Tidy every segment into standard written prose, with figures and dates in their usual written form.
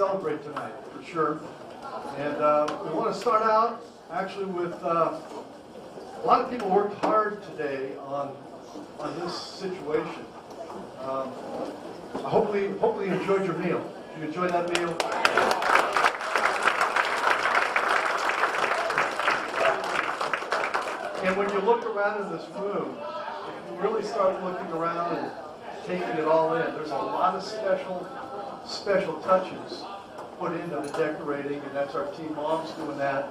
celebrate tonight, for sure. And we want to start out actually with a lot of people worked hard today on this situation. Hopefully you enjoyed your meal. Did you enjoy that meal? And when you look around in this room, if you really start looking around and taking it all in, there's a lot of special touches put into the decorating, and that's our team moms doing that,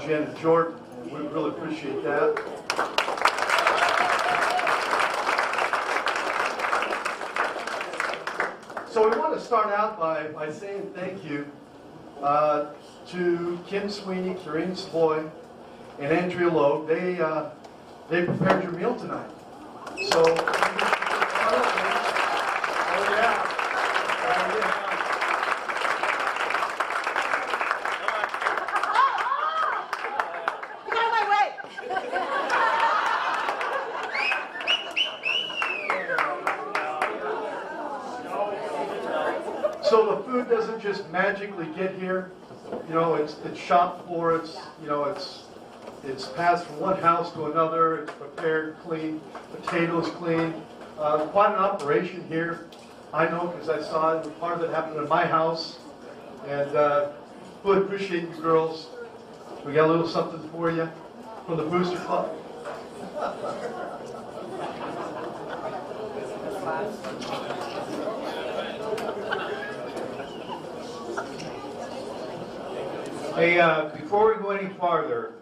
Jen and Jordan, and we really appreciate that. So we want to start out by saying thank you to Kim Sweeney, Karine Savoy, and Andrea Logue. They prepared your meal tonight. So, so the food doesn't just magically get here. You know, it's shopped for. It's passed from one house to another. It's prepared, clean, potatoes clean. Quite an operation here. I know because I saw it. Part of it happened in my house. And really appreciate you girls. We got a little something for you from the Booster Club. Hey, before we go any farther,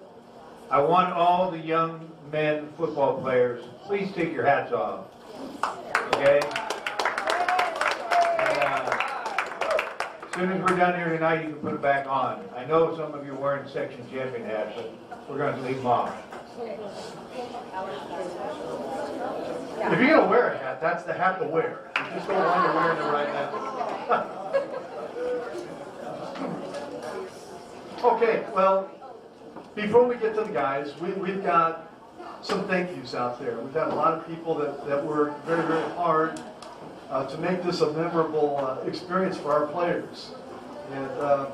I want all the young men football players, please take your hats off. Okay? And, as soon as we're done here tonight, you can put it back on. I know some of you are wearing section champion hats, but we're going to leave them off. If you're going to wear a hat, that's the hat to wear. You just don't want to wear it right now. Okay, well, before we get to the guys, we've got some thank yous out there. We've had a lot of people that worked very, very hard to make this a memorable experience for our players. And I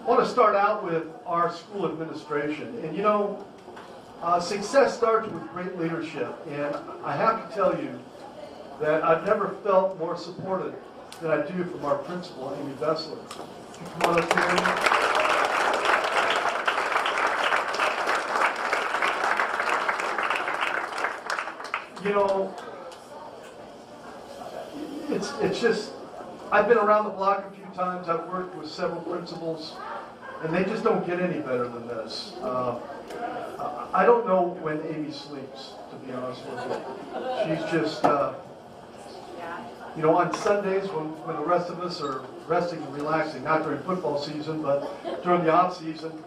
want to start out with our school administration. And you know, success starts with great leadership. And I have to tell you that I've never felt more supported than I do from our principal, Amy Bessler. Come on up here. You know, it's just, I've been around the block a few times. I've worked with several principals, and they just don't get any better than this. I don't know when Amy sleeps, to be honest with you. She's just, you know, on Sundays when the rest of us are resting and relaxing, not during football season, but during the off season,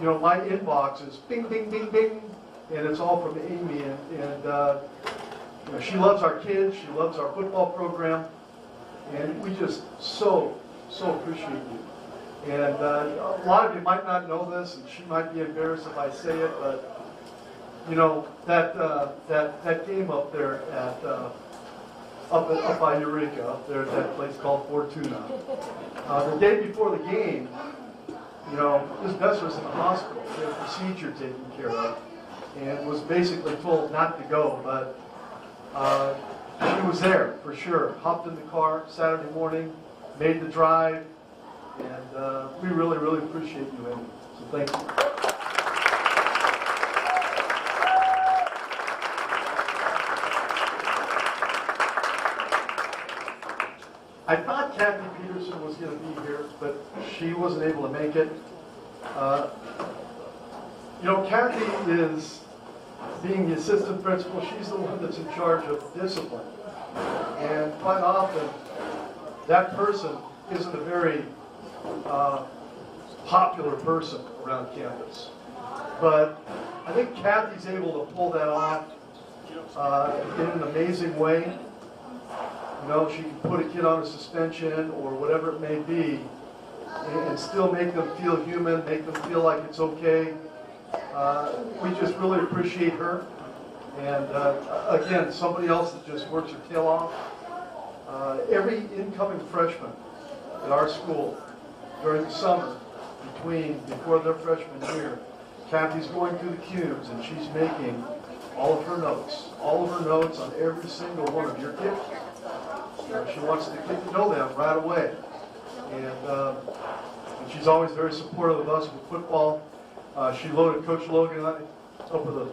you know, my inbox is bing, bing, bing, bing. And it's all from Amy, and you know, she loves our kids, she loves our football program, and we just so appreciate you. And a lot of you might not know this, and she might be embarrassed if I say it, but you know, that game up there at up by Eureka, up there at that place called Fortuna, the day before the game, you know, Ms. Besser was in the hospital, she had a procedure taken care of, and was basically told not to go, but she was there for sure. Hopped in the car Saturday morning, made the drive, and we really, really appreciate you, Amy. So thank you. I thought Kathy Peterson was going to be here, but she wasn't able to make it. You know, Kathy is, being the assistant principal, she's the one that's in charge of discipline. And quite often, that person isn't a very popular person around campus. But I think Kathy's able to pull that off in an amazing way. You know, she can put a kid on a suspension or whatever it may be and still make them feel human, make them feel like it's okay. We just really appreciate her. And again, somebody else that just works her tail off. Every incoming freshman at our school during the summer before their freshman year. Kathy's going through the cubes and she's making all of her notes on every single one of your kids. She wants the kid to know them right away. And she's always very supportive of us with football. She loaded Coach Logan and I up with a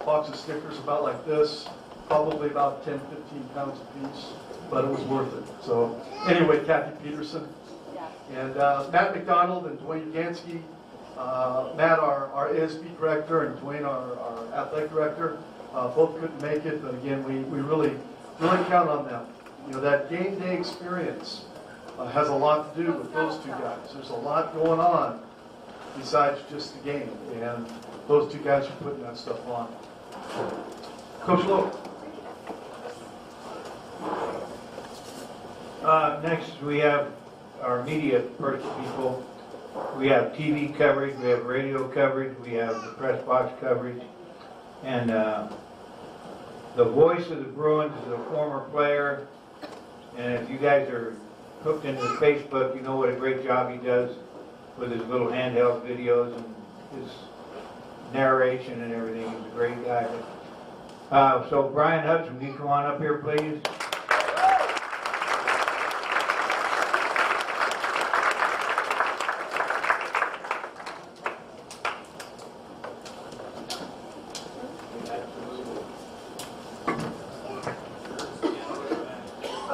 box of Snickers about like this, probably about 10, 15 pounds apiece, but it was worth it. So anyway, Kathy Peterson. And Matt McDonald and Dwayne Gansky. Matt, our ASB director, and Dwayne, our athletic director, both couldn't make it, but again, we really count on them. You know, that game day experience has a lot to do with those two guys. There's a lot going on besides just the game, and those two guys are putting that stuff on. Coach Lowe. Next, we have our media people. We have TV coverage, we have radio coverage, we have the press box coverage, and the voice of the Bruins is a former player, and if you guys are hooked into Facebook, you know what a great job he does with his little handheld videos and his narration and everything. He's a great guy. So Brian Hudson, can you come on up here, please?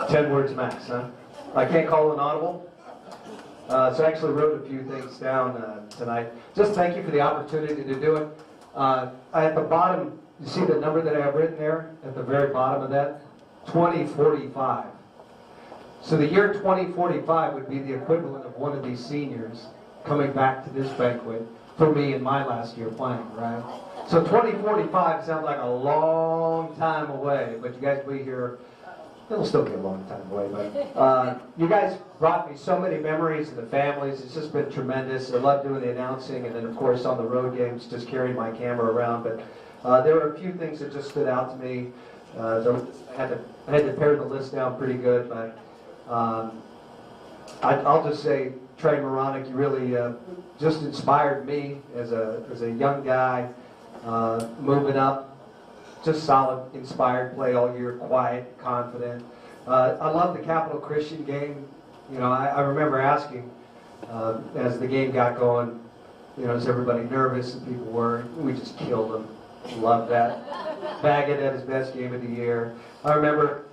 10 words max, huh? I can't call an audible. So I actually wrote a few things down tonight. Just thank you for the opportunity to do it. At the bottom, you see the number that I have written there? At the very bottom of that? 2045. So the year 2045 would be the equivalent of one of these seniors coming back to this banquet for me in my last year playing, right? So 2045 sounds like a long time away, but you guys will be here. It'll still be a long time away, but you guys brought me so many memories of the families. It's just been tremendous. I love doing the announcing, and then of course on the road games, just carrying my camera around. But there were a few things that just stood out to me. I had to pare the list down pretty good, but I'll just say, Trey Moronic, you really just inspired me as a young guy moving up. Just solid, inspired play all year, quiet, confident. I love the Capital Christian game. You know, I remember asking as the game got going, you know, is everybody nervous? And people were. We just killed them. Love that. Baggett had his best game of the year. I remember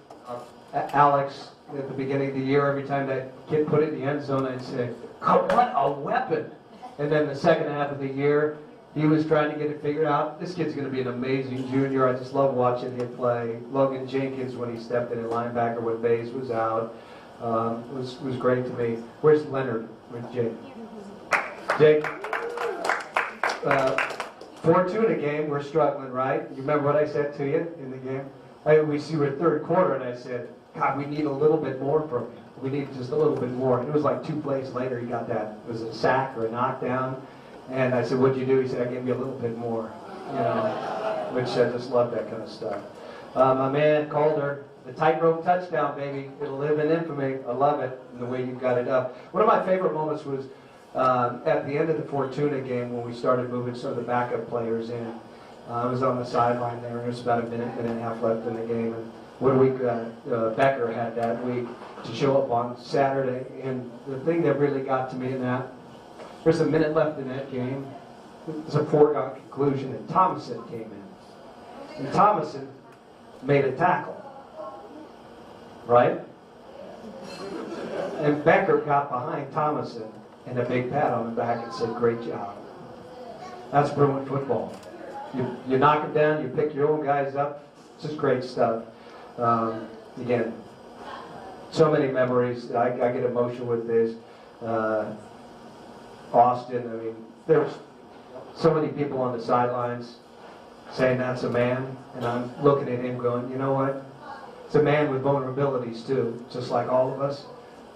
Alex at the beginning of the year, every time that kid put it in the end zone, I'd say, God, what a weapon. And then the second half of the year, he was trying to get it figured out. This kid's going to be an amazing junior. I just love watching him play. Logan Jenkins, when he stepped in at linebacker when Bays was out, was great to me. Where's Leonard? Where's Jake? Jake? Fortuna game, we're struggling, right? You remember what I said to you in the game? We see we're third quarter, and I said, God, we need a little bit more from you. We need just a little bit more. It was like 2 plays later, he got that. It was a sack or a knockdown. And I said, what'd you do? He said, I gave you a little bit more, you know, which I just love that kind of stuff. My man Calder, the tightrope touchdown, baby. It'll live in infamy. I love it, and the way you got it up. One of my favorite moments was at the end of the Fortuna game when we started moving some of the backup players in. I was on the sideline there, and there was about a minute and a half left in the game. And one week, Becker had that week to show up on Saturday. And the thing that really got to me in that, there's a minute left in that game. It's a foregone conclusion, and Thomason came in. And Thomason made a tackle, right? And Becker got behind Thomason and a big pat on the back and said, great job. That's Bruin football. You knock them down, you pick your own guys up. It's just great stuff. Again, so many memories. I get emotional with this. Austin, I mean, there's so many people on the sidelines saying that's a man, and I'm looking at him going, you know what? It's a man with vulnerabilities too, just like all of us.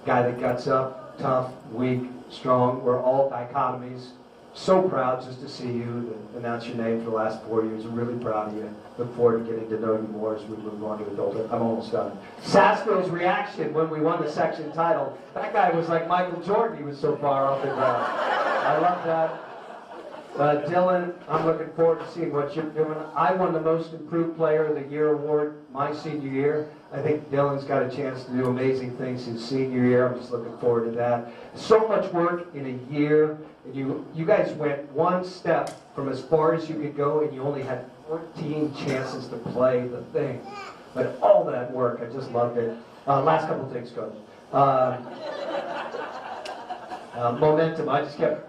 Guy that guts up, tough, weak, strong. We're all dichotomies. so proud just to see you announce your name for the last 4 years. I'm really proud of you. Look forward to getting to know you more as we move on to adulthood. I'm almost done. Sasko's reaction when we won the section title. That guy was like Michael Jordan. He was so far off the ground. I love that. Dylan, I'm looking forward to seeing what you're doing. I won the Most Improved Player of the Year award my senior year. I think Dylan's got a chance to do amazing things his senior year. I'm just looking forward to that. So much work in a year. And you guys went one step from as far as you could go, and you only had 14 chances to play the thing. But all that work, I just loved it. Last couple things, Coach. Momentum. I just kept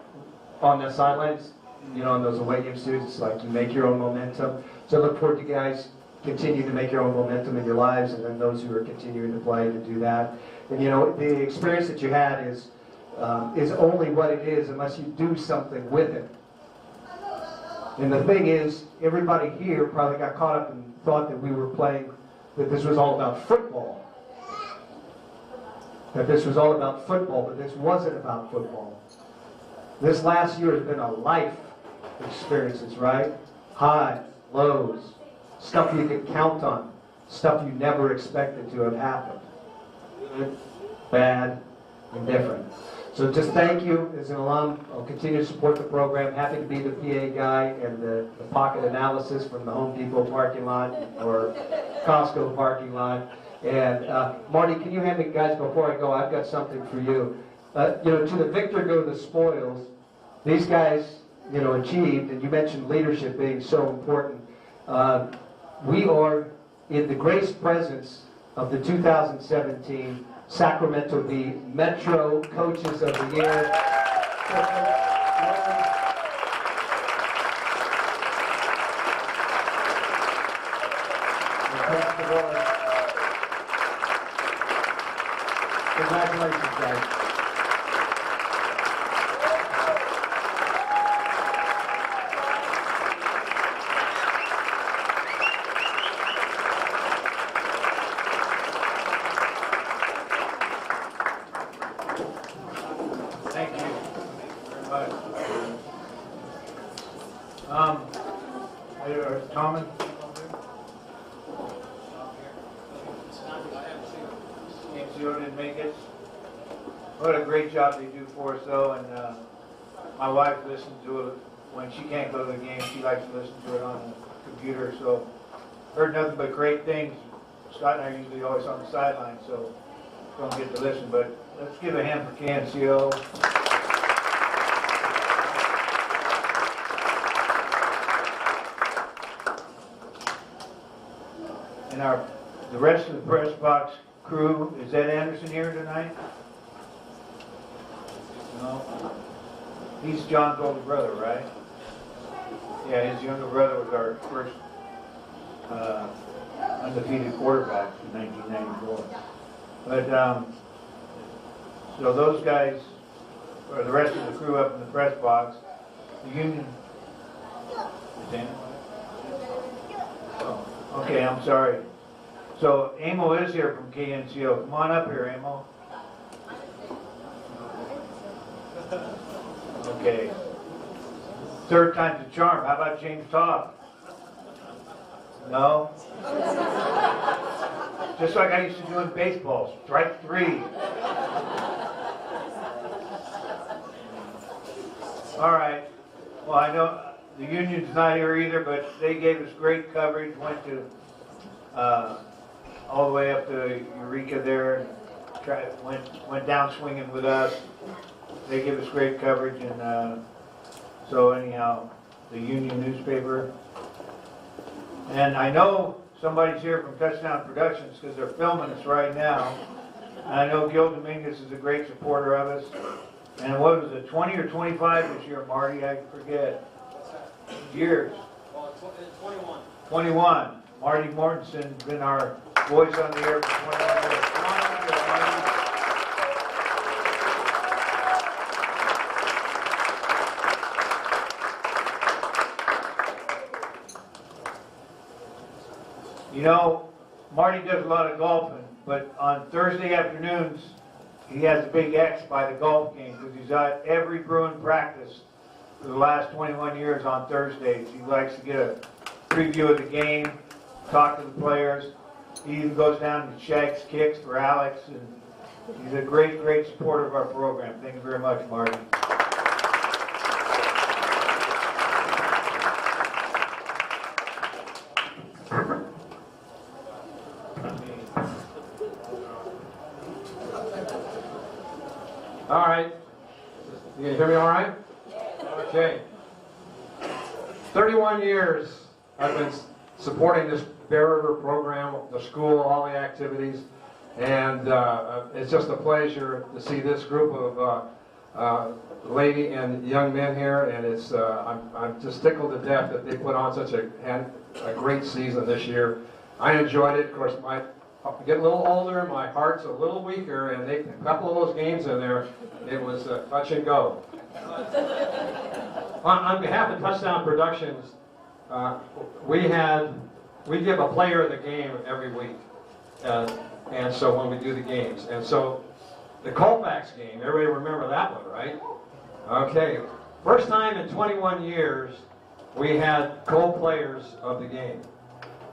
on the sidelines. You know, in those away game students, like you make your own momentum. So I look forward to guys continue to make your own momentum in your lives, and then those who are continuing to play to do that. And you know, the experience that you had is only what it is unless you do something with it. And the thing is, everybody here probably got caught up and thought that we were playing, that this was all about football. That this was all about football, but this wasn't about football. This last year has been a life experiences, right? Highs, lows, stuff you can count on, stuff you never expected to have happened. Good, bad, and different. So just thank you as an alum. I'll continue to support the program. Happy to be the PA guy and the pocket analysis from the Home Depot parking lot or Costco parking lot. And Marty, can you hand me, guys, before I go, I've got something for you. You know, to the victor go the spoils. These guys, you know, achieved, and you mentioned leadership being so important. We are in the grace presence of the 2017 Sacramento Bee Metro Coaches of the Year. Congratulations, guys. Thank you very much. Thomas? NCO didn't make it. What a great job they do for us, though, and my wife listens to it when she can't go to the game. She likes to listen to it on the computer, so heard nothing but great things. Scott and I are usually always on the sideline, so don't get to listen, but let's give a hand for KNCO. And the rest of the press box crew, is Ed Anderson here tonight? No? He's John's older brother, right? Yeah, his younger brother was our first undefeated quarterback in 1994. But, so those guys, or the rest of the crew up in the press box, the union, oh, okay, I'm sorry. So Amo is here from KNCO. Come on up here, Amo. Okay. Third time's the charm. How about James Todd? No? Just like I used to do in baseball, strike three. All right. Well, I know the union's not here either, but they gave us great coverage. Went to all the way up to Eureka there, and went down swinging with us. They give us great coverage, and so anyhow, the Union newspaper. And I know somebody's here from Touchdown Productions because they're filming us right now. And I know Gil Dominguez is a great supporter of us. And what was it, 20 or 25 this year, Marty? I forget. Years. 21. 21. Marty Mortensen's been our voice on the air for 21 years. Come on up here, Marty. You know, Marty does a lot of golfing, but on Thursday afternoons, he has a big X by the golf game because he's at every Bruin practice for the last 21 years on Thursdays. He likes to get a preview of the game, talk to the players. He even goes down and shags kicks for Alex, and he's a great, great supporter of our program. Thank you very much, Marty. All right. You can hear me all right? Okay. 31 years I've been supporting this Bear River program, the school, all the activities, and it's just a pleasure to see this group of lady and young men here, and it's I'm just tickled to death that they put on such a great season this year. I enjoyed it. Of course, I get a little older, my heart's a little weaker, and a couple of those games in there, it was touch and go. On behalf of Touchdown Productions, we give a player of the game every week, and so when we do the games, and so the Colfax game, everybody remember that one, right? Okay, first time in 21 years we had co-players of the game,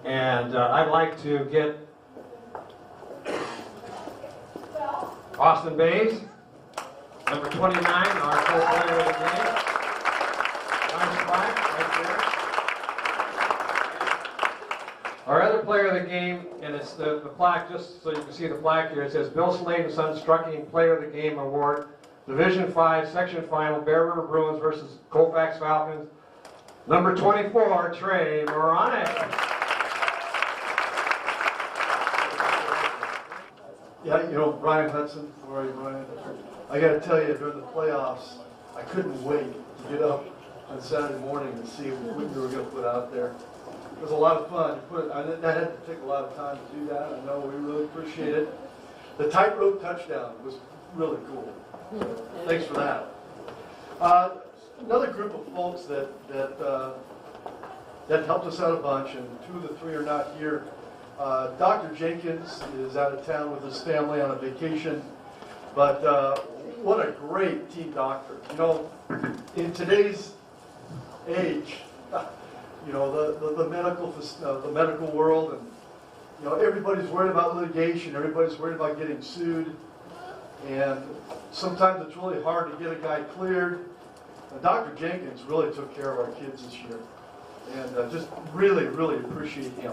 and I'd like to get Austin Bays, number 29, our co-player of the game. Nice plaque right there. Our other player of the game, and it's the plaque, just so you can see the plaque here, it says Bill Slade and Sons Trucking Player of the Game Award, Division 5, Section Final, Bear River Bruins versus Colfax Falcons. Number 24, Trey Moronic. Yeah, you know, Brian Hudson, where are you, Brian? I got to tell you, during the playoffs, I couldn't wait to get up on Saturday morning and see what we were going to put out there. It was a lot of fun. That had to take a lot of time to do that. I know we really appreciate it. The tightrope touchdown was really cool. Thanks for that. Another group of folks that helped us out a bunch, and 2 of the 3 are not here. Dr. Jenkins is out of town with his family on a vacation, but what a great team doctor. You know, in today's age, you know, the medical world, and you know, everybody's worried about litigation, everybody's worried about getting sued, and sometimes it's really hard to get a guy cleared. And Dr. Jenkins really took care of our kids this year, and just really, really appreciate him.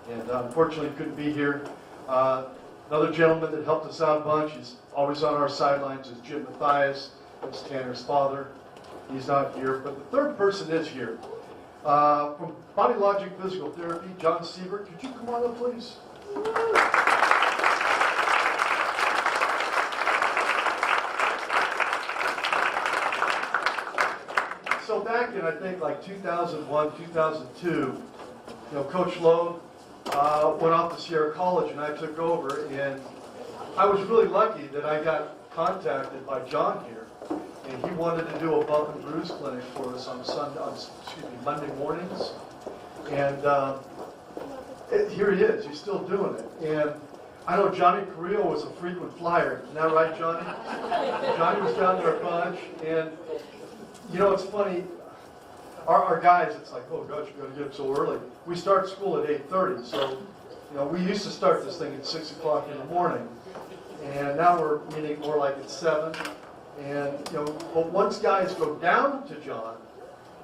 And unfortunately couldn't be here. Another gentleman that helped us out a bunch, he's always on our sidelines, is Jim Mathias. That's Tanner's father. He's not here, but the third person is here. From Body Logic Physical Therapy, John Siebert. Could you come on up, please? So back in, I think, like 2001, 2002, you know, Coach Lowe went off to Sierra College, and I took over, and I was really lucky that I got contacted by John here, and he wanted to do a bump and bruise clinic for us on Monday mornings, and here he is. He's still doing it, and I know Johnny Carrillo was a frequent flyer. Isn't that right, Johnny? Johnny was down there a bunch, and you know, it's funny. Our guys, it's like, oh gosh, you got to get up so early. We start school at 8:30, so you know, we used to start this thing at 6 o'clock in the morning, and now we're meeting more like at 7. And you know, but once guys go down to John,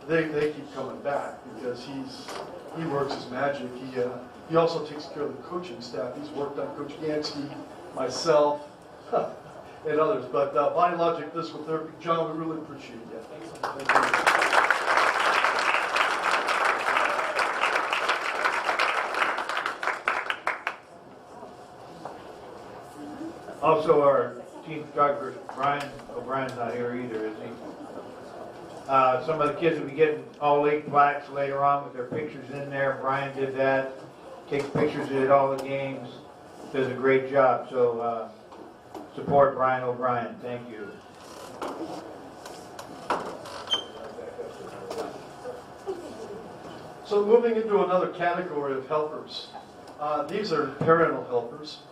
they keep coming back because he works his magic. He also takes care of the coaching staff. He's worked on Coach Gansky, myself, and others. But Body Logic Physical Therapy, John, we really appreciate you. Thank you. Also, our team photographer, Brian O'Brien's not here either, is he? Some of the kids will be getting all league plaques later on with their pictures in there. Brian did that, takes pictures at all the games, does a great job. So support Brian O'Brien. Thank you. So moving into another category of helpers. These are parental helpers.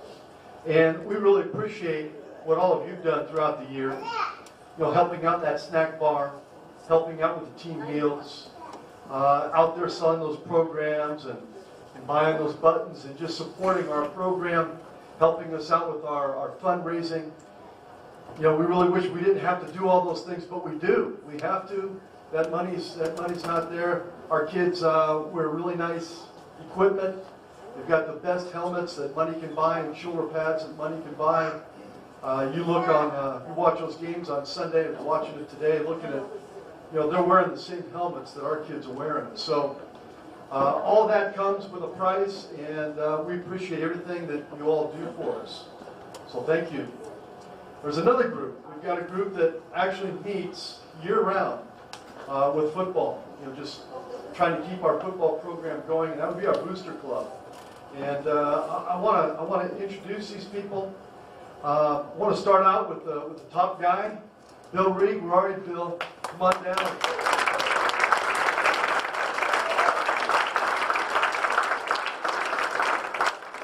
And we really appreciate what all of you've done throughout the year. You know, helping out that snack bar, helping out with the team meals, out there selling those programs and buying those buttons and just supporting our program, helping us out with our fundraising. You know, we really wish we didn't have to do all those things, but we do. We have to. That money's not there. Our kids wear really nice equipment. They've got the best helmets that money can buy and shoulder pads that money can buy. You look on, you watch those games on Sunday and watching it today, looking at, you know, they're wearing the same helmets that our kids are wearing. So all that comes with a price, and we appreciate everything that you all do for us. So thank you. There's another group. We've got a group that actually meets year-round with football. You know, just trying to keep our football program going, and that would be our Booster Club. And I want to introduce these people. I want to start out with the top guy, Bill Reed. Where are you, Bill? Come on down.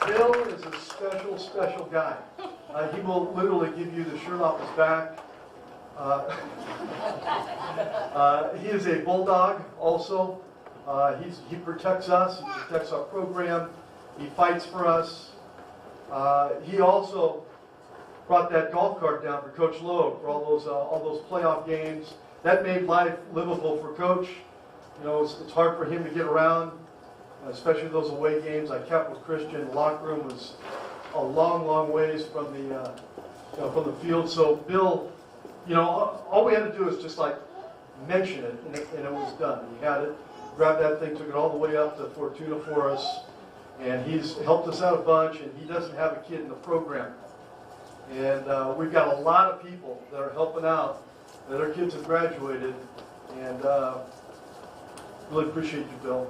Bill is a special, special guy. He will literally give you the shirt off his back. He is a bulldog also. He protects us. He protects our program. He fights for us. He also brought that golf cart down for Coach Loeb for all those playoff games. That made life livable for Coach. You know, it's hard for him to get around, especially those away games. Like Capital Christian, the locker room was a long, long ways from the field. So Bill, you know, all we had to do is just like mention it, and it was done. He had it, grabbed that thing, took it all the way up to Fortuna for us, and he's helped us out a bunch. And he doesn't have a kid in the program, and we've got a lot of people that are helping out, that our kids have graduated, and really appreciate you, Bill.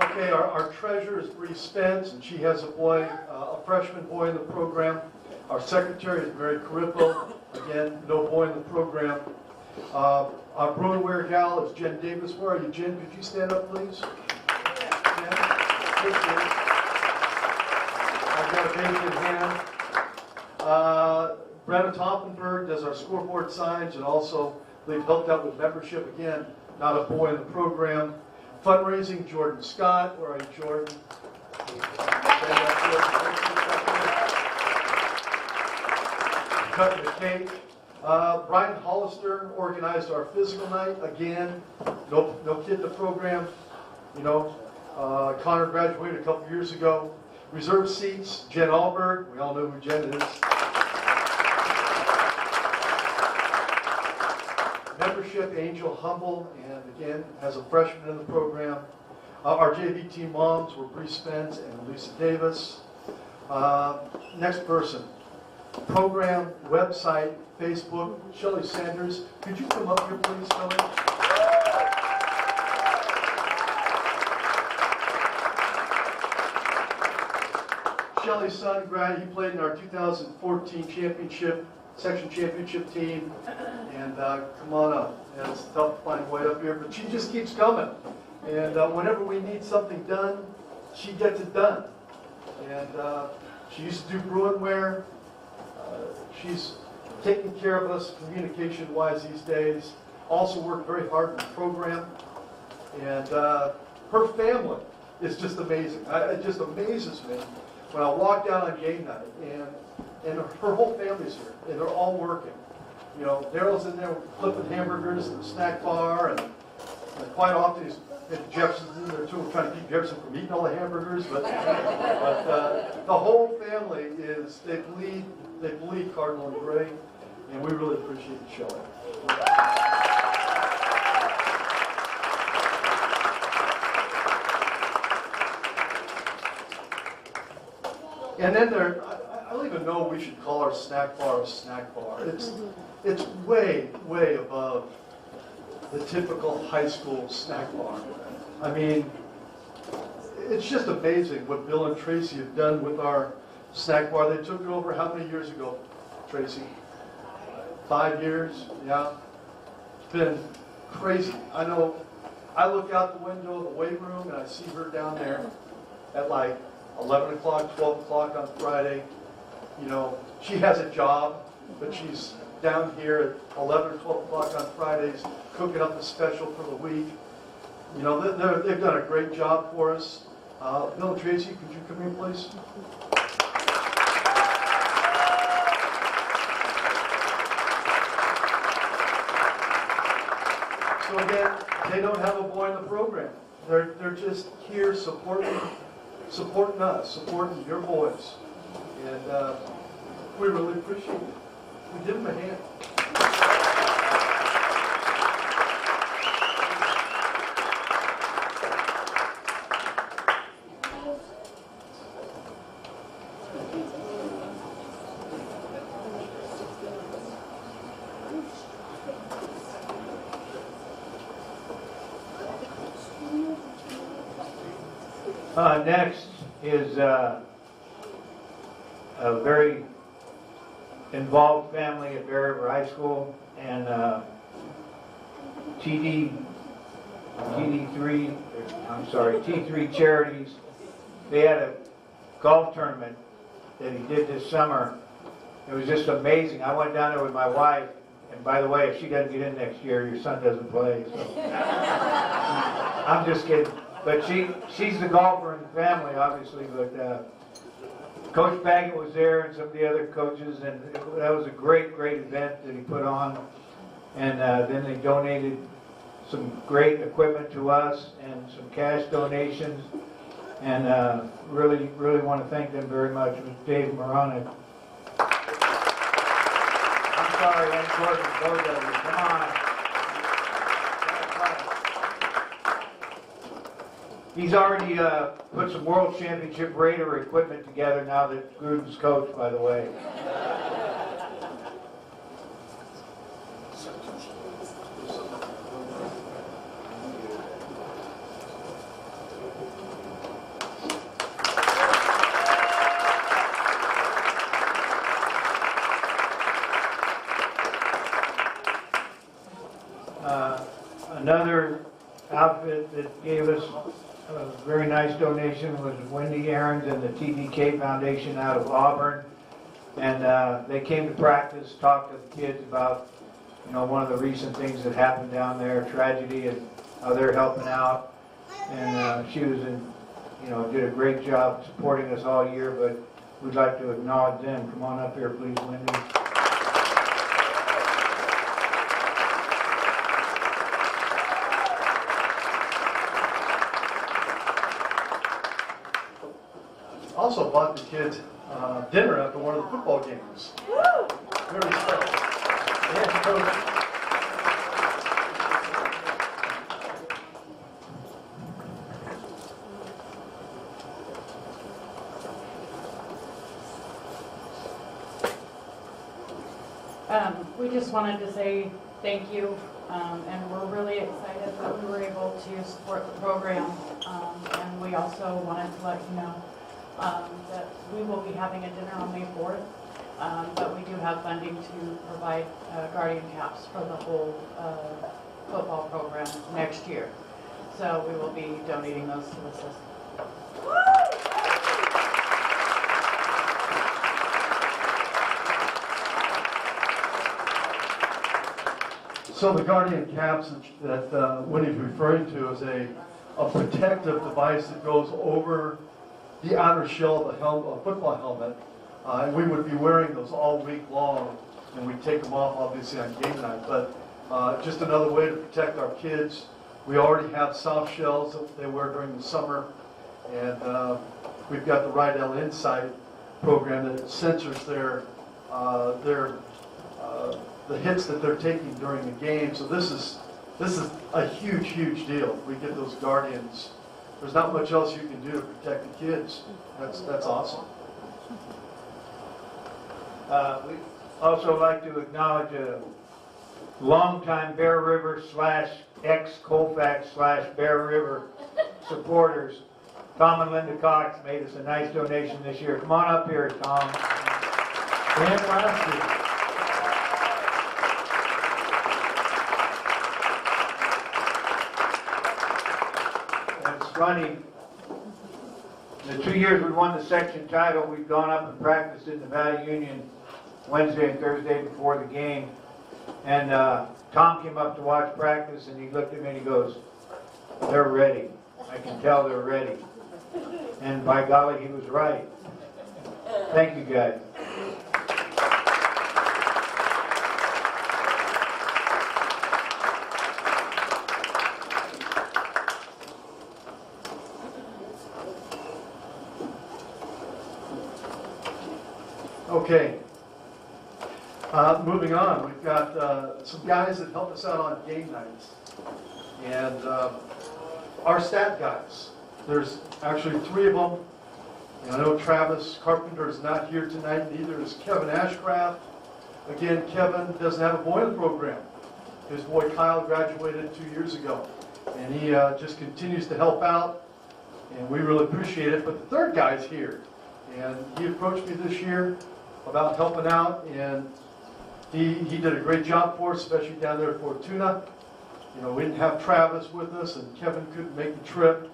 Okay, our treasurer is Bree Spence, and she has a boy, a freshman boy in the program. Our secretary is Mary Carippo, again, no boy in the program. Our Bruinware gal is Jen Davis. Where are you, Jen? Could you stand up, please? Jen? I've got a baby in hand. Brenna Toppenberg does our scoreboard signs, and also they've helped out with membership. Again, not a boy in the program. Fundraising, Jordan Scott. Where are you, Jordan? Cutting the cake. Brian Hollister organized our physical night. Again, no kid in the program. You know, Connor graduated a couple years ago. Reserve seats, Jen Alberg. We all know who Jen is. Membership, Angel Humble, and again, has a freshman in the program. Our JV team moms were Bree Spence and Lisa Davis. Next person, program, website, Facebook, Shelley Sanders. Could you come up here, please, Shelley? Shelley's son, Grant, he played in our 2014 championship, section championship team. And come on up. Yeah, it's tough to find way up here, but she just keeps coming. And whenever we need something done, she gets it done. And she used to do Bruinware. She's taking care of us communication-wise these days. Also worked very hard in the program. And her family is just amazing. It just amazes me when I walk down on game night, and her whole family's here, and they're all working. You know, Daryl's in there flipping hamburgers in the snack bar, and quite often Jefferson's in there too, trying to keep Jefferson from eating all the hamburgers. But the whole family is, they bleed Cardinal and Gray, and we really appreciate the show. And then I don't even know we should call our snack bar a snack bar. It's way, way above the typical high school snack bar. I mean, it's just amazing what Bill and Tracy have done with our snack bar. They took it over how many years ago, Tracy? 5 years? Yeah. It's been crazy. I know, I look out the window of the weight room and I see her down there at like 11 o'clock, 12 o'clock on Friday. You know, she has a job, but she's down here at 11 or 12 o'clock on Fridays, cooking up the special for the week. You know, they've done a great job for us. Bill and Tracy, could you come in, please? So again, they don't have a boy in the program. They're just here supporting us, supporting your boys. And we really appreciate it. We give them a hand. Next is a very involved family at Bear River High School, and T3 Charities. They had a golf tournament that he did this summer. It was just amazing. I went down there with my wife, and by the way, if she doesn't get in next year, your son doesn't play. So. I'm just kidding. But she's the golfer in the family, obviously, but Coach Banquet was there and some of the other coaches, and that was a great, great event that he put on. And then they donated some great equipment to us and some cash donations. And really, really want to thank them very much. It was Dave Moronic. I'm sorry, I'm Gordon, both of you. Come on. He's already put some World Championship Raider equipment together now that Gruden's coach, by the way. Another outfit that gave us a very nice donation was Wendy Aarons and the TDK Foundation out of Auburn. And they came to practice, talked to the kids about, you know, one of the recent things that happened down there, tragedy, and how they're helping out. And she was did a great job supporting us all year, but we'd like to acknowledge them. Come on up here, please, Wendy. Also bought the kids dinner after one of the football games. Very special. Yes, Coach. We just wanted to say thank you, and we're really excited that we were able to support the program. And we also wanted to let you know that we will be having a dinner on May 4th, but we do have funding to provide guardian caps for the whole football program next year. So we will be donating those to the system. So the Guardian caps that Winnie's referring to is a protective device that goes over the outer shell of a football helmet. And we would be wearing those all week long, and we take them off obviously on game night. But just another way to protect our kids. We already have soft shells that they wear during the summer, and we've got the Ride L Insight program that censors the hits that they're taking during the game. So this is a huge deal. We get those Guardians. There's not much else you can do to protect the kids. That's awesome. We'd also like to acknowledge a longtime Bear River / ex-Colfax / Bear River supporters. Tom and Linda Cox made us a nice donation this year. Come on up here, Tom. And last year. It's funny, The 2 years we won the section title, we've gone up and practiced in the Valley Union Wednesday and Thursday before the game. And Tom came up to watch practice and he looked at me and he goes, "They're ready. I can tell they're ready." And by golly, he was right. Thank you, guys. Okay. Moving on, we've got some guys that help us out on game nights. And our stat guys, there's actually 3 of them. And I know Travis Carpenter is not here tonight, neither is Kevin Ashcraft. Again, Kevin doesn't have a boy in the program. His boy Kyle graduated 2 years ago. And he just continues to help out, and we really appreciate it. But the third guy's here. And he approached me this year about helping out, and he did a great job for us, especially down there at Fortuna. You know, we didn't have Travis with us, and Kevin couldn't make the trip.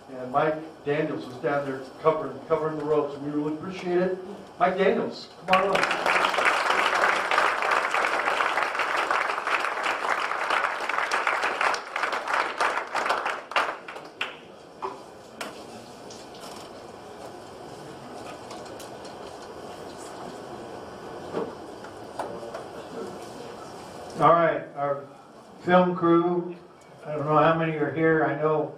And Mike Daniels was down there covering the ropes, and we really appreciate it. Mike Daniels, come on up. All right, our film crew, I don't know how many are here. I know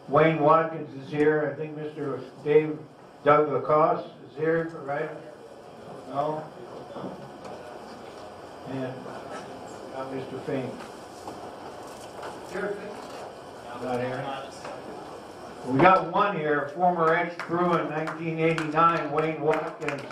Wayne Watkins is here. I think Mr. Doug Lacoste is here, right? No? And Mr. Fink. Not here. We got one here, former ex-crew in 1989, Wayne Watkins.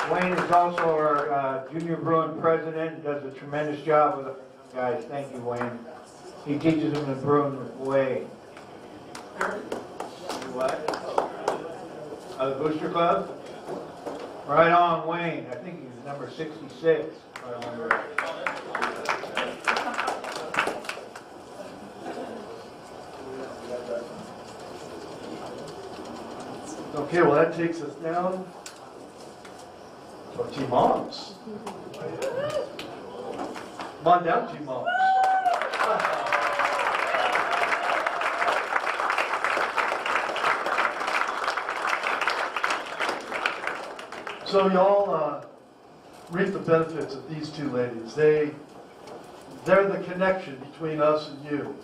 Wayne is also our junior Bruin president and does a tremendous job with the guys. Thank you, Wayne. He teaches them the Bruin way. What? The Booster Club? Right on, Wayne. I think he's number 66, if I remember. Okay, well that takes us down to our team moms. Come on down, team moms. So y'all reap the benefits of these two ladies. They're the connection between us and you.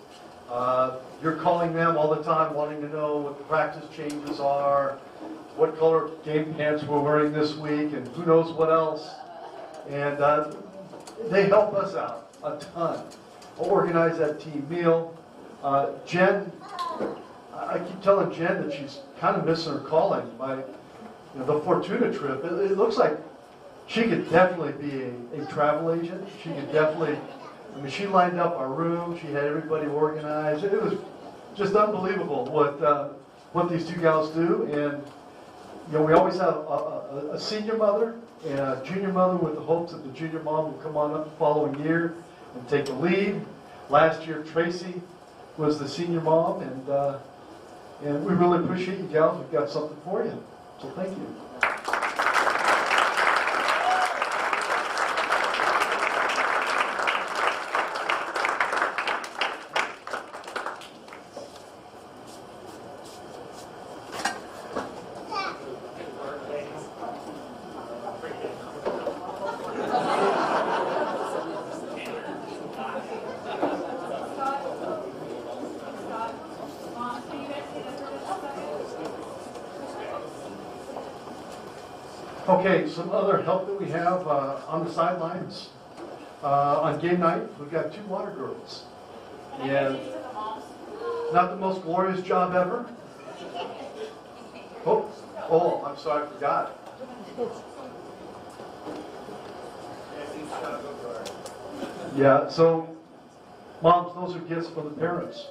You're calling them all the time wanting to know what the practice changes are, what color game pants we're wearing this week, and who knows what else. And they help us out a ton. Organize that team meal. Jen, I keep telling Jen that she's kind of missing her calling by the Fortuna trip. It looks like she could definitely be a travel agent. She could definitely, I mean, she lined up our room. She had everybody organized. It was just unbelievable what these two gals do. And we always have a senior mother and a junior mother with the hopes that the junior mom will come on up the following year and take the lead. Last year, Tracy was the senior mom, and we really appreciate you gals. We've got something for you. So thank you. Okay, some other help that we have on the sidelines. On game night, we've got 2 water girls. And not the most glorious job ever. Oh, I'm sorry, I forgot. Yeah, so moms, those are gifts for the parents.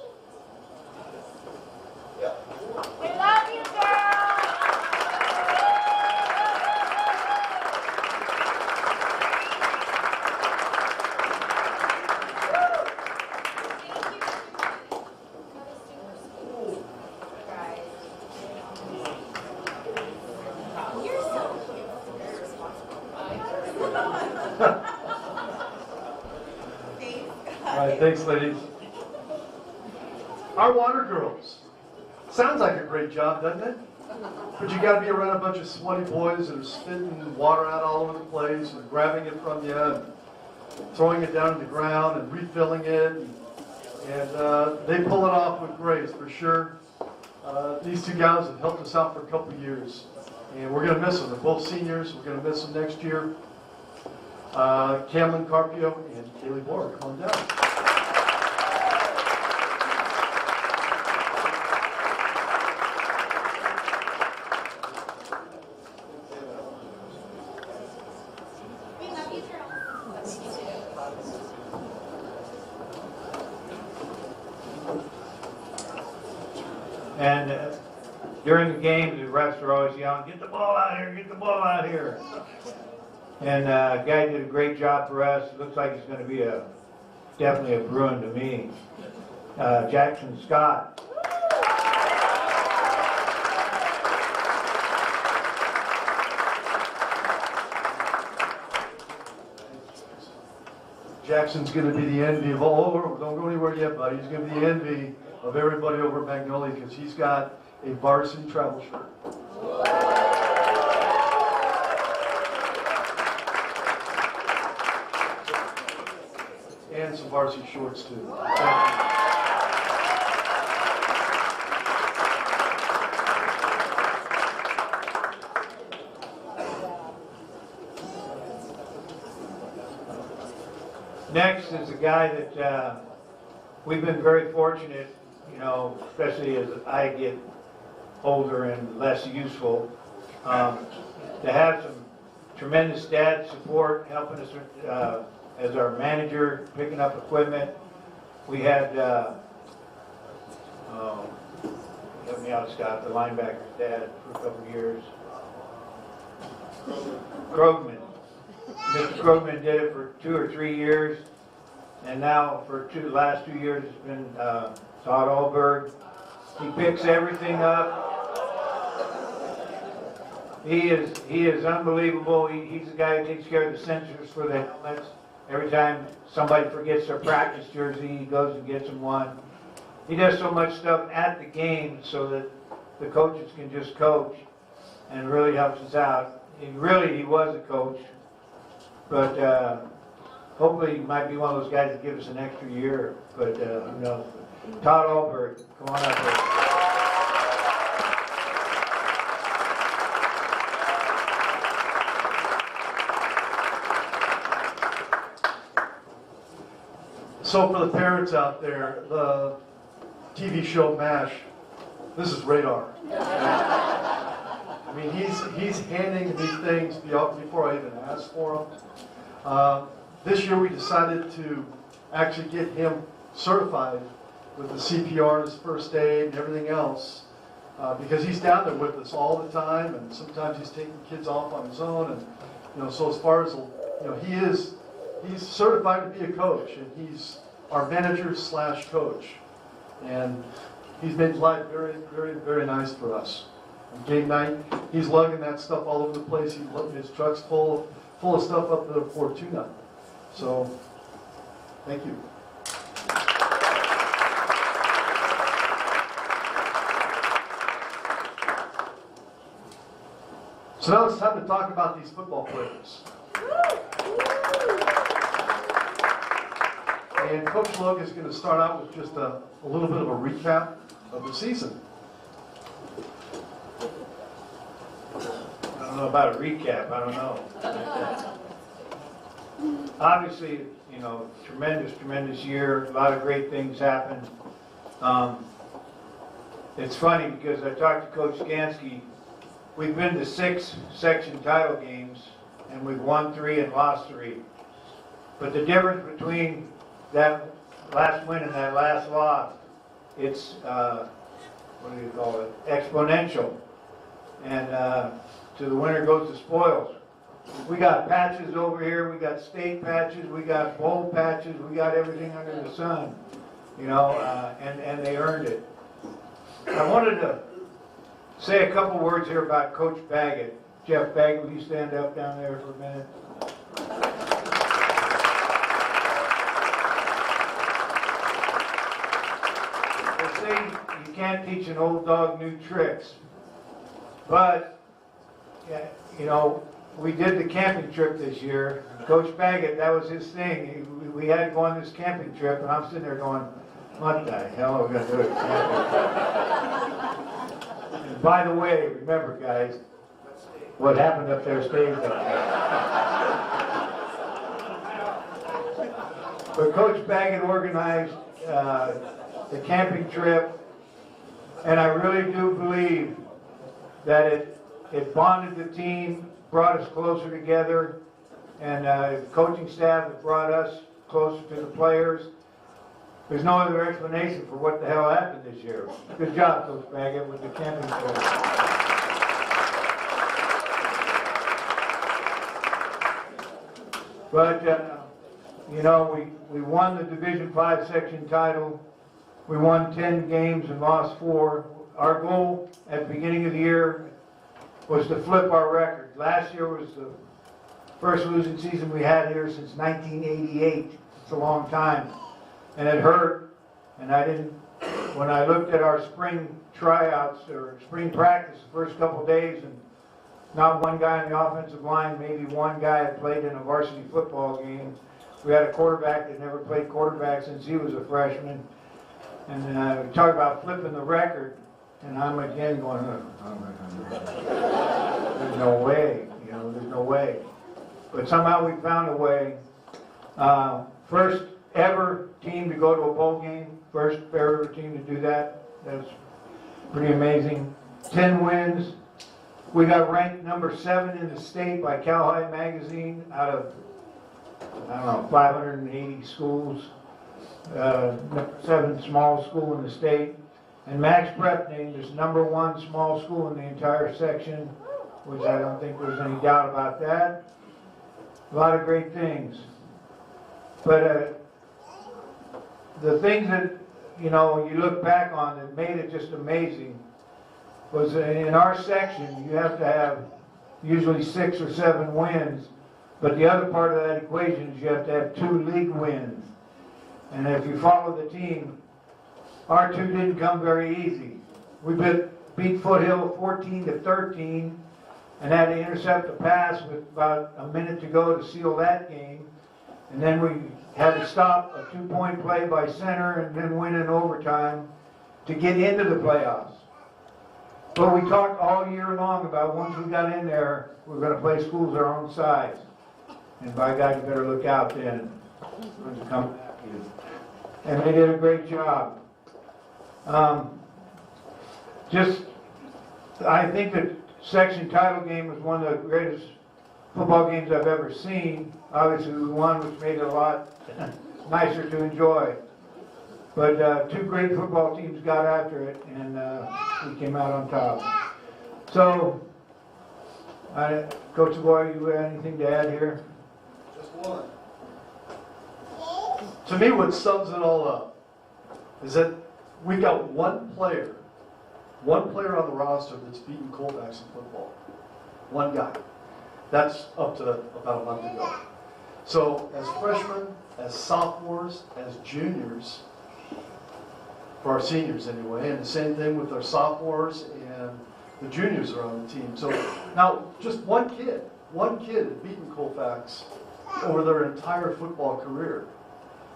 We love you, girls! All right, thanks, ladies. Our water girls. Sounds like a great job, doesn't it? But you got to be around a bunch of sweaty boys that are spitting water out all over the place and grabbing it from you and throwing it down to the ground and refilling it. And they pull it off with grace, for sure. These two guys have helped us out for a couple of years. And we're going to miss them. They're both seniors. We're going to miss them next year. Cameron Carpio and Kaylee Bohr, come on down. And during the game, the refs are always yelling, "Get the ball out here, get the ball out here." And guy did a great job for us. Looks like he's going to be definitely a Bruin to me. Jackson Scott. Jackson's going to be the envy of all over. Don't go anywhere yet, buddy. He's going to be the envy of everybody over at Magnolia because he's got a varsity travel shirt. And some varsity shorts, too. Next is a guy that we've been very fortunate, you know, especially as I get older and less useful, to have some tremendous dad support helping us as our manager, picking up equipment. We had, help me out, Scott, the linebacker's dad for a couple of years. Krogman. Mr. Krogman did it for 2 or 3 years, and now for the last 2 years it's been Todd Alberg. He picks everything up. He is unbelievable. He's the guy who takes care of the sensors for the helmets. Every time somebody forgets their practice jersey, he goes and gets them one. He does so much stuff at the game so that the coaches can just coach, and really helps us out. He was a coach. But hopefully he might be one of those guys that give us an extra year. But who knows? Todd Alberg, come on up here. So for the parents out there, the TV show MASH, this is radar. I mean, he's handing me things before I even ask for them. This year we decided to actually get him certified with the CPR, his first aid, and everything else, because he's down there with us all the time, and sometimes he's taking kids off on his own, and so as far as he's certified to be a coach, and he's our manager / coach, and he's made life very, very, very nice for us. Game night, he's lugging that stuff all over the place. His truck's full of stuff up there for tuna. So, thank you. So now it's time to talk about these football players. And Coach Logue is going to start out with just a little bit of a recap of the season. I don't know about a recap, I don't know. Obviously, tremendous year, a lot of great things happened. It's funny because I talked to Coach Skansky. We've been to 6 section title games, and we've won 3 and lost 3. But the difference between that last win and that last loss, it's, what do you call it, exponential. And to the winner goes the spoils. We got patches over here, we got state patches, we got bowl patches, we got everything under the sun, and they earned it. I wanted to say a couple words here about Coach Baggett. Jeff Baggett, will you stand up down there for a minute? say you can't teach an old dog new tricks. But, yeah, you know, we did the camping trip this year. Coach Banquet, that was his thing. We had to go on this camping trip, and I'm sitting there going, what the hell are we going to do at camping? And by the way, remember, guys, what happened up there stays up there. But Coach Banquet organized the camping trip, and I really do believe that it bonded the team, brought us closer together, and the coaching staff has brought us closer to the players. There's no other explanation for what the hell happened this year. Good job, Coach Baggett, with the camping trip. But, you know, we won the Division 5 section title. We won 10 games and lost 4. Our goal at the beginning of the year was to flip our record. Last year was the first losing season we had here since 1988. It's a long time. And it hurt. And when I looked at our spring tryouts or spring practice the first couple of days, and not one guy on the offensive line, maybe one guy had played in a varsity football game. We had a quarterback that never played quarterback since he was a freshman. And we talk about flipping the record. And I'm again going, there's no way, you know, there's no way. But somehow we found a way. First ever team to go to a bowl game, first ever team to do that. That's pretty amazing. 10 wins. We got ranked number 7 in the state by Cal High Magazine out of, I don't know, 580 schools. Number 7 small school in the state. And Max Prep named us number 1 small school in the entire section, which I don't think there's any doubt about that. A lot of great things. But the things that, you know, you look back on that made it just amazing was in our section, you have to have usually 6 or 7 wins, but the other part of that equation is you have to have 2 league wins. And if you follow the team, our 2 didn't come very easy. We beat Foothill 14-13 and had to intercept the pass with about a minute to go to seal that game. And then we had to stop a 2-point play by center and then win in overtime to get into the playoffs. But we talked all year long about once we got in there, we're going to play schools our own size. And by God, you better look out then. When to come after you. And they did a great job. I think the section title game was one of the greatest football games I've ever seen. Obviously we won, which made it a lot nicer to enjoy. But 2 great football teams got after it, and we came out on top. So, Coach Boy, you have anything to add here? Just one. To me, what sums it all up is that we got one player on the roster that's beaten Colfax in football. One guy. That's up to about a month ago. So as freshmen, as sophomores, as juniors, for our seniors anyway, and the same thing with our sophomores and the juniors are on the team. So now just one kid had beaten Colfax over their entire football career.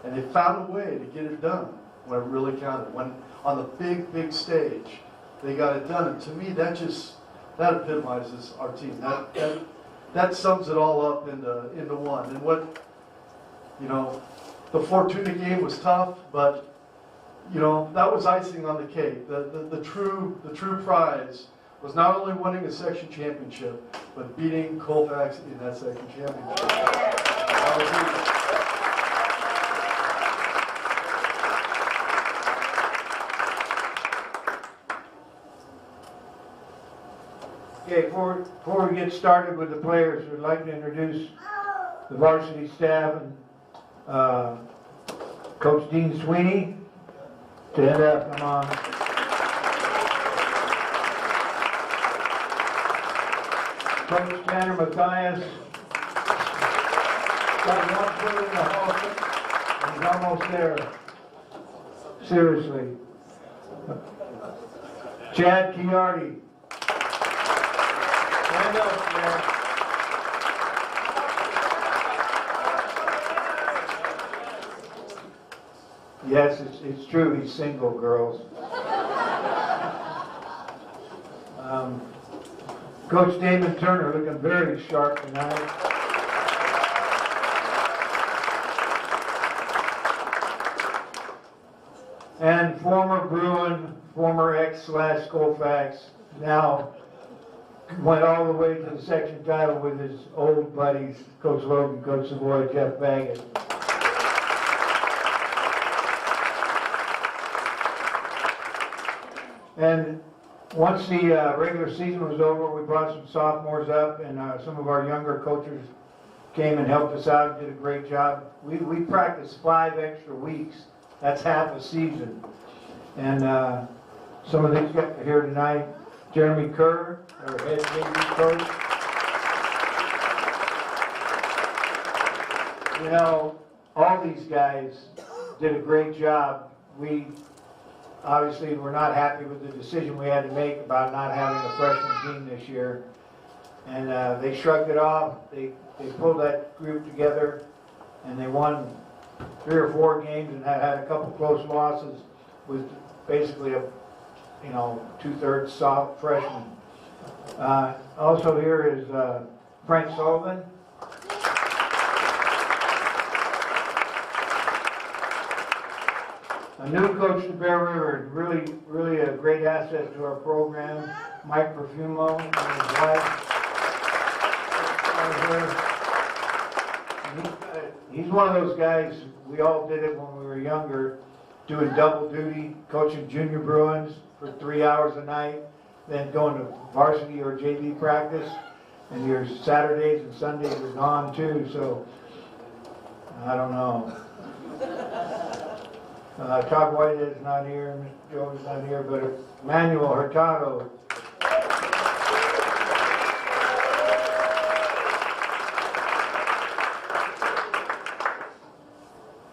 And they found a way to get it done when it really counted. When on the big stage, they got it done. And to me, that epitomizes our team. That sums it all up into one. And what, you know, the Fortuna game was tough, but you know, that was icing on the cake. The true prize was not only winning a section championship, but beating Colfax in that section championship. That was it. Okay, before we get started with the players, we'd like to introduce the varsity staff and Coach Dean Sweeney. Stand up, come on. Coach Tanner Matthias. Got 1 foot in the hole, and he's almost there. Seriously. Chad Chiardi. Stand up, Chad. Yes, it's true, he's single, girls. Coach Damon Turner looking very sharp tonight. And former Bruin, former ex/Colfax, now went all the way to the section title with his old buddies, Coach Logan, Coach Savoy, Jeff Baggett. And once the regular season was over, we brought some sophomores up, and some of our younger coaches came and helped us out and did a great job. We practiced 5 extra weeks. That's half a season. And some of these guys are here tonight. Jeremy Kerr, our head JV coach. You know, all these guys did a great job. We obviously were not happy with the decision we had to make about not having a freshman team this year. And they shrugged it off. They pulled that group together, and they won 3 or 4 games and had a couple close losses with basically a, 2/3 soft freshman. Also here is Frank Sullivan. A new coach to Bear River, really a great asset to our program. Mike Perfumo and his wife. He's one of those guys, we all did it when we were younger, doing double duty, coaching junior Bruins for 3 hours a night, then going to varsity or JV practice, and your Saturdays and Sundays are gone too, so I don't know. Todd Whitehead's not here, Mr. Jones not here, but Manuel Hurtado.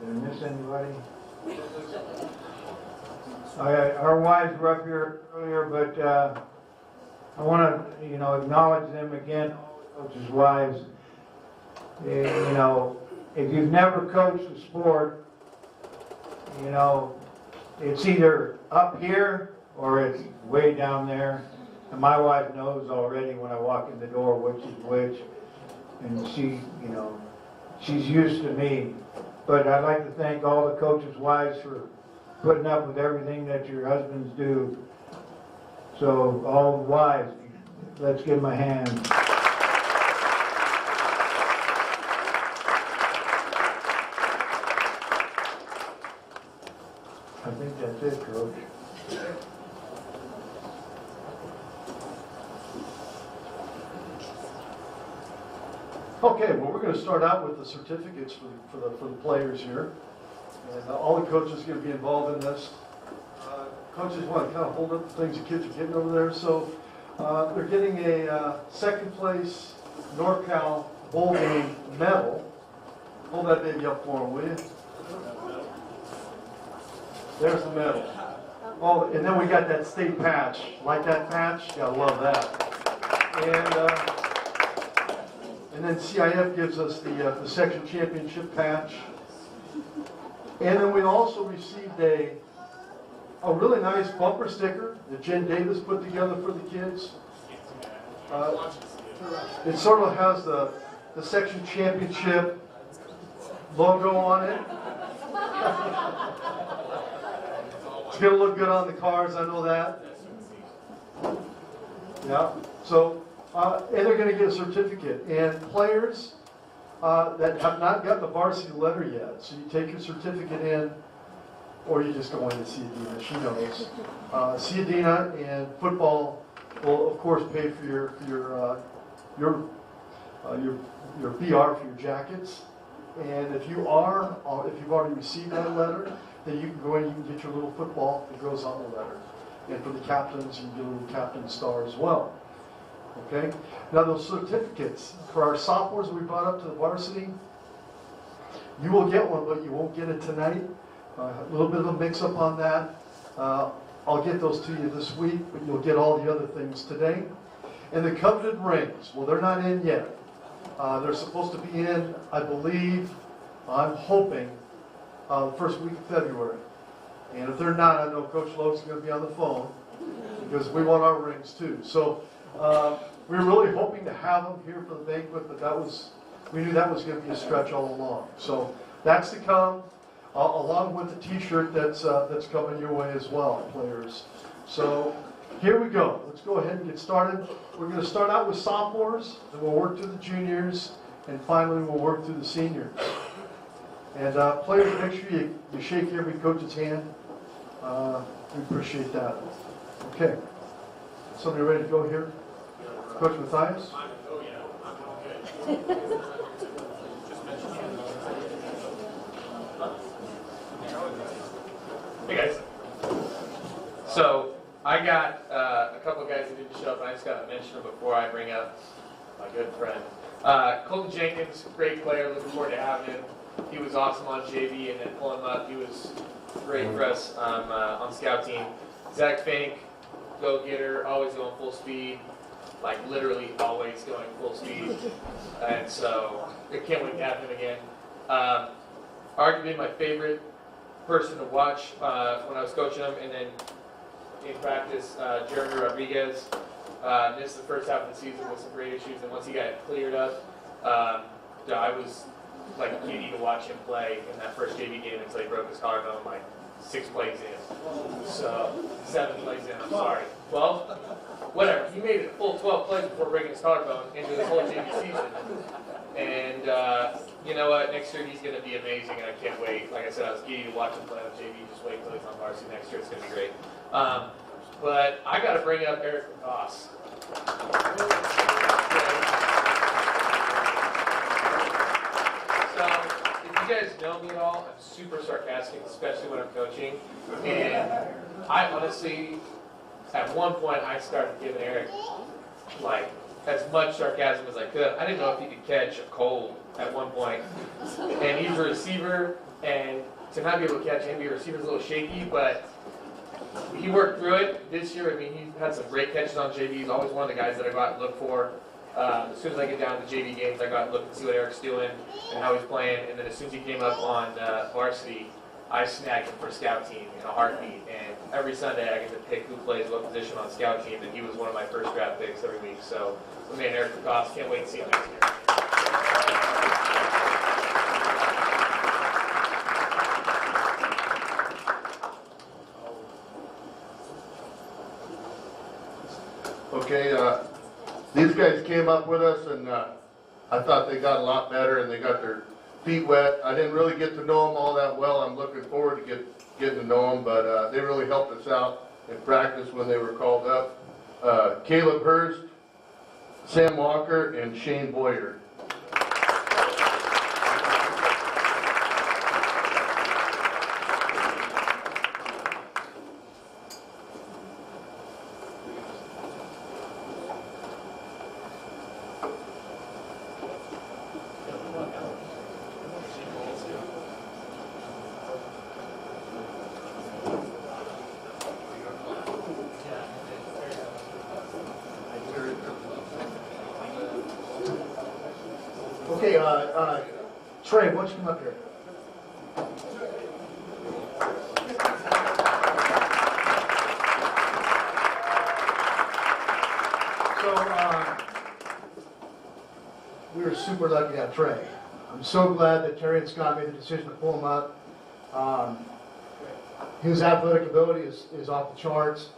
Did I miss anybody? Our wives were up here earlier, but I want to, acknowledge them again, coaches' wives. If you've never coached a sport, it's either up here or it's way down there. And my wife knows already when I walk in the door which is which. And she's used to me. But I'd like to thank all the coaches' wives for putting up with everything that your husbands do. So all the wives, let's give them a hand. I think that's it, Coach. Okay, well, we're going to start out with the certificates for the players here. And all the coaches are going to be involved in this. Coaches want to kind of hold up the things the kids are getting over there. So they're getting a second place NorCal bowl game medal. Hold that baby up for them, will you? There's the medal. Oh, and then we got that state patch. Like that patch? You gotta love that. And then CIF gives us the section championship patch. And then we also received a really nice bumper sticker that Jen Davis put together for the kids. It sort of has the section championship logo on it. It's going to look good on the cars, I know that. Yeah. So, and they're going to get a certificate. And players that have not gotten the varsity letter yet, so you take your certificate in, or you just go in to see Adina. She knows. See Adina, and football will, of course, pay for your VR for your jackets. And if you've already received that letter, then you can go in and you can get your little football that goes on the letter. And for the captains, you can get a little captain star as well. Okay? Now those certificates, for our sophomores we brought up to the varsity, you will get one, but you won't get it tonight. A little bit of a mix-up on that. I'll get those to you this week, but you'll get all the other things today. And the coveted rings, well, they're not in yet. They're supposed to be in, I believe, I'm hoping, the first week of February. And if they're not, I know Coach Lowe's going to be on the phone because we want our rings too. So we were really hoping to have them here for the banquet, but we knew that was going to be a stretch all along. So that's to come, along with the T-shirt that's coming your way as well, players. So here we go. Let's go ahead and get started. We're going to start out with sophomores, then we'll work through the juniors, and finally we'll work through the seniors. And players, make sure you shake every coach's hand. We appreciate that. Okay. Somebody ready to go here? Coach Matthias? Hey guys. So I got a couple of guys that didn't show up, and I just got to mention them before I bring up my good friend. Colton Jenkins, great player. Looking forward to having him. He was awesome on JV, and then pulling him up, he was great for us on scout team. Zach Fink, go-getter, always going full speed, like literally always going full speed. And so I can't wait to have him again. Arguably my favorite person to watch when I was coaching him, and then in practice, Jeremy Rodriguez missed the first half of the season with some great issues, and once he got it cleared up, I was like a giddy to watch him play in that first JV game until he broke his collarbone like 6 plays in. So 7 plays in, I'm sorry. 12? Whatever. He made it a full 12 plays before breaking his collarbone into his whole JV season. And you know what? Next year he's going to be amazing, and I can't wait. Like I said, I was giddy to watch him play on JV. Just wait until he's on varsity next year. It's going to be great. But I got to bring up Eric Voss. So, if you guys know me at all, I'm super sarcastic, especially when I'm coaching. And I honestly, at one point, I started giving Eric like as much sarcasm as I could. I didn't know if he could catch a cold at one point. And he's a receiver, and to not be able to catch him, your receiver's a little shaky, but he worked through it this year. I mean, he's had some great catches on JV. He's always one of the guys that I go out and look for. As soon as I get down to JV games, I go out and look and see what Eric's doing and how he's playing. And then as soon as he came up on varsity, I snagged him for scout team in a heartbeat. And every Sunday, I get to pick who plays what position on scout team. And he was one of my first draft picks every week. So, man, Eric Voss, can't wait to see him next year. Okay, these guys came up with us, and I thought they got a lot better, and they got their feet wet. I didn't really get to know them all that well. I'm looking forward to getting to know them, but they really helped us out in practice when they were called up. Caleb Hurst, Sam Walker, and Shane Boyer. Okay, Trey, why don't you come up here? So, we were super lucky to have Trey. I'm so glad that Terry and Scott made the decision to pull him up. His athletic ability is off the charts.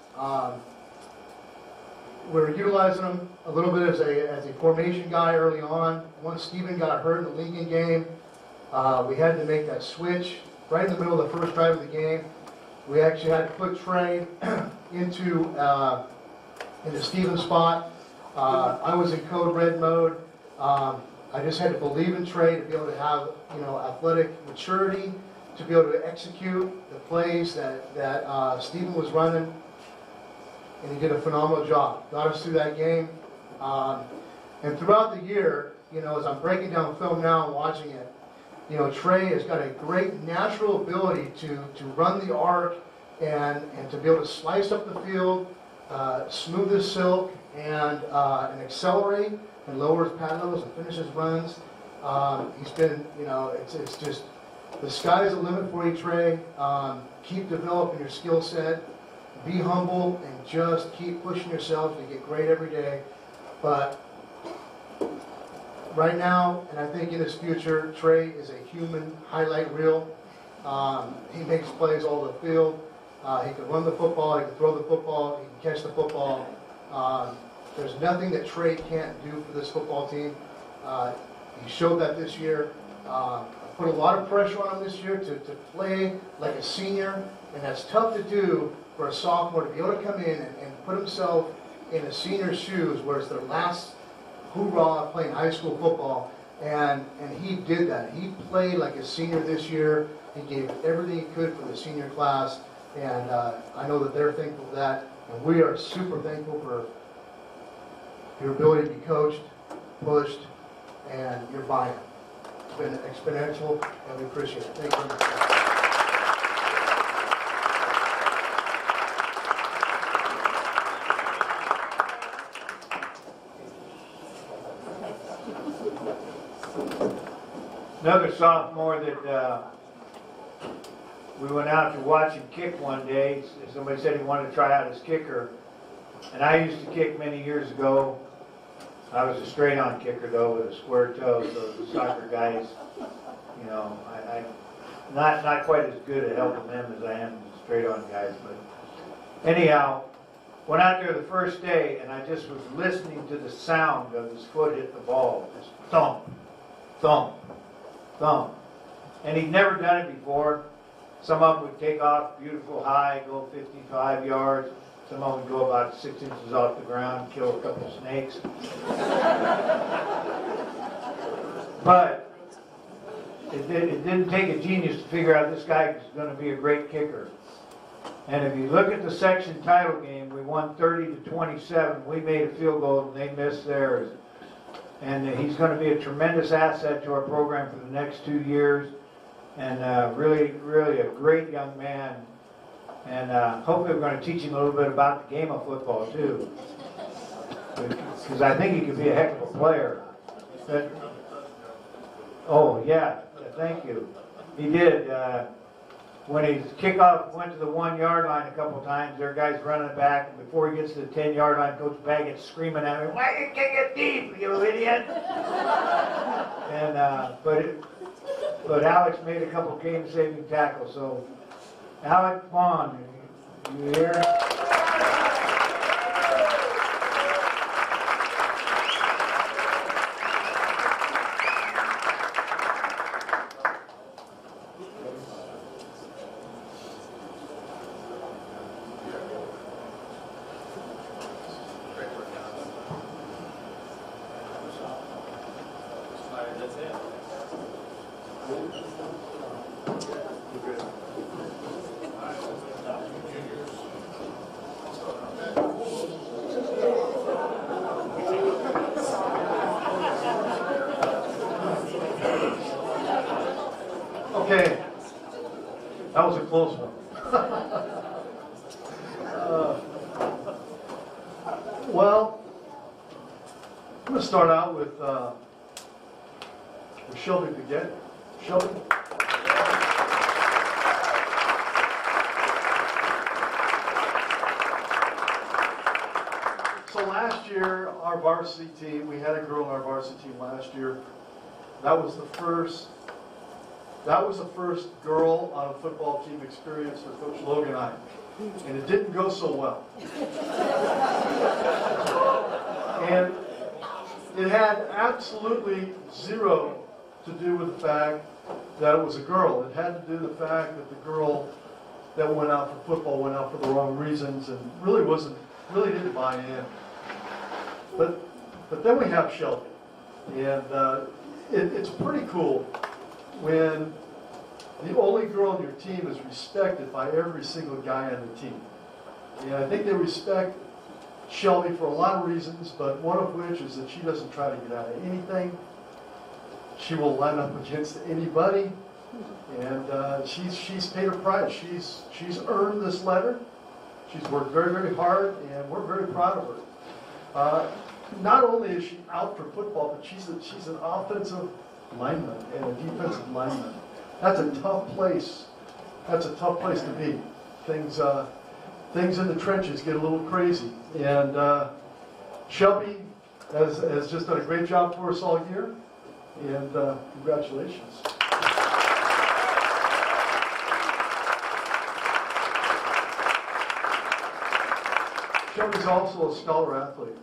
We're utilizing him a little bit as a formation guy early on. Once Steven got hurt in the Lincoln game, we had to make that switch right in the middle of the first drive of the game. We actually had to put Trey into Steven's spot. I was in code red mode. I just had to believe in Trey to be able to have athletic maturity, to be able to execute the plays that Steven was running. And he did a phenomenal job. Got us through that game. And throughout the year, as I'm breaking down film now and watching it, Trey has got a great natural ability to run the arc, and to be able to slice up the field, smooth as silk, and accelerate and lower his pad levels and finish his runs. He's been, it's just, the sky's the limit for you, Trey. Keep developing your skill set. Be humble and just keep pushing yourself to get great every day. But right now, and I think in his future, Trey is a human highlight reel. He makes plays all over the field. He can run the football, he can throw the football, he can catch the football. There's nothing that Trey can't do for this football team. He showed that this year. Put a lot of pressure on him this year to play like a senior, and that's tough to do for a sophomore to be able to come in and put himself in a senior's shoes where it's their last hoorah playing high school football, and he did that. He played like a senior this year. He gave everything he could for the senior class, and I know that they're thankful for that, and we are super thankful for your ability to be coached, pushed, and your buy-in. It's been exponential, and we appreciate it. Thank you very much. Another sophomore that we went out to watch him kick one day. Somebody said he wanted to try out as kicker. And I used to kick many years ago. I was a straight-on kicker, though, with a square toe, so the soccer guys, I not quite as good at helping them as I am the straight-on guys. But anyhow, went out there the first day, and I just was listening to the sound of his foot hit the ball. Just thump, thump, thump. And he'd never done it before. Some of them would take off beautiful high, go 55 yards. Some of them would go about 6 inches off the ground, kill a couple snakes. But it didn't take a genius to figure out this guy was going to be a great kicker. And if you look at the section title game, we won 30-27. We made a field goal and they missed theirs. And he's going to be a tremendous asset to our program for the next 2 years. And really, really a great young man. And hopefully we're going to teach him a little bit about the game of football too. Because I think he could be a heck of a player. But, oh yeah, thank you. He did. When his kickoff went to the 1 yard line a couple times, there are guys running back, and before he gets to the 10 yard line, Coach Baggett's screaming at me, "Why you kick it deep, you idiot?" And but Alex made a couple game-saving tackles. So, Alex Vaughn, you here? Okay, that was a close one. Well, I'm going to start out with Shelby Banquet. Shelby. So last year, our varsity team, we had a girl on our varsity team last year. That was the first girl on a football team experience for Coach Logan and I. And it didn't go so well. And it had absolutely zero to do with the fact that it was a girl. It had to do with the fact that the girl that went out for football went out for the wrong reasons and really didn't buy in. But then we have Shelby. And it's pretty cool when the only girl on your team is respected by every single guy on the team. And I think they respect Shelby for a lot of reasons, but one of which is that she doesn't try to get out of anything. She will line up against anybody. And she's paid her price. She's earned this letter. She's worked very, very hard, and we're very proud of her. Not only is she out for football, but she's an offensive lineman and a defensive lineman. That's a tough place. That's a tough place to be. Things in the trenches get a little crazy. And Shelby has just done a great job for us all year. And congratulations. Shelby's also a scholar athlete.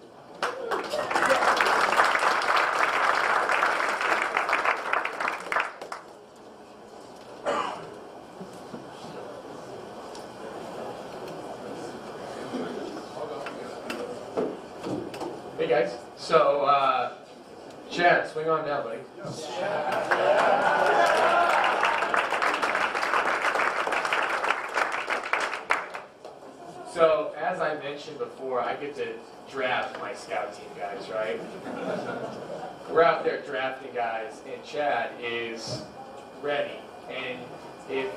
Hey guys, so Chad, swing on down, buddy. So, as I mentioned before, I get to draft my scout team guys, right? We're out there drafting guys, and Chad is ready. And if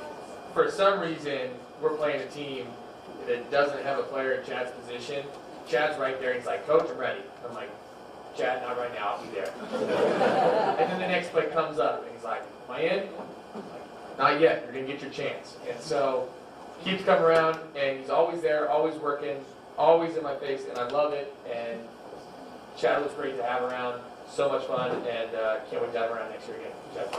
for some reason we're playing a team that doesn't have a player in Chad's position, Chad's right there. He's like, Coach, I'm ready. I'm like, Chad, not right now. I'll be there. And then the next play comes up, and he's like, am I in? I'm like, not yet. You're going to get your chance. And so keeps coming around, and he's always there, always working, always in my face, and I love it. And Chad was great to have around. So much fun, and can't wait to have him around next year again. Chad.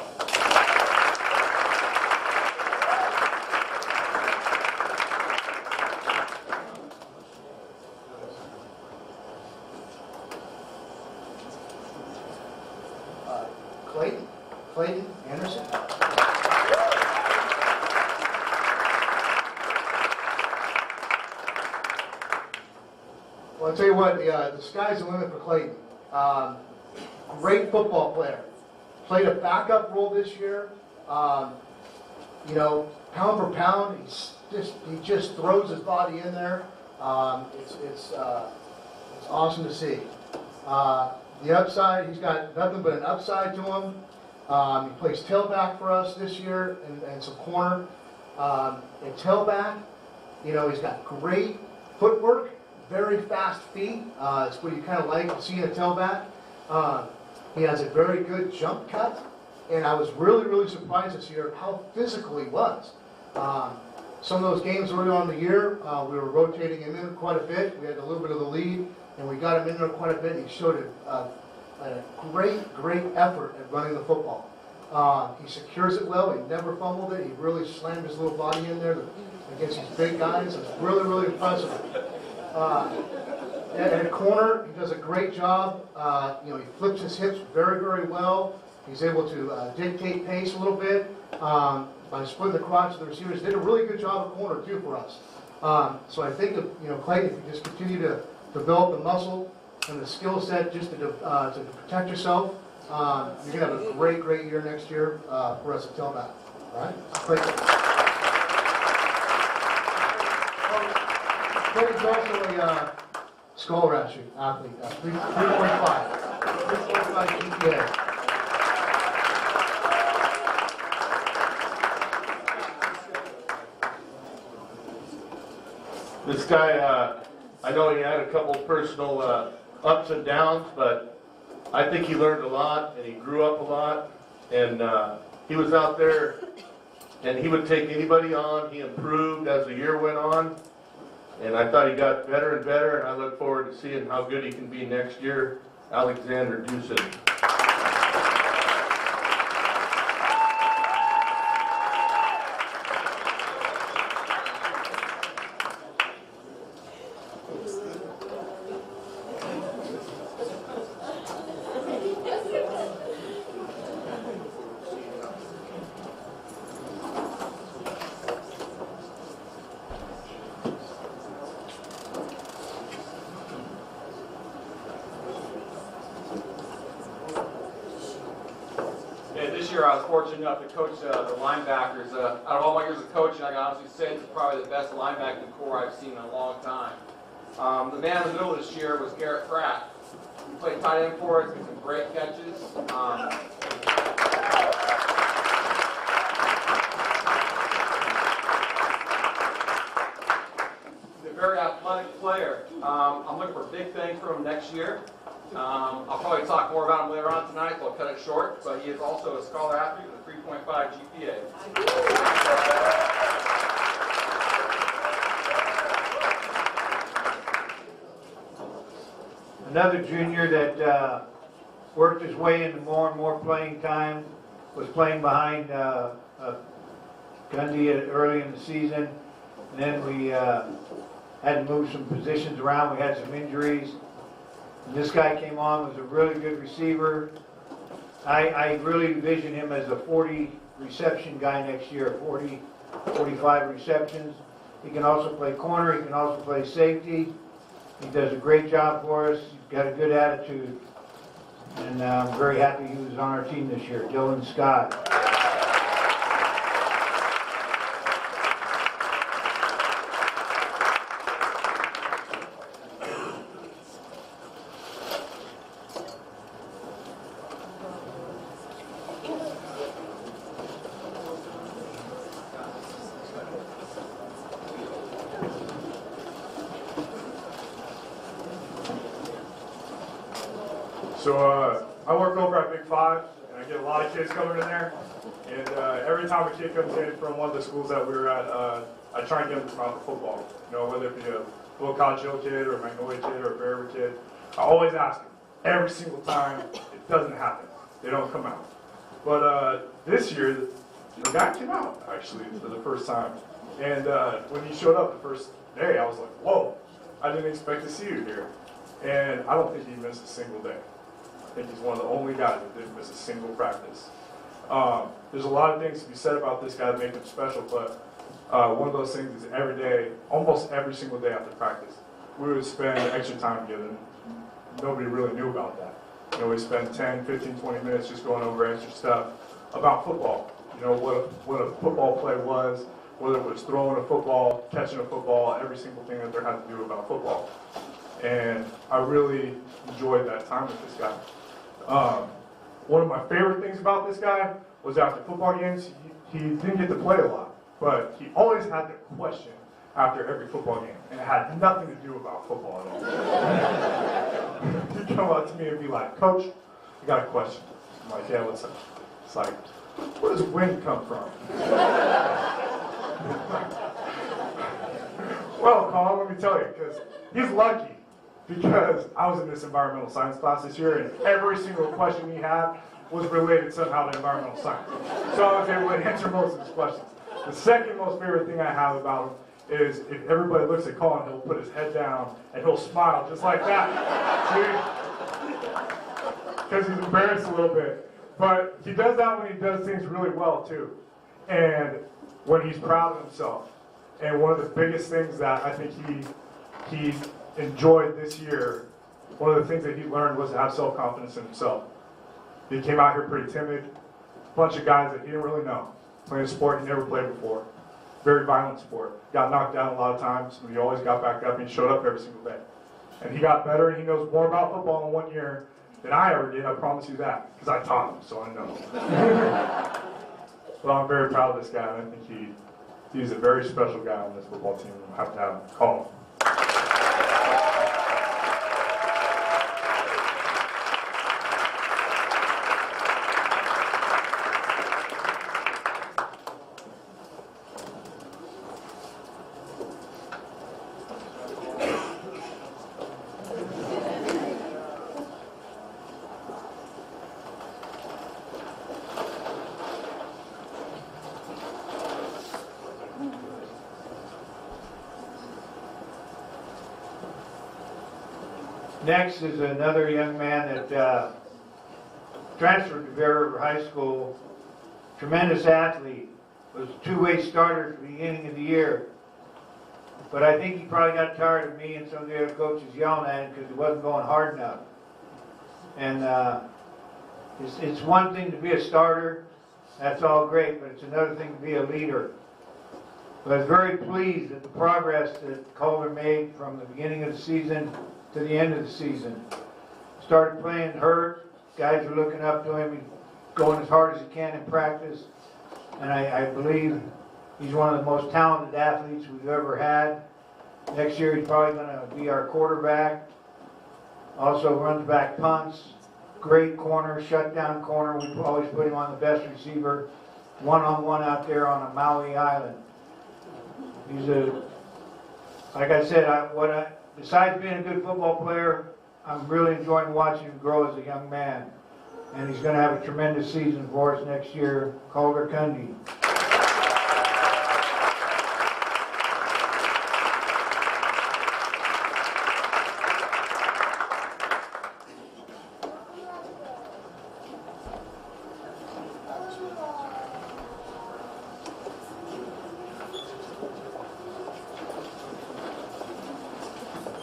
Clayton Anderson. Well, I'll tell you what, the sky's the limit for Clayton. Great football player. Played a backup role this year. You know, pound for pound, he just throws his body in there. It's awesome to see. The upside, he's got nothing but an upside to him. He plays tailback for us this year and some corner. And tailback, you know, he's got great footwork, very fast feet. It's what you kind of like to see in a tailback. He has a very good jump cut. And I was really, really surprised this year how physical he was. Some of those games early on in the year, we were rotating him in quite a bit. We had a little bit of the lead, and we got him in there quite a bit. And he showed a great effort at running the football. He secures it well. He never fumbled it. He really slammed his little body in there against these big guys. It's really, really impressive. At a corner, he does a great job. You know, he flips his hips very, very well. He's able to dictate pace a little bit by splitting the crotch of the receivers. Did a really good job at corner too for us. So I think that, you know, Clayton, if you just continue to develop the muscle and the skill set just to protect yourself, you're gonna have a great year next year for us at tailback. All right, Clayton's also a scholar athlete, 3.5 GPA. This guy, I know he had a couple personal ups and downs, but I think he learned a lot and he grew up a lot. And he was out there and he would take anybody on. He improved as the year went on. And I thought he got better and better, and I look forward to seeing how good he can be next year. Alexander Dussin. This year I was fortunate enough to coach the linebackers. Out of all my years of coaching, I can honestly say it's probably the best linebacking core I've seen in a long time. The man in the middle this year was Garrett Pratt. He played tight end for us, made some great catches. next year. I'll probably talk more about him later on tonight, so I'll cut it short, but he is also a scholar athlete with a 3.5 GPA. Another junior that worked his way into more and more playing time was playing behind Gundy early in the season. And then we had to move some positions around. We had some injuries. And this guy came on, was a really good receiver. I really envision him as a 40 reception guy next year, 40, 45 receptions. He can also play corner. He can also play safety. He does a great job for us. He's got a good attitude. And I'm very happy he was on our team this year, Dylan Scott. So I work over at Big Five, and I get a lot of kids coming in there. And every time a kid comes in from one of the schools that we were at, I try and get them to come out for football. You know, whether it be a Will Codgill kid or a Magnolia kid or a Bearwood kid, I always ask them. Every single time, it doesn't happen. They don't come out. But this year, the guy came out, actually, for the first time. And when he showed up the first day, I was like, whoa, I didn't expect to see you here. And I don't think he missed a single day. I think he's one of the only guys that didn't miss a single practice. There's a lot of things to be said about this guy that make him special, but one of those things is every day, almost every single day after practice, we would spend extra time together. Nobody really knew about that. You know, we spend 10, 15, 20 minutes just going over extra stuff about football. You know, what a football play was, whether it was throwing a football, catching a football, every single thing that there had to do about football. And I really enjoyed that time with this guy. One of my favorite things about this guy was after football games, he didn't get to play a lot, but he always had the question after every football game, and it had nothing to do about football at all. He'd come up to me and be like, "Coach, I got a question." I'm like, "Yeah, what's up?" It's like, "Where does wind come from?" Well, Colin, let me tell you, because he's lucky. Because I was in this environmental science class this year, and every single question he had was related somehow to environmental science. So I was able to answer most of his questions. The second most favorite thing I have about him is if everybody looks at Colin, he'll put his head down and he'll smile just like that. See? Because he's embarrassed a little bit. But he does that when he does things really well, too. And when he's proud of himself. And one of the biggest things that I think he enjoyed this year, one of the things that he learned was to have self-confidence in himself. He came out here pretty timid, a bunch of guys that he didn't really know, playing a sport he never played before, very violent sport, got knocked down a lot of times, but he always got back up and he showed up every single day. And he got better, and he knows more about football in 1 year than I ever did, I promise you that, because I taught him, so I know. Well, I'm very proud of this guy, and I think he's a very special guy on this football team, and we'll have to have him call him. Next is another young man that transferred to Bear River High School. Tremendous athlete. Was a two-way starter at the beginning of the year. But I think he probably got tired of me and some of the other coaches yelling at him because he wasn't going hard enough. And it's one thing to be a starter. That's all great, but it's another thing to be a leader. But I was very pleased at the progress that Culver made from the beginning of the season to the end of the season. Started playing hurt. Guys were looking up to him. He's going as hard as he can in practice. And I believe he's one of the most talented athletes we've ever had. Next year he's probably going to be our quarterback. Also runs back punts, great corner, shutdown corner. We always put him on the best receiver, one-on-one out there on a Maui island. He's like I said, besides being a good football player, I'm really enjoying watching him grow as a young man. And he's going to have a tremendous season for us next year, Calder Cundy.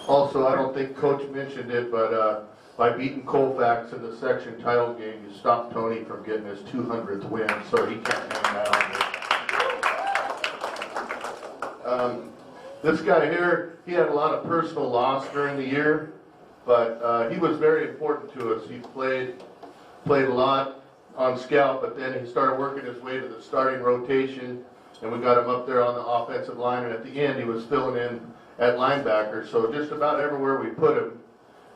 Also, I don't think Coach mentioned it, but by beating Colfax in the section title game, you stopped Tony from getting his 200th win, so he can't hang that on me. This guy here, he had a lot of personal loss during the year, but he was very important to us. He played a lot on scout, but then he started working his way to the starting rotation, and we got him up there on the offensive line, and at the end, he was filling in at linebacker. So just about everywhere we put him,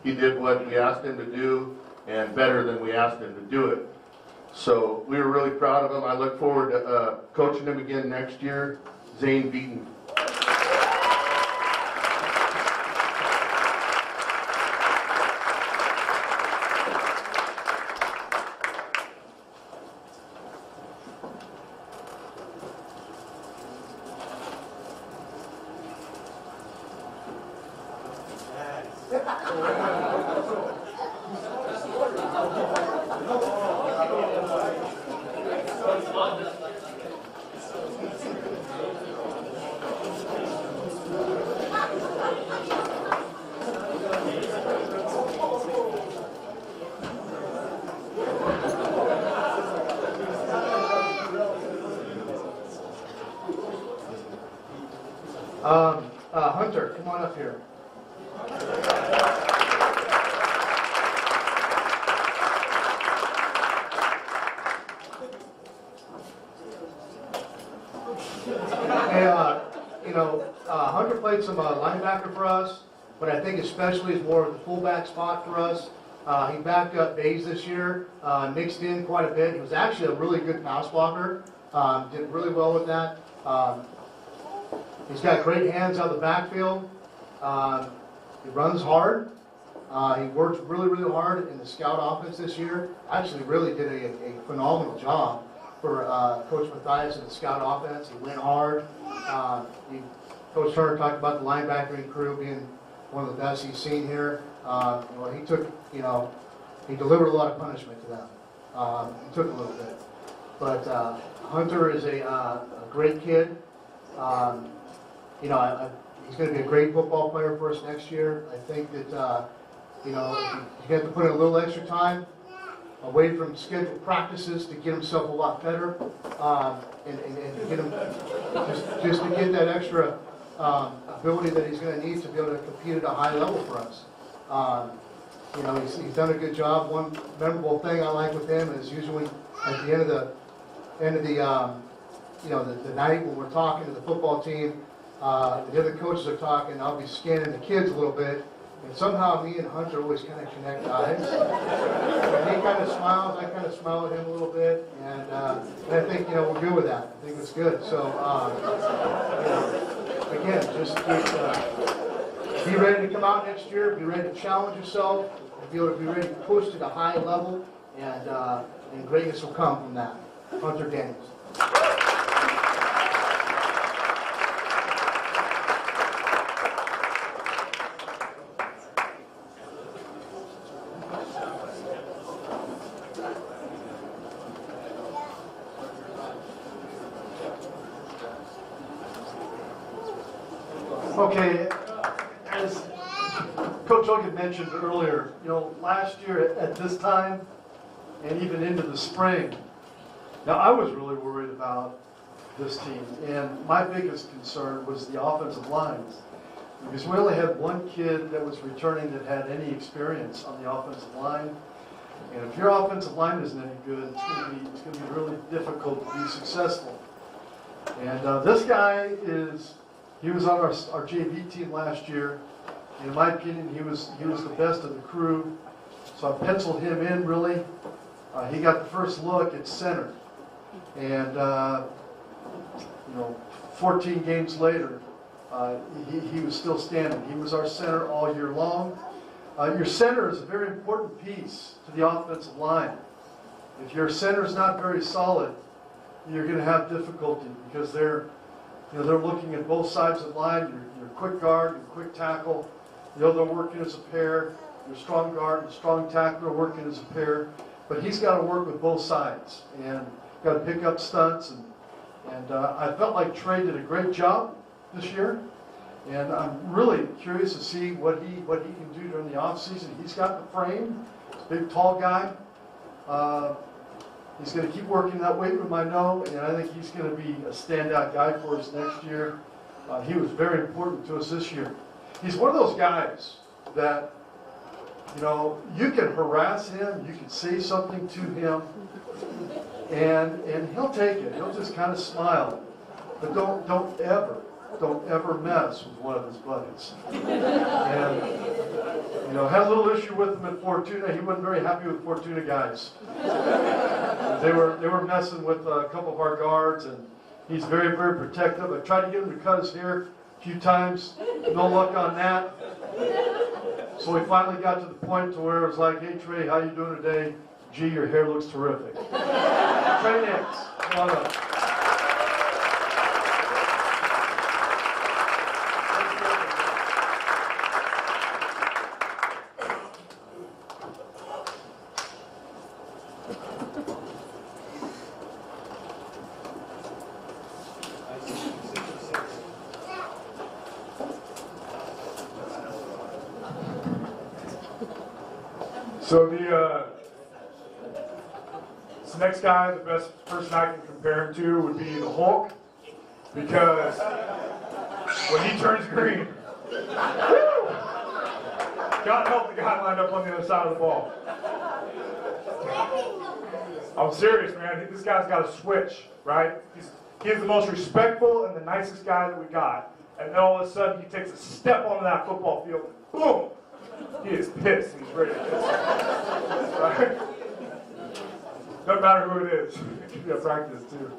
he did what we asked him to do and better than we asked him to do it. So we were really proud of him. I look forward to coaching him again next year. Zane Beaton. Hunter, come on up here. Hey, Hunter played some linebacker for us, but I think especially is more of the fullback spot for us. He backed up Bays this year, mixed in quite a bit. He was actually a really good pass blocker. Did really well with that. He's got great hands out of the backfield. He runs hard. He works really, really hard in the scout offense this year. Actually really did a phenomenal job for Coach Mathias in the scout offense. He went hard. Coach Turner talked about the linebacking crew being one of the best he's seen here. He took, he delivered a lot of punishment to them. He took a little bit. But Hunter is a great kid. He's going to be a great football player for us next year. I think that, he's going to put in a little extra time away from scheduled practices to get himself a lot better, and to get him, just to get that extra ability that he's going to need to be able to compete at a high level for us. He's done a good job. One memorable thing I like with him is usually at the end of the night when we're talking to the football team, the other coaches are talking, I'll be scanning the kids a little bit, and somehow me and Hunter always kind of connect eyes. And he kind of smiles, I kind of smile at him a little bit, and I think, we're good with that. I think it's good. So, again, just be ready to come out next year, be ready to challenge yourself, and be able to be ready to push to the high level, and greatness will come from that. Hunter Daniels. Okay, as Coach Hogan mentioned earlier, last year at this time and even into the spring, now I was really worried about this team, and my biggest concern was the offensive lines, because we only had one kid that was returning that had any experience on the offensive line, and if your offensive line isn't any good, it's going to be really difficult to be successful. And this guy he was on our JV team last year. In my opinion, he was the best of the crew. So I penciled him in, really. He got the first look at center. And, 14 games later, he was still standing. He was our center all year long. Your center is a very important piece to the offensive line. If your center is not very solid, you're going to have difficulty because they're looking at both sides of the line. Your quick guard, your quick tackle, they're working as a pair. Your strong guard and strong tackle are working as a pair. But he's got to work with both sides and got to pick up stunts. And I felt like Trey did a great job this year. And I'm really curious to see what he can do during the offseason. He's got the frame. He's a big, tall guy. He's going to keep working that weight room, I know, and I think he's going to be a standout guy for us next year. He was very important to us this year. He's one of those guys that, you can harass him, you can say something to him, and he'll take it. He'll just kind of smile. But don't ever mess with one of his buddies. And, had a little issue with him at Fortuna. He wasn't very happy with Fortuna guys. They were messing with a couple of our guards, and he's very, very protective. I tried to get him to cut his hair a few times. No luck on that. So we finally got to the point to where it was like, hey, Trey, how you doing today? Gee, your hair looks terrific. Trey Nix, come on up. So this next guy, the best person I can compare him to would be the Hulk, because when he turns green, God help the guy lined up on the other side of the ball. I'm serious, man. This guy's got a switch, right? He's the most respectful and the nicest guy that we got. And then all of a sudden, he takes a step onto that football field, and boom! He is pissed. He's ready to piss. Right? Doesn't matter who it is. It could be a practice too.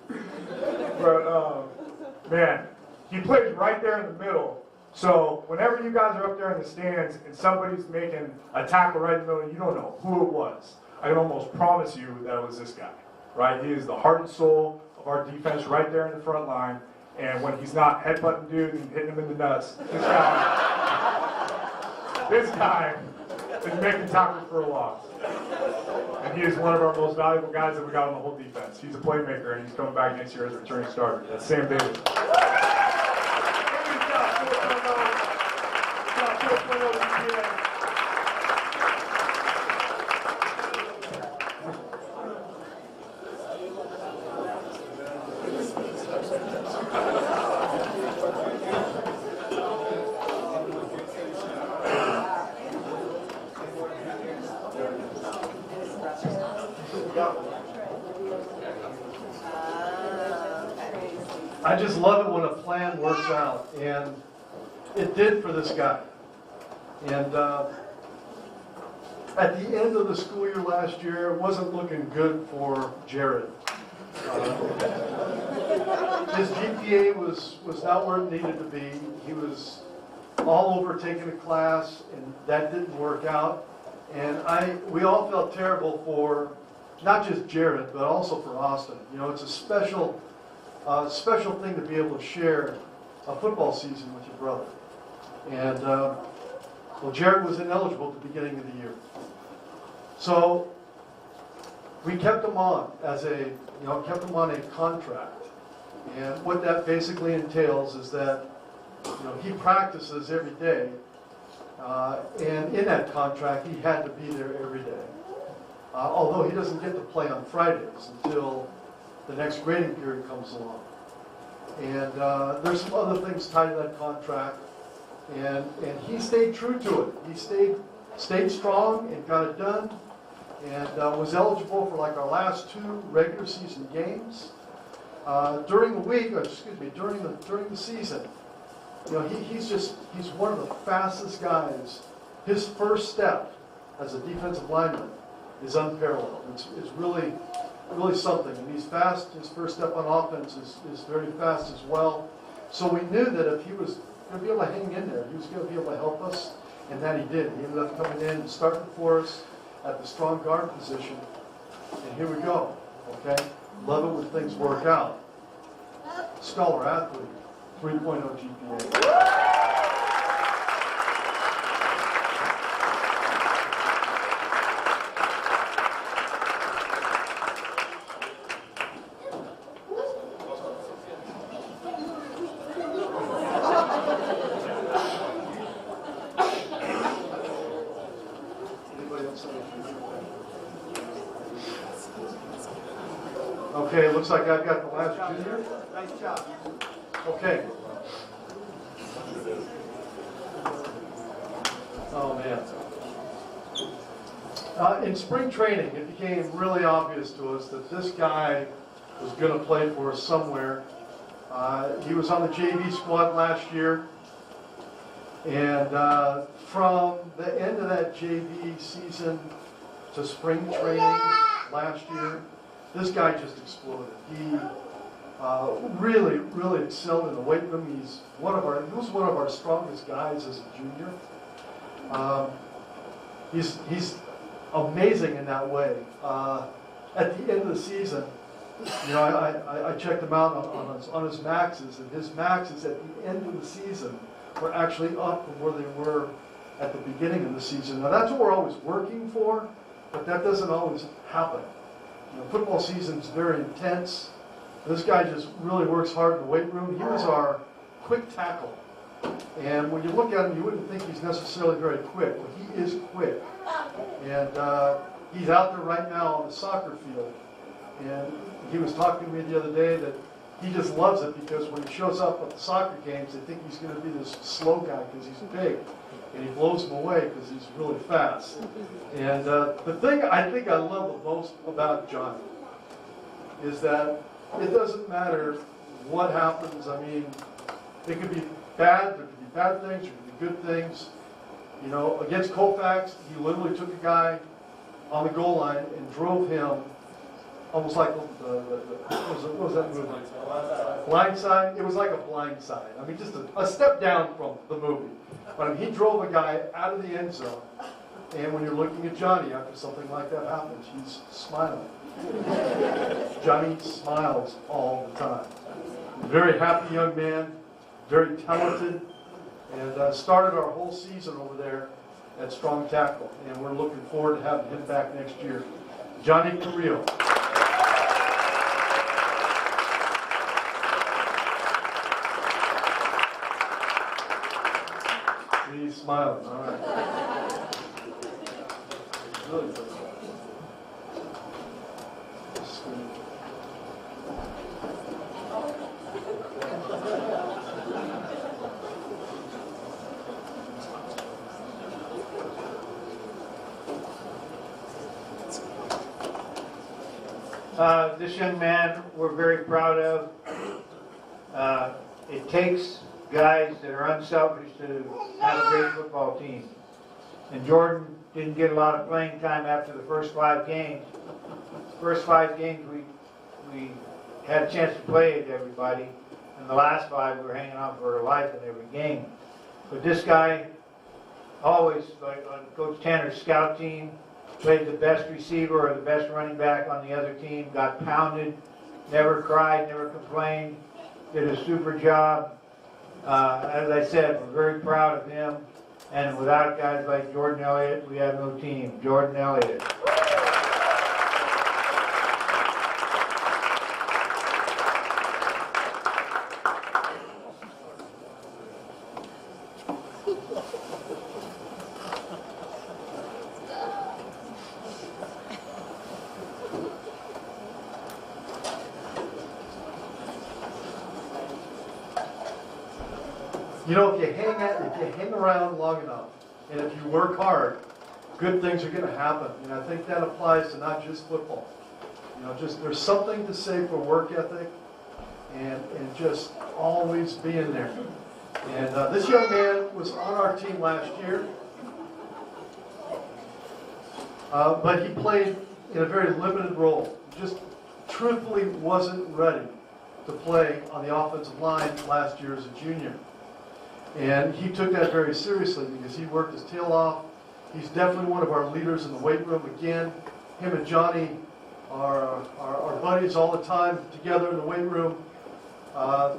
But man, he plays right there in the middle. So whenever you guys are up there in the stands and somebody's making a tackle right in the middle, you don't know who it was. I can almost promise you that it was this guy. Right? He is the heart and soul of our defense right there in the front line. And when he's not headbutting dude and hitting him in the nuts, this guy is making tackles for a loss. And he is one of our most valuable guys that we got on the whole defense. He's a playmaker, and he's coming back next year as a returning starter. That's Sam Davis. I just love it when a plan works out, and it did for this guy. And at the end of the school year last year, it wasn't looking good for Jared. His GPA was not where it needed to be. He was all over taking a class, and that didn't work out. And we all felt terrible for not just Jared, but also for Austin. It's a special thing to be able to share a football season with your brother. And Jared was ineligible at the beginning of the year. So we kept him on kept him on a contract. And what that basically entails is that he practices every day. And in that contract, he had to be there every day. Although he doesn't get to play on Fridays until the next grading period comes along. And there's some other things tied to that contract. And he stayed true to it. He stayed strong and got it done. And was eligible for like our last 2 regular season games. During the week, during the season, You know, he's one of the fastest guys. His first step as a defensive lineman is unparalleled. It's really, really something. And he's fast. His first step on offense is very fast as well. So we knew that if he was going to be able to hang in there, he was going to be able to help us, and that he did. He ended up coming in and starting for us at the strong guard position. And here we go, okay? Love it when things work out. Scholar athlete, 3.0 GPA. Okay, looks like I've got the last junior. Nice job. Okay. Oh, man. In spring training, it became really obvious to us that this guy was going to play for us somewhere. He was on the JV squad last year. And from the end of that JV season to spring training last year, this guy just exploded. He really, really excelled in the weight room. He was one of our strongest guys as a junior. He's amazing in that way. At the end of the season, you know, I checked him out on his maxes, and his maxes at the end of the season were actually up from where they were at the beginning of the season. Now that's what we're always working for, but that doesn't always happen. You know, football season's very intense. This guy just really works hard in the weight room. He was our quick tackle. And when you look at him, you wouldn't think he's necessarily very quick, but he is quick. And he's out there right now on the soccer field. And he was talking to me the other day that he just loves it because when he shows up at the soccer games, they think he's going to be this slow guy because he's big. And he blows them away because he's really fast. And the thing I think I love the most about Johnny is that it doesn't matter what happens. I mean, it could be bad, there could be bad things, there could be good things. You know, against Colfax, he literally took a guy on the goal line and drove him almost like what was that movie? Blindside? It was like a blindside. I mean, just a step down from the movie. But I mean, he drove a guy out of the end zone. And when you're looking at Johnny after something like that happens, he's smiling. Johnny smiles all the time. Very happy young man, very talented, and started our whole season over there at strong tackle. And we're looking forward to having him back next year. Johnny Carrillo. He's smiling, all right. Really good. This young man we're very proud of. It takes guys that are unselfish to have a great football team. And Jordan didn't get a lot of playing time after the first 5 games. First 5 games we had a chance to play at everybody. And the last 5 we were hanging on for our life in every game. But this guy always, like on Coach Tanner's scout team, played the best receiver or the best running back on the other team, got pounded, never cried, never complained, did a super job. As I said, we're very proud of him. And without guys like Jordan Elliott, we have no team. Jordan Elliott. You know, if you hang around long enough, and if you work hard, good things are going to happen. And I think that applies to not just football. You know, just there's something to say for work ethic, and just always being there. And this young man was on our team last year, but he played in a very limited role. Just truthfully wasn't ready to play on the offensive line last year as a junior. And he took that very seriously because he worked his tail off. He's definitely one of our leaders in the weight room. Again, him and Johnny are buddies all the time together in the weight room.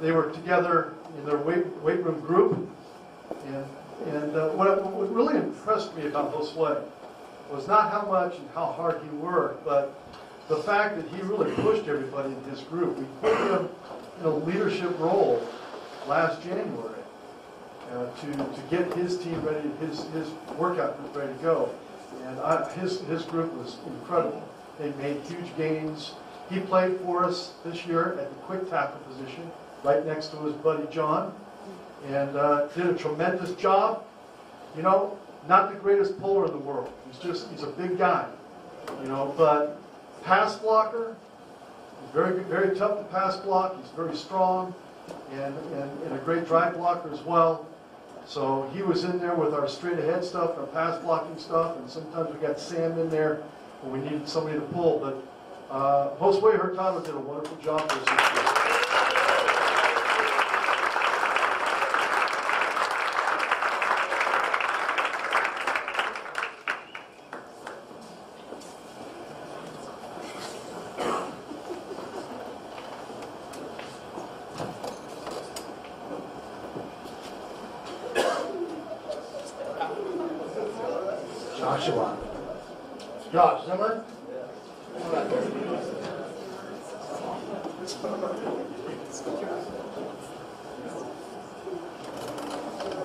They were together in their weight room group. And what really impressed me about Josue was not how much and how hard he worked, but the fact that he really pushed everybody in his group. We put him in a leadership role last January to get his team ready, his workout group ready to go. And his group was incredible. They made huge gains. He played for us this year at the quick tackle position, right next to his buddy John, and did a tremendous job. You know, not the greatest puller in the world. He's a big guy, you know, but pass blocker, he's very tough to pass block. He's very strong and a great drive blocker as well. So he was in there with our straight ahead stuff, our pass blocking stuff, and sometimes we got Sam in there when we needed somebody to pull. But Josue Hurtado did a wonderful job for us this year. Josh Zimmer.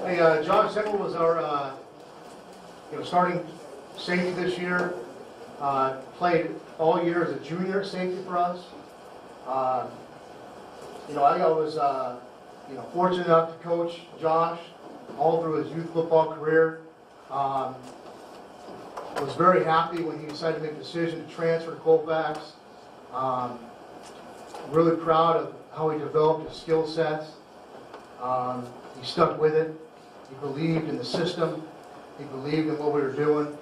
Hey, Josh Zimmer was our starting safety this year. Played all year as a junior safety for us. I was fortunate enough to coach Josh all through his youth football career. Was very happy when he decided to make the decision to transfer to Colfax. Really proud of how he developed his skill sets. He stuck with it. He believed in the system. He believed in what we were doing.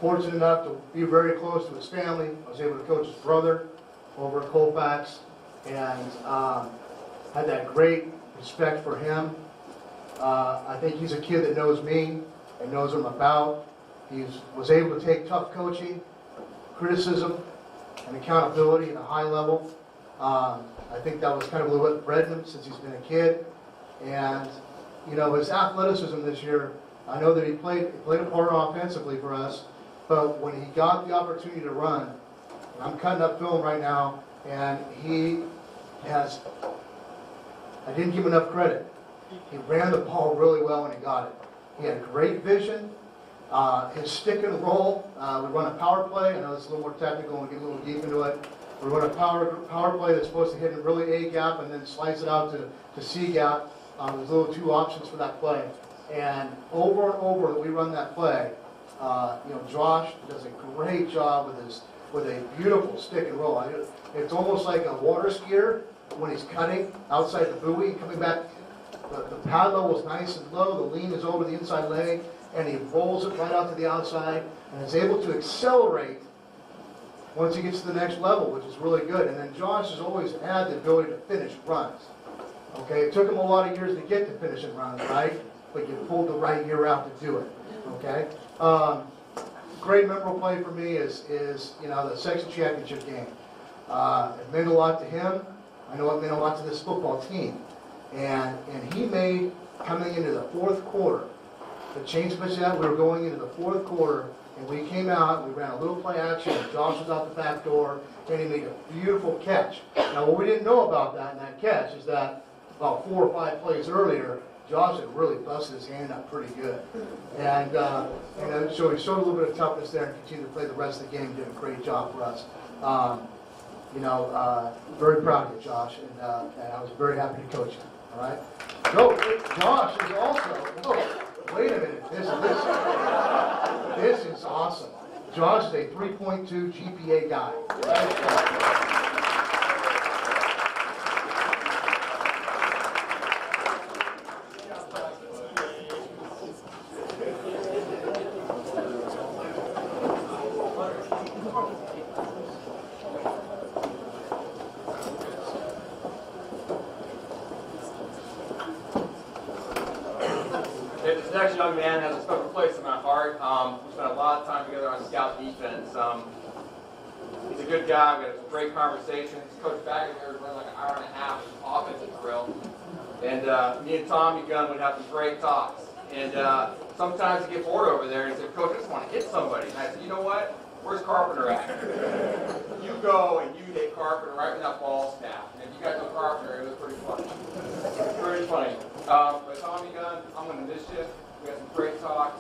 Fortunate enough to be very close to his family. I was able to coach his brother over at Colfax and had that great respect for him. I think he's a kid that knows me and knows what I'm about. He was able to take tough coaching, criticism, and accountability at a high level. I think that was kind of what bred him since he's been a kid. And, his athleticism this year, I know that he played a part offensively for us, but when he got the opportunity to run, and I'm cutting up film right now, and I didn't give him enough credit. He ran the ball really well when he got it. He had great vision. His stick and roll, we run a power play. I know it's a little more technical and we get a little deep into it. We run a power play that's supposed to hit a really A gap and then slice it out to C gap. There's little two options for that play. And over that we run that play, Josh does a great job with a beautiful stick and roll. It's almost like a water skier when he's cutting outside the buoy, coming back. The pad level is nice and low. The lean is over the inside leg. And he rolls it right out to the outside and is able to accelerate once he gets to the next level, which is really good. And then Josh has always had the ability to finish runs. Okay, it took him a lot of years to get to finishing runs, right? But you pulled the right year out to do it. Okay. Great memorable play for me is the section championship game. It meant a lot to him. I know it meant a lot to this football team. And he made, coming into the fourth quarter, the change pitch out, we were going into the fourth quarter, and we came out, we ran a little play action, and Josh was out the back door, and he made a beautiful catch. Now, what we didn't know about that in that catch is that about 4 or 5 plays earlier, Josh had really busted his hand up pretty good. And so he showed a little bit of toughness there and continued to play the rest of the game, did a great job for us. Very proud of you, Josh, and I was very happy to coach you. All right? So, Josh is also, wait a minute, this is awesome. Josh is a 3.2 GPA guy. next young man has a special place in my heart. We spent a lot of time together on scout defense. He's a good guy. We had some great conversations. Coach Baggett here was running like an hour and a half of offensive drill. And me and Tommy Gunn would have some great talks. And sometimes he'd get bored over there and he'd say, Coach, I just want to hit somebody. And I said, you know what? Where's Carpenter at? You go and you hit Carpenter right with that ball staff. And if you guys know Carpenter, it was pretty funny. It was pretty funny. But Tommy Gunn, I'm going to miss you. We had some great talks.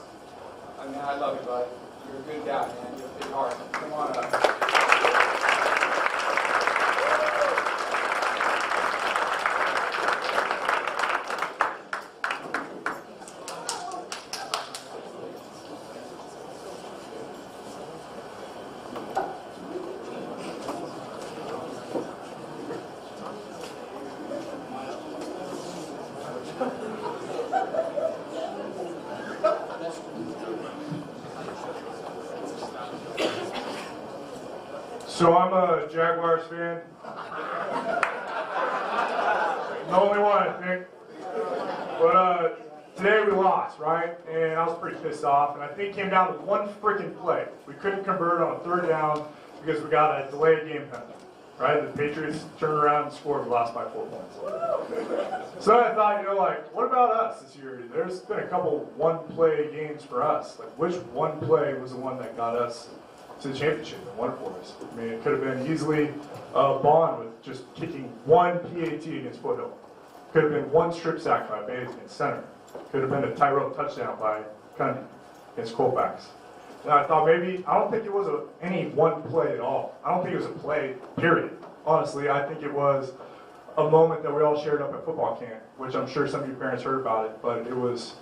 I mean, I love you, bud. You're a good guy, man. You have a big heart. Come on up. So I'm a Jaguars fan. The only one, I think. But today we lost, right? And I was pretty pissed off. And I think it came down to one freaking play. We couldn't convert on a third down because we got a delayed game penalty, right? The Patriots turned around and scored. We lost by 4 points. So I thought, you know, like, what about us this year? There's been a couple one-play games for us. Like, which one play was the one that got us to the championship and won it for us? I mean, it could have been easily Bond with just kicking one PAT against Foothill. Could have been one strip sack by Bates against Center. Could have been a Tyrell touchdown by Cundy against Colfax. And I thought maybe, I don't think it was any one play at all. I don't think it was a play, period. Honestly, I think it was a moment that we all shared up at football camp, which I'm sure some of your parents heard about it, but it was,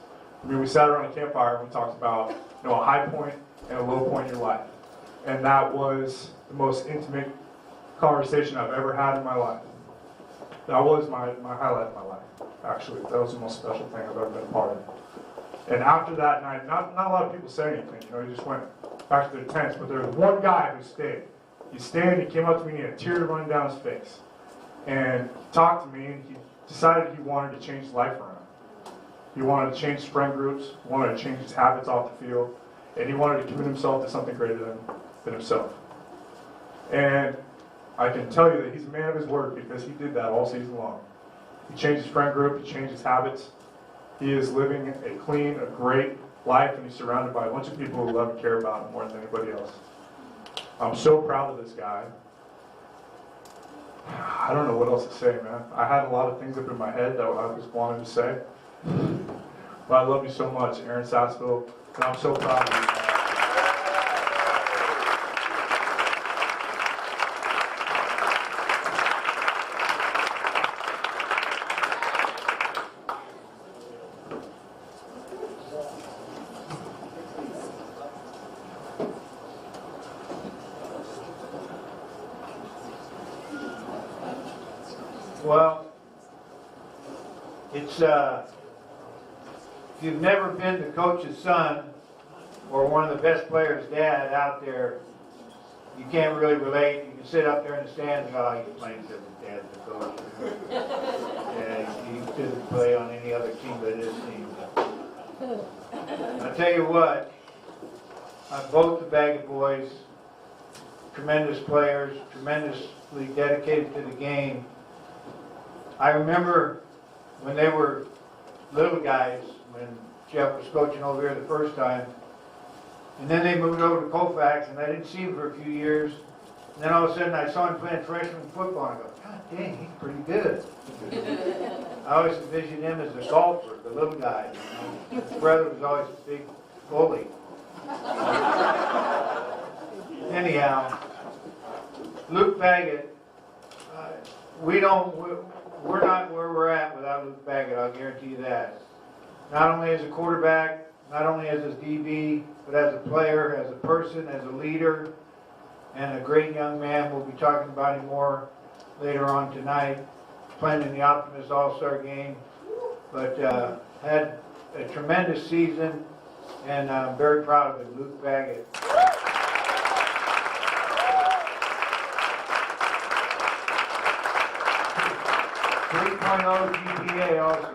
I mean, we sat around a campfire and we talked about, you know, a high point and a low point in your life. And that was the most intimate conversation I've ever had in my life. That was my highlight of my life, actually. That was the most special thing I've ever been a part of. And after that night, not a lot of people said anything, you know, he just went back to their tents, but there was one guy who stayed. He stayed, he came up to me and he had tears running down his face. And he talked to me and he decided he wanted to change his life around. He wanted to change his friend groups, wanted to change his habits off the field, and he wanted to commit himself to something greater than himself. And I can tell you that he's a man of his word because he did that all season long. He changed his friend group, he changed his habits. He is living a clean, a great life, and he's surrounded by a bunch of people who love and care about him more than anybody else. I'm so proud of this guy. I don't know what else to say, man. I had a lot of things up in my head that I just wanted to say. But I love you so much, Aaron Sassville, and I'm so proud of you. Well, it's, if you've never been the coach's son or one of the best players' dad out there, you can't really relate. You can sit up there in the stands and go, oh, he's playing because his dad's the coach. Yeah, he couldn't play on any other team but his team. I tell you what, both the Banquet boys, tremendous players, tremendously dedicated to the game. I remember when they were little guys, when Jeff was coaching over here the first time, and then they moved over to Colfax, and I didn't see him for a few years. And then all of a sudden I saw him playing freshman football, and I go, God dang, he's pretty good. I always envisioned him as a golfer, the little guy. You know? His brother was always a big bully. Anyhow, Luke Baggett, we're not where we're at without Luke Baggett, I'll guarantee you that. Not only as a quarterback, not only as a DB, but as a player, as a person, as a leader, and a great young man. We'll be talking about him more later on tonight, playing in the Optimist All-Star game, but had a tremendous season, and I'm very proud of him, Luke Baggett. 3.0 GPA also.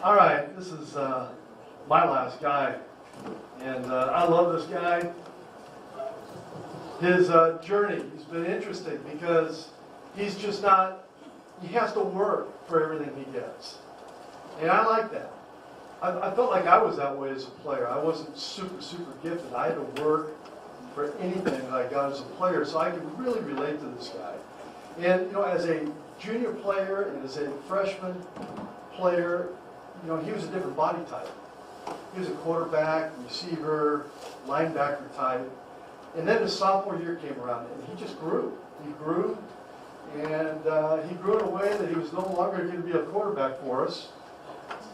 All right, this is my last guy, and I love this guy. His journey has been interesting because he's just not, he has to work for everything he gets. And I like that. I felt like I was that way as a player. I wasn't super gifted. I had to work for anything that I got as a player, so I could really relate to this guy. And, you know, as a junior player and as a freshman player, you know, he was a different body type. He was a quarterback, receiver, linebacker type. And then his sophomore year came around, and he just grew. He grew, and he grew in a way that he was no longer going to be a quarterback for us,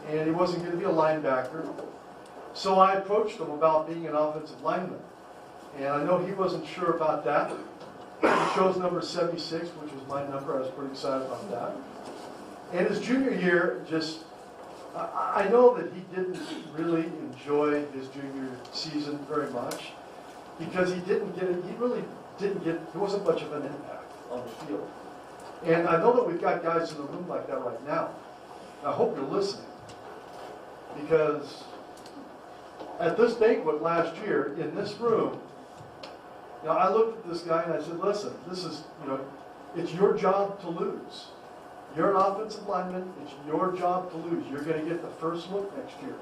and he wasn't going to be a linebacker. So I approached him about being an offensive lineman. And I know he wasn't sure about that. He chose number 76, which was my number. I was pretty excited about that. And his junior year, I know that he didn't really enjoy his junior season very much because he really didn't get, there wasn't much of an impact on the field. And I know that we've got guys in the room like that right now. I hope you're listening because at this banquet last year in this room, you know, I looked at this guy and I said, listen, this is, you know, it's your job to lose. You're an offensive lineman. It's your job to lose. You're going to get the first look next year.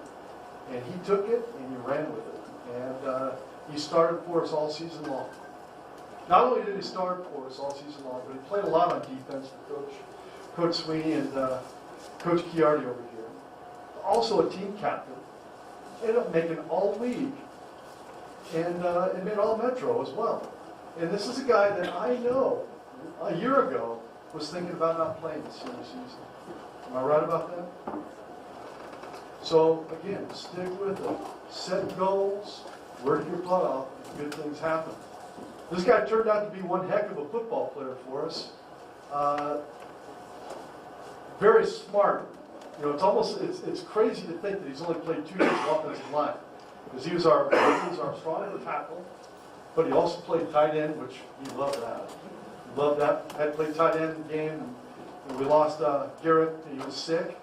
And he took it and he ran with it. And he started for us all season long. Not only did he start for us all season long, but he played a lot on defense for Coach Sweeney and Coach Chiardi over here. Also a team captain. Ended up making all league and made all Metro as well. And this is a guy that I know a year ago was thinking about not playing the senior season. Am I right about that? So again, stick with it. Set goals, work your butt off, and good things happen. This guy turned out to be one heck of a football player for us. Very smart. You know, it's crazy to think that he's only played 2 years of offensive line. Because he was our stronger tackle, but he also played tight end, which he loved that. He loved that. Had played tight end game, and we lost Garrett, and he was sick.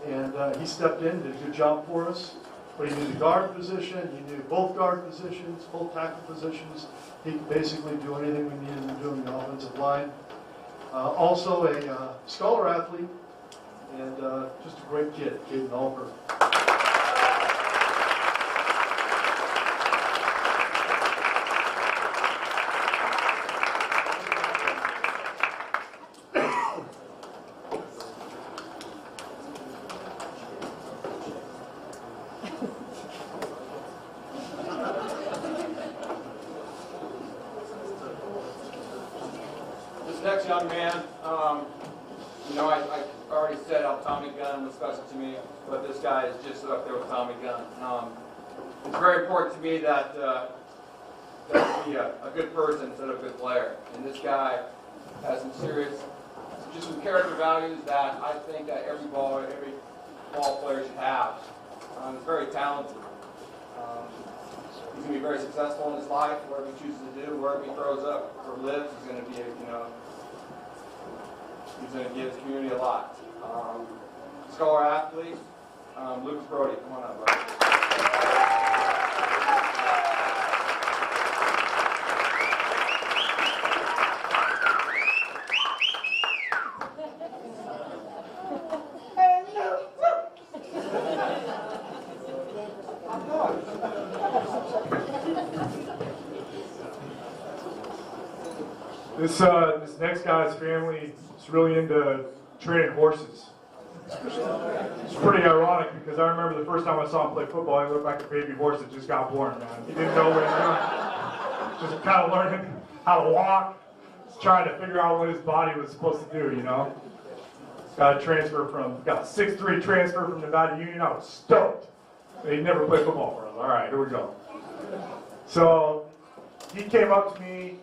And he stepped in, did a good job for us. But he knew the guard position, he knew both guard positions, both tackle positions. He could basically do anything we needed him to do in the offensive line. Also a scholar athlete, and just a great kid, Caden Alper. This next young man, you know, I already said how Tommy Gunn was special to me, but this guy is just up there with Tommy Gunn. It's very important to me that that he be a good person instead of a good player. And this guy has some character values that I think that every ball player should have. He's very talented. He's going to be very successful in his life, whatever he chooses to do, wherever he throws up or lives. He's going to be, he's going to give his community a lot. Scholar athlete, Lucas Brody, come on up, buddy. This next guy's family is really into training horses. It's pretty ironic because I remember the first time I saw him play football, he looked like a baby horse that just got born, man. He didn't know what he was doing. Just kind of learning how to walk, just trying to figure out what his body was supposed to do, you know. Got a 6'3" transfer from Nevada Union. I was stoked. He'd never played football for us. All right, here we go. So he came up to me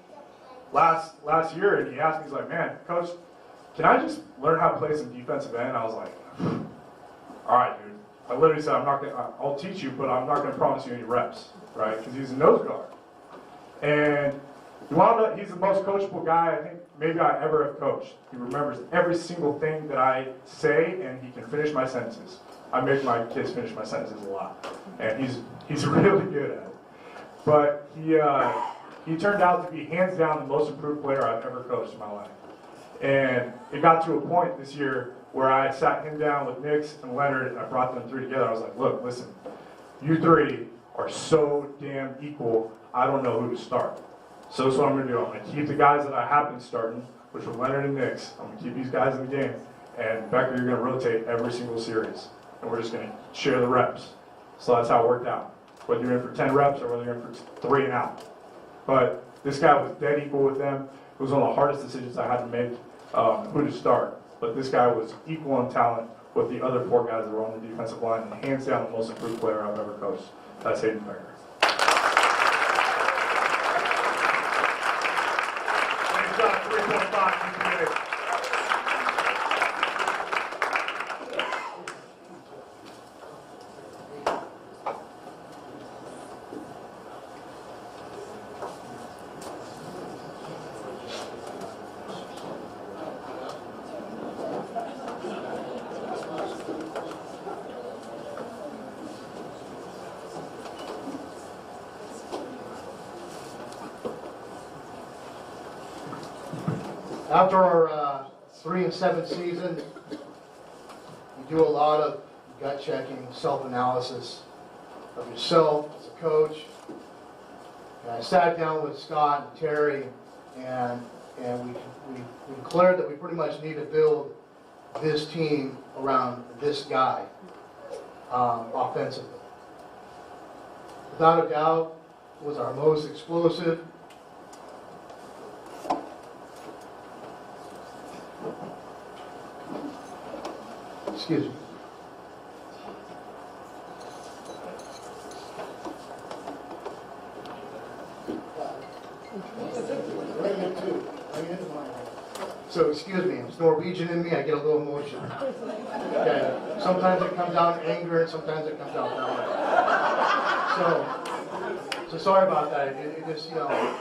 last year and he asked me, he's like, man, Coach, can I just learn how to play some defensive end? I was like, all right, dude. I literally said, I'll teach you, but I'm not going to promise you any reps, right? Because he's a nose guard. And You want to know, he's the most coachable guy I think maybe I ever have coached. He remembers every single thing that I say, and he can finish my sentences. I make my kids finish my sentences a lot, and he's really good at it. But he turned out to be hands down the most improved player I've ever coached in my life. And it got to a point this year where I sat him down with Nix and Leonard, and I brought them three together. I was like, look, listen, you three are so damn equal, I don't know who to start. So that's what I'm going to do. I'm going to keep the guys that I have been starting, which were Leonard and Nix. I'm going to keep these guys in the game. And Becker, you're going to rotate every single series. And we're just going to share the reps. So that's how it worked out. Whether you're in for 10 reps or whether you're in for 3 and out. But this guy was dead equal with them. It was one of the hardest decisions I had to make, who to start. But this guy was equal in talent with the other 4 guys that were on the defensive line. And hands down the most improved player I've ever coached. That's Hayden Becker. After our 3-7 season, you do a lot of gut checking, self-analysis of yourself as a coach. And I sat down with Scott and Terry, and we declared that we pretty much need to build this team around this guy offensively. Without a doubt, was our most explosive. Excuse me. So excuse me, it's Norwegian in me, I get a little emotional. Okay. Sometimes it comes out in anger and sometimes it comes out in so sorry about that. It just, you know,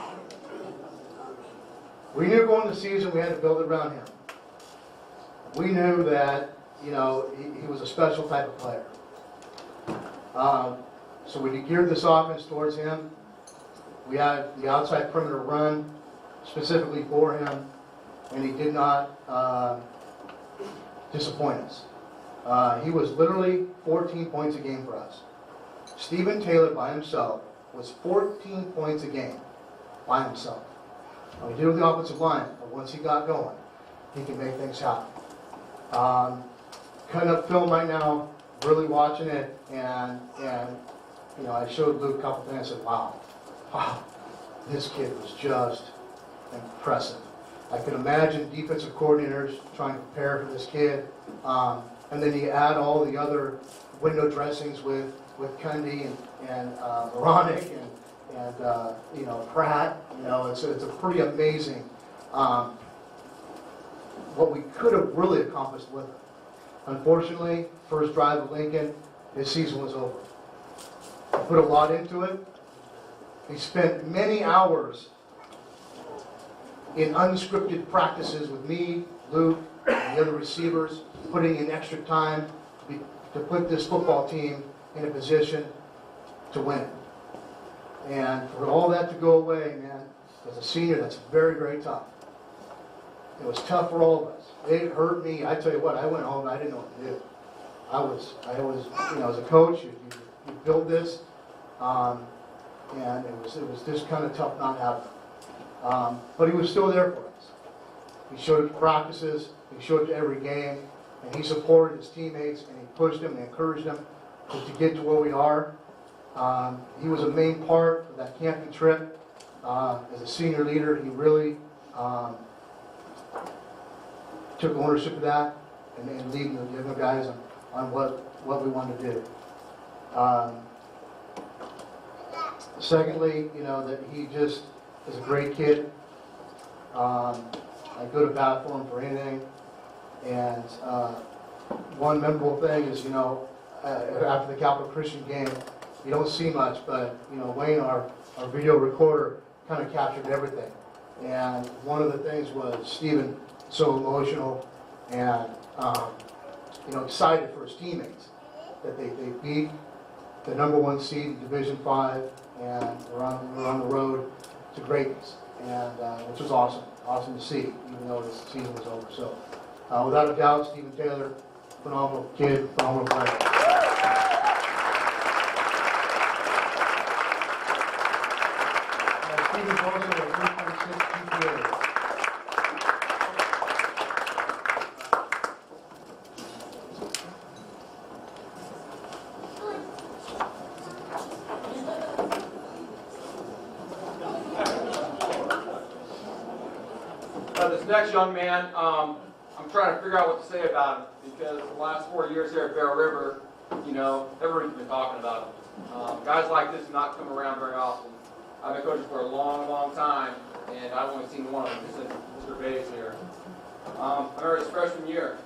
we knew going into the season we had to build it around him. We knew that, you know, he was a special type of player. So we geared this offense towards him. We had the outside perimeter run specifically for him, and he did not disappoint us. He was literally 14 points a game for us. Stephen Taylor by himself was 14 points a game by himself. Now, we did with the offensive line, but once he got going, he can make things happen. Cutting up film right now, really watching it, and you know, I showed Luke a couple things and said, wow, this kid was just impressive. I can imagine defensive coordinators trying to prepare for this kid, and then you add all the other window dressings with Cundy and Moronic and you know, Pratt. You know, it's a pretty amazing what we could have really accomplished with him. Unfortunately, first drive of Lincoln, his season was over. He put a lot into it. He spent many hours in unscripted practices with me, Luke, and the other receivers, putting in extra time to put this football team in a position to win. And for all that to go away, man, as a senior, that's very, very tough. It was tough for all of us. It hurt me. I tell you what, I went home and I didn't know what to do. I was, you know, as a coach, you build this, and it was just kind of tough not having him. But he was still there for us. He showed up to practices, he showed up to every game, and he supported his teammates, and he pushed them and encouraged them to get to where we are. He was a main part of that camping trip. As a senior leader, he really took ownership of that and leading the younger guys on what we wanted to do. Secondly, you know, that he just is a great kid. I go to bat for him for anything. And one memorable thing is, you know, after the Capital Christian game, you don't see much, but, you know, Wayne, our video recorder, kind of captured everything. And one of the things was Stephen so emotional and excited for his teammates that they beat the #1 seed in Division 5, and we're on the road to greatness, and which was awesome to see, even though the season was over. So, without a doubt, Stephen Taylor, phenomenal kid, phenomenal player. Stephen's also a 3.6 GPA. This next young man, I'm trying to figure out what to say about him because the last 4 years here at Bear River, everybody's been talking about him. Guys like this do not come around very often. I've been coaching for a long, long time, and I've only seen one of them since Mr. Bay's here. I remember his freshman year.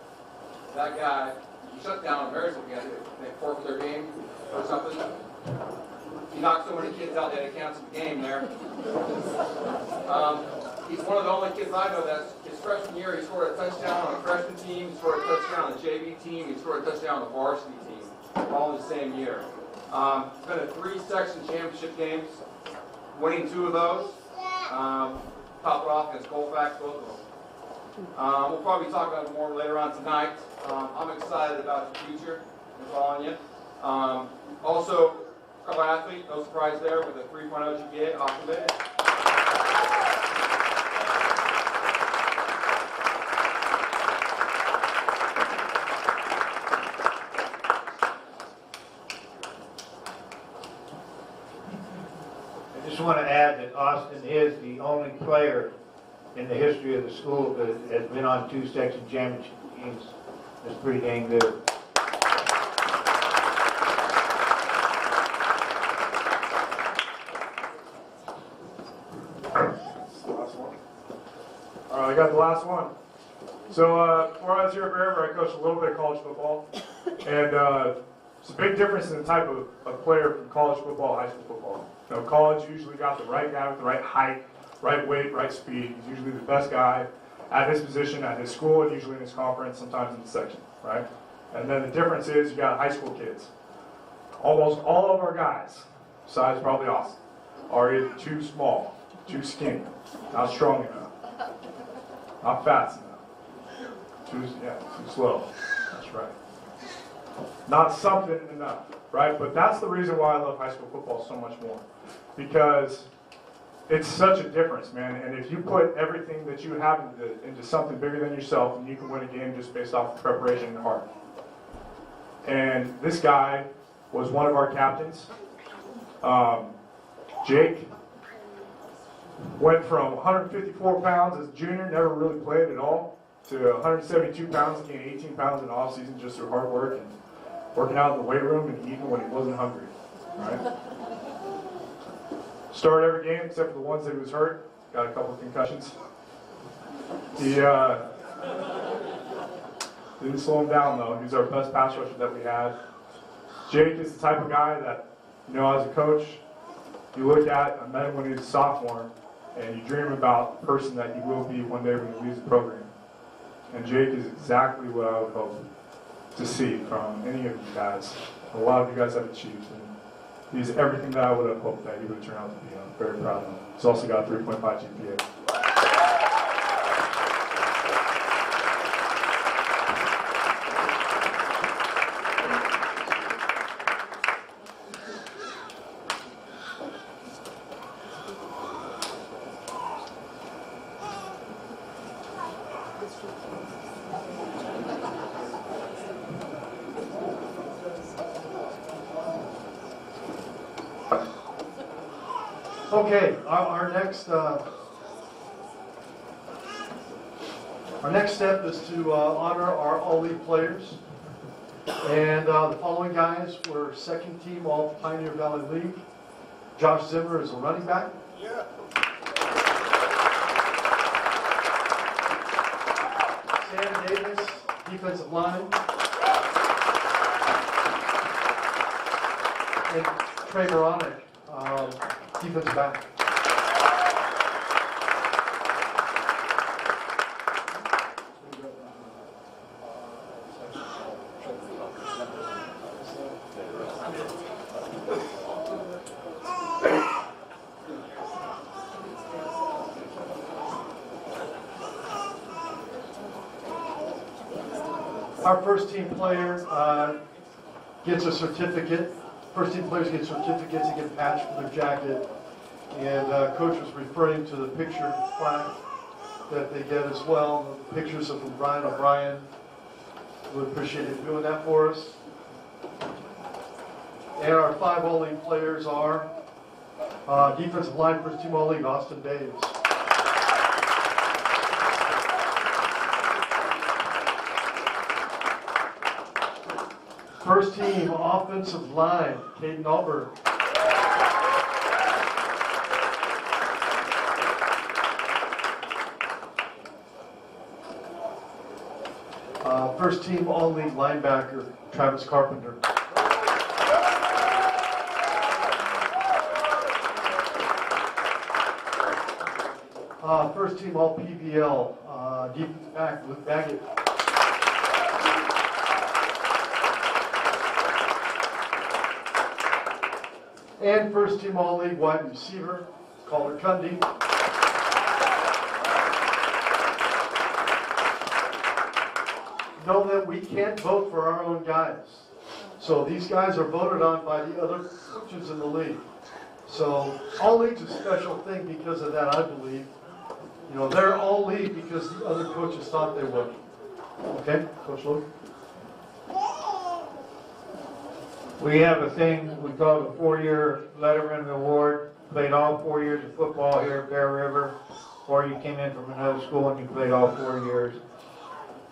That guy, he shut down Marysville. They forfeit their game or something. He knocked so many kids out they had to cancel the game there. He's one of the only kids I know that his freshman year he scored a touchdown on a freshman team, he scored a touchdown on the JV team, he scored a touchdown on the varsity team, all in the same year. He's been in 3 section championship games, winning 2 of those. Top it off against Colfax, both of them. We'll probably talk about it more later on tonight. I'm excited about the future, I'm telling you. Also, fellow athlete, no surprise there, with a 3.0 GPA off the bench. I just want to add that Austin is the only player in the history of the school that has been on 2 section championship teams. That's pretty dang good. All right, I got the last one. So before I was here at Bear River, I coached a little bit of college football, and it's a big difference in the type of player from college football, high school football. College usually got the right guy with the right height, right weight, right speed. He's usually the best guy at his position, at his school, and usually in his conference, sometimes in the section, right? And then the difference is you got high school kids. Almost all of our guys, besides probably Austin, are either too small, too skinny, not strong enough, not fast enough, too slow. That's right. Not something enough, right? But that's the reason why I love high school football so much more. Because it's such a difference, man. And if you put everything that you have into something bigger than yourself, then you can win a game just based off of preparation and heart. And this guy was one of our captains. Jake went from 154 pounds as a junior, never really played at all, to 172 pounds, gained 18 pounds in the off-season just through hard work and working out in the weight room and eating when he wasn't hungry, right? Started every game except for the ones that he was hurt. Got a couple of concussions. He didn't slow him down though. He was our best pass rusher that we had. Jake is the type of guy that, as a coach, you look at, I met him when he was a sophomore, and you dream about the person that he will be one day when he leaves the program. And Jake is exactly what I would hope to see from any of you guys. A lot of you guys have achieved. And he's everything that I would have hoped that he would turn out to be. I'm very proud of him. He's also got 3.5 GPA. Okay, our next step is to honor our all-league players. And the following guys were second team all Pioneer Valley League. Josh Zimmer is a running back. Yeah. Sam Davis, defensive line. And Trey Moronic, defensive back. Our first team player gets a certificate. First team players get certificates and get patched for their jacket. And Coach was referring to the picture flag that they get as well. The pictures of Brian O'Brien. We appreciate him doing that for us. And our 5 All-League players are defensive line, first team All-League, Austin Daves. First team offensive line, Caden Alberg. First team All-League linebacker, Travis Carpenter. First team All-PVL, defensive back, Luke Banquet. And first team All-League wide receiver, Caller Cundy. Know that we can't vote for our own guys. So these guys are voted on by the other coaches in the league. So All-League's a special thing because of that, I believe. You know, they're All-League because the other coaches thought they would. Okay, Coach Luke? We have a thing we call the 4-year Letterman Award. Played all 4 years of football here at Bear River, or you came in from another school and you played all 4 years.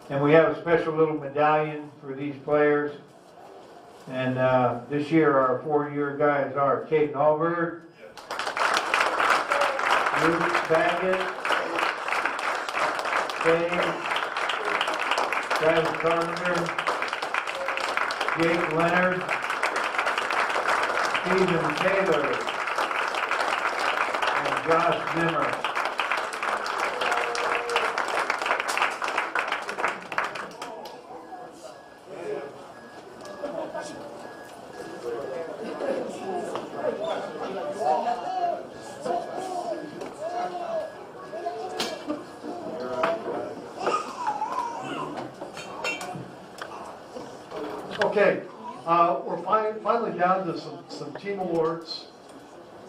And we have a special little medallion for these players. And this year our 4-year guys are Caden Alberg, Luke Baggett, Travis Carpenter, Jake Leonard, Stephen Taylor, and Josh Zimmer. Okay, we're finally down to some team awards,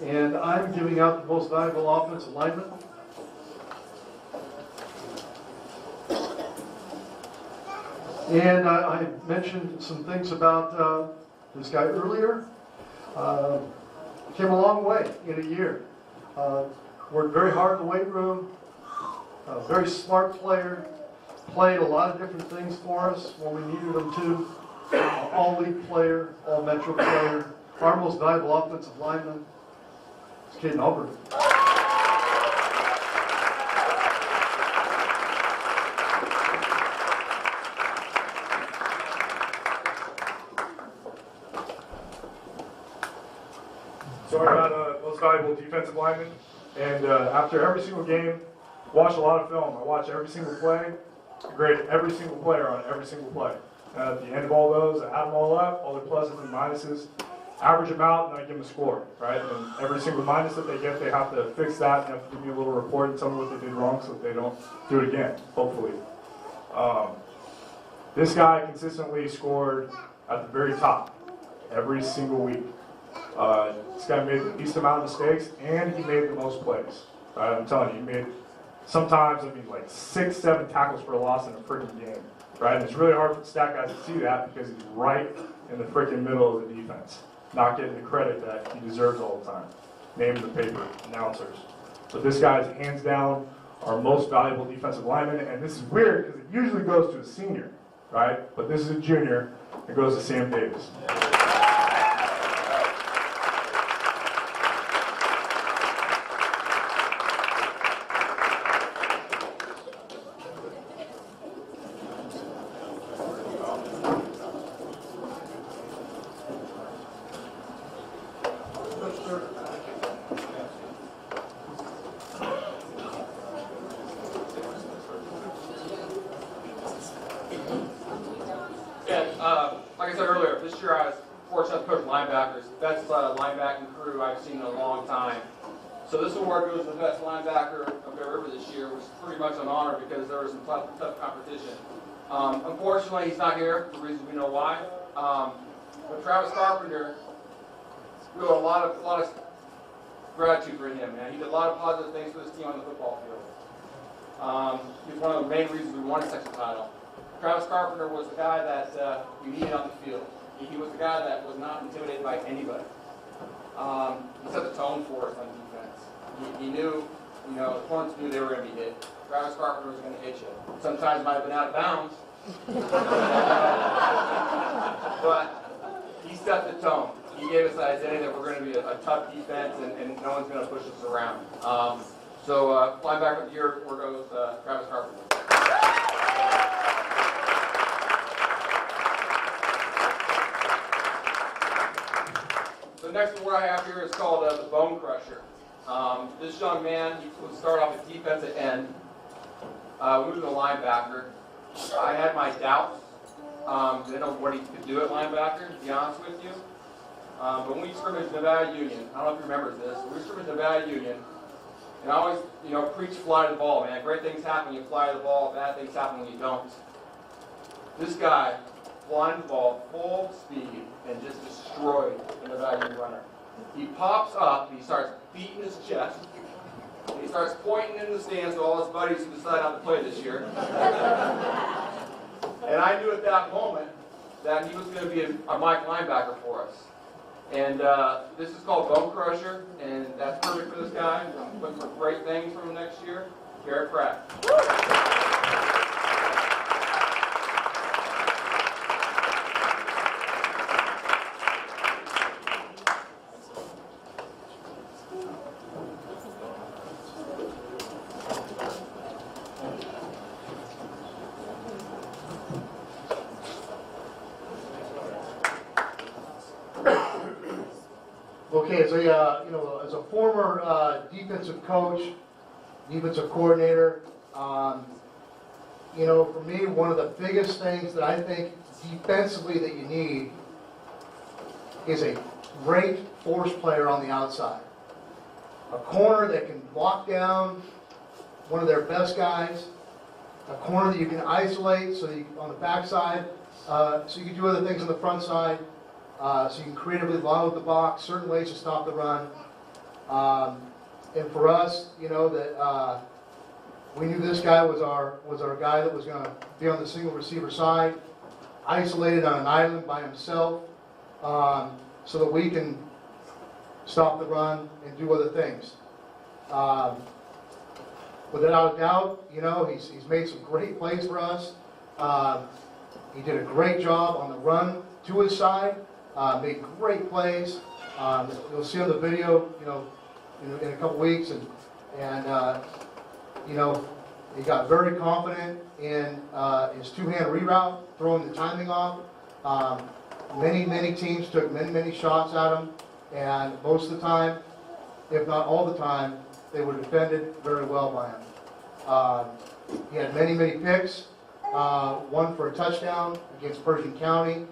and I'm giving out the most valuable offensive lineman. And I mentioned some things about this guy earlier. Came a long way in a year. Worked very hard in the weight room. Very smart player. Played a lot of different things for us when we needed him to. All-league player, all-metro player. Our most valuable offensive lineman is Caden Alberg. So I got most valuable defensive lineman, and after every single game, watch a lot of film. I watch every single play, grade every single player on every single play. At the end of all those, I add them all up, all their pluses and minuses, average them out, and I give them a score, right? And every single minus that they get, they have to fix that, and have to give me a little report and tell me what they did wrong so that they don't do it again, hopefully. This guy consistently scored at the very top every single week. This guy made the least amount of mistakes, and he made the most plays. I'm telling you, he made sometimes, like 6, 7 tackles for a loss in a freaking game. Right? And it's really hard for the stat guys to see that because he's right in the freaking middle of the defense, not getting the credit that he deserves all the time. Name in the paper, announcers. But this guy is hands down our most valuable defensive lineman, and this is weird because it usually goes to a senior, right? But this is a junior. It goes to Sam Davis. Like I said earlier, this year I was fortunate to coach linebackers. Best linebacking crew I've seen in a long time. So this award goes to the best linebacker of Bear River this year, which is pretty much an honor because there was some tough competition. Unfortunately, he's not here for reasons we know why. But Travis Carpenter, we owe a lot of gratitude for him, man. He did a lot of positive things for this team on the football field. He's one of the main reasons we won a section title. Travis Carpenter was the guy that we needed on the field. He was the guy that was not intimidated by anybody. He set the tone for us on defense. He knew, the opponents knew they were going to be hit. Travis Carpenter was going to hit you. Sometimes might have been out of bounds. But he set the tone. He gave us the identity that we're going to be a tough defense and no one's going to push us around. So linebacker of the year, we're going with Travis Carpenter. The next award I have here is called the Bone Crusher. This young man, he would start off at defensive end. We moved to linebacker. I had my doubts. Didn't know what he could do at linebacker, to be honest with you. But when we scrimmaged Nevada Union, I don't know if you remember this, we scrimmaged Nevada Union, and I always, preach fly to the ball, man. Great things happen when you fly to the ball, bad things happen when you don't. This guy flying the ball full speed and just destroyed the Nevada Union runner. He pops up and he starts beating his chest. And he starts pointing in the stands to all his buddies who decide not to play this year. And I knew at that moment that he was going to be a Mike linebacker for us. And this is called Bone Crusher, and that's perfect for this guy. I'm looking for great things from him next year. Garrett Pratt. Okay, as a former defensive coach, defensive coordinator, for me, one of the biggest things that I think defensively that you need is a great force player on the outside. A corner that can lock down one of their best guys, a corner that you can isolate so that on the backside, so you can do other things on the front side. So you can creatively load the box, certain ways to stop the run. And for us, that we knew this guy was our guy that was going to be on the single receiver side, isolated on an island by himself, so that we can stop the run and do other things. Without a doubt, he's made some great plays for us. He did a great job on the run to his side. Made great plays. You'll see on the video, in a couple weeks, and he got very confident in his two-hand reroute, throwing the timing off. Many teams took many shots at him, and most of the time, if not all the time, they were defended very well by him. He had many picks, one for a touchdown against Pershing County.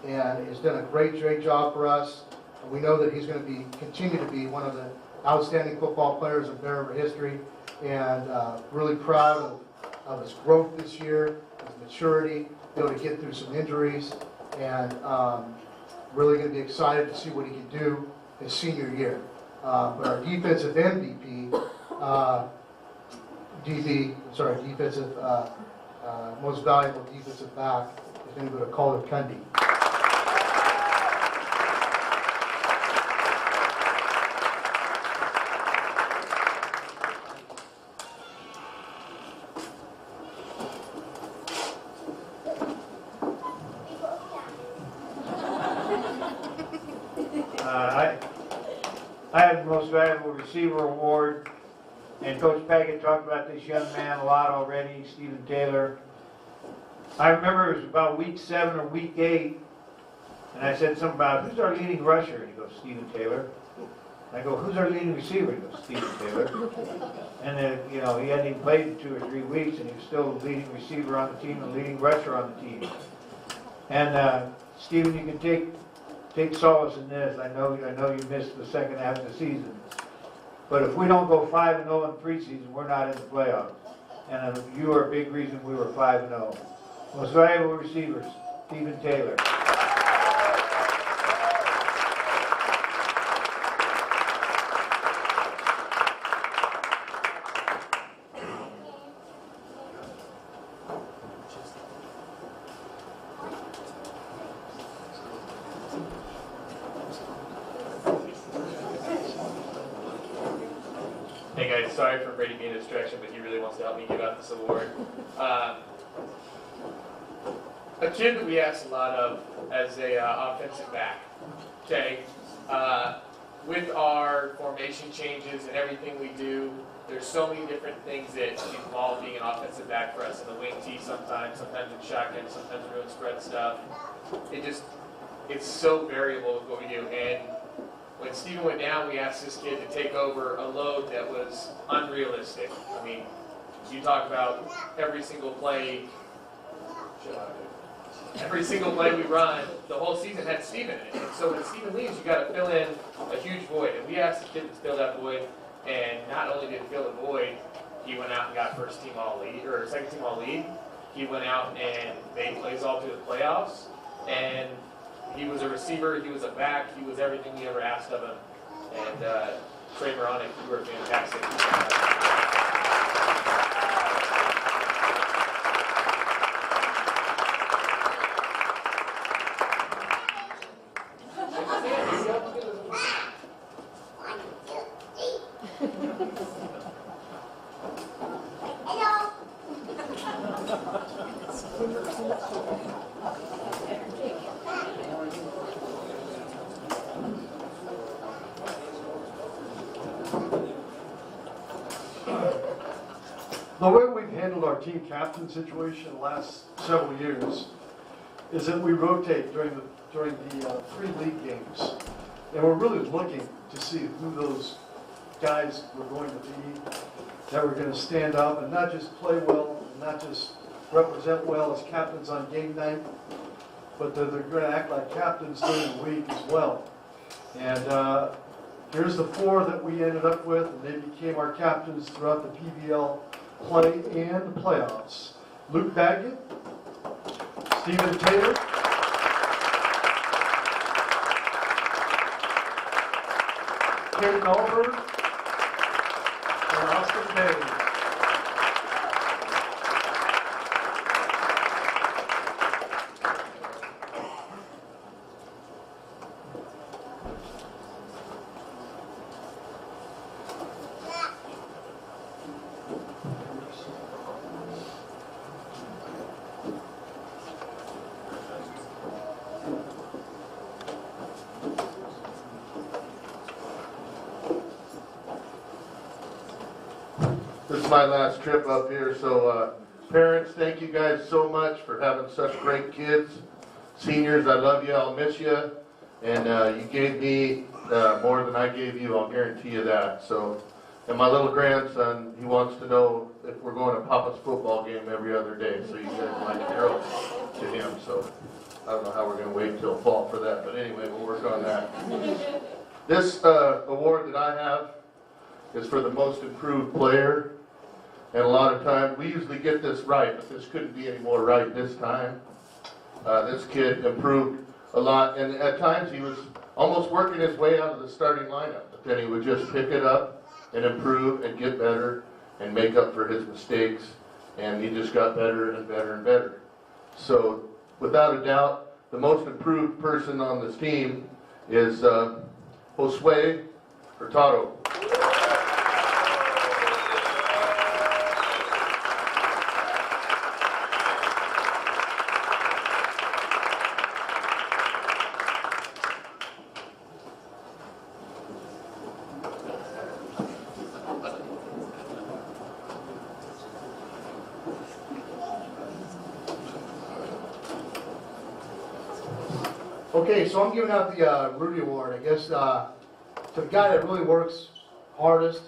And has done a great job for us. And we know that he's going to continue to be one of the outstanding football players in Bear River history, and really proud of his growth this year, his maturity, be able to get through some injuries, and really going to be excited to see what he can do his senior year. But our defensive MVP, defensive most valuable defensive back is going to go to Calder Cundy. I have the most valuable receiver award, and Coach Packett talked about this young man a lot already, Stephen Taylor. I remember it was about week 7 or week 8, and I said something about, who's our leading rusher? And he goes, Stephen Taylor. And I go, who's our leading receiver? And he goes, Stephen Taylor. And then, he hadn't even played in 2 or 3 weeks, and he was still the leading receiver on the team and leading rusher on the team. And Stephen, you can take solace in this. I know you missed the second half of the season, But if we don't go 5-0 in preseason, we're not in the playoffs. And you are a big reason we were 5-0. Most valuable receivers, Stephen Taylor. Hey guys, sorry for Brady being a distraction, but he really wants to help me give out this award. A kid that we asked a lot of as a offensive back, okay? With our formation changes and everything we do, there's so many different things that involve being an offensive back for us in the wing tee sometimes in shotgun, sometimes we're doing spread stuff. It's so variable with what we do. And when Steven went down, we asked this kid to take over a load that was unrealistic. I mean, you talk about every single play we run, the whole season had Steven in it. And so when Steven leaves, you got to fill in a huge void. And we asked the kid to fill that void, and not only did he fill the void, he went out and got second team all lead. He went out and made plays all through the playoffs, and he was a receiver, he was a back, he was everything we ever asked of him. And Trey Moronic, you were fantastic. The way we've handled our team captain situation the last several years is that we rotate during the 3 league games. And we're really looking to see who those guys were going to be, that were going to stand up and not just play well, and not just represent well as captains on game night, but that they're going to act like captains during the week as well. And here's the 4 that we ended up with, and they became our captains throughout the PBL play and the playoffs. Luke Baggett, Stephen Taylor, Kate Dahlberg, and Austin Davis. This is my last trip up here, so parents, thank you guys so much for having such great kids. Seniors, I love you, I'll miss you, and you gave me more than I gave you, I'll guarantee you that. So, and my little grandson, he wants to know if we're going to Papa's football game every other day, so you guys might throw to him. So I don't know how we're going to wait till fall for that, but anyway, we'll work on that. This award that I have is for the most improved player. And a lot of times, we usually get this right, but this couldn't be any more right this time. This kid improved a lot, and at times he was almost working his way out of the starting lineup, but then he would just pick it up and improve and get better and make up for his mistakes, and he just got better and better and better. So, without a doubt, the most improved person on this team is Josue Hurtado. Okay, so I'm giving out the Rudy Award, I guess, to the guy that really works hardest.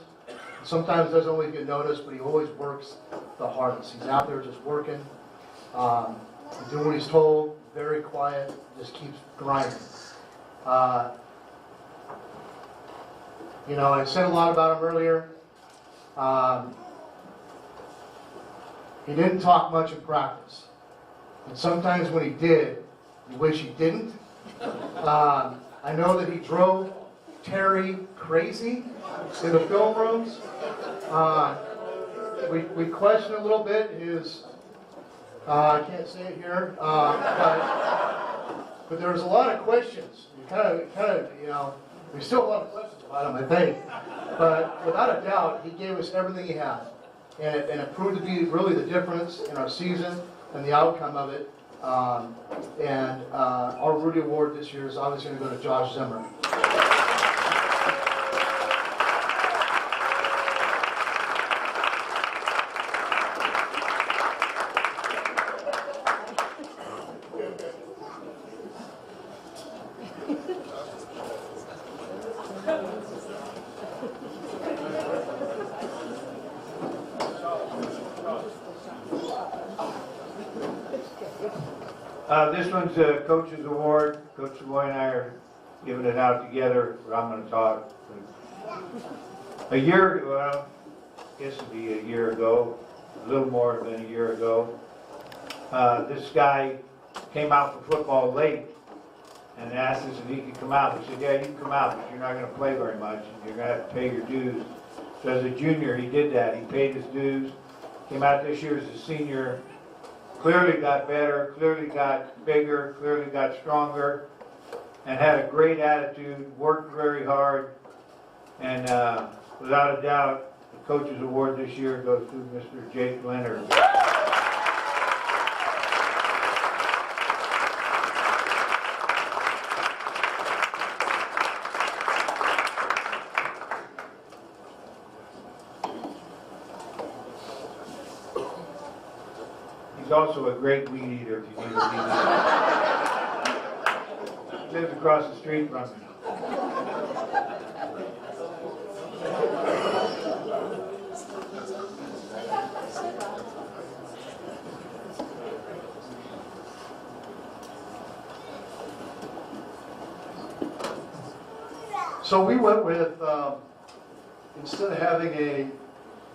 Sometimes doesn't always get noticed, but he always works the hardest. He's out there just working, doing what he's told, very quiet, just keeps grinding. You know, I said a lot about him earlier. He didn't talk much in practice. And sometimes when he did, you wish he didn't. I know that he drove Terry crazy in the film rooms. We questioned a little bit his, I can't say it here, but there was a lot of questions. You know, we still have a lot of questions about him, I think. But without a doubt, he gave us everything he had. And it proved to be really the difference in our season and the outcome of it. Our Rudy Award this year is obviously going to go to Josh Zimmer. This one's a coach's award. Coach Savoy and I are giving it out together, but I'm going to talk. A year, well, I guess it'd be a year ago, a little more than a year ago. This guy came out for football late and asked us if he could come out. We said, yeah, you can come out, but you're not going to play very much. You're going to have to pay your dues. So as a junior, he did that. He paid his dues. Came out this year as a senior. Clearly got better, clearly got bigger, clearly got stronger, and had a great attitude, worked very hard, and without a doubt, the Coach's Award this year goes to Mr. Jake Leonard. He's also a great weed eater, if you need a weed eater. He lives across the street from me. So we went with, instead of having a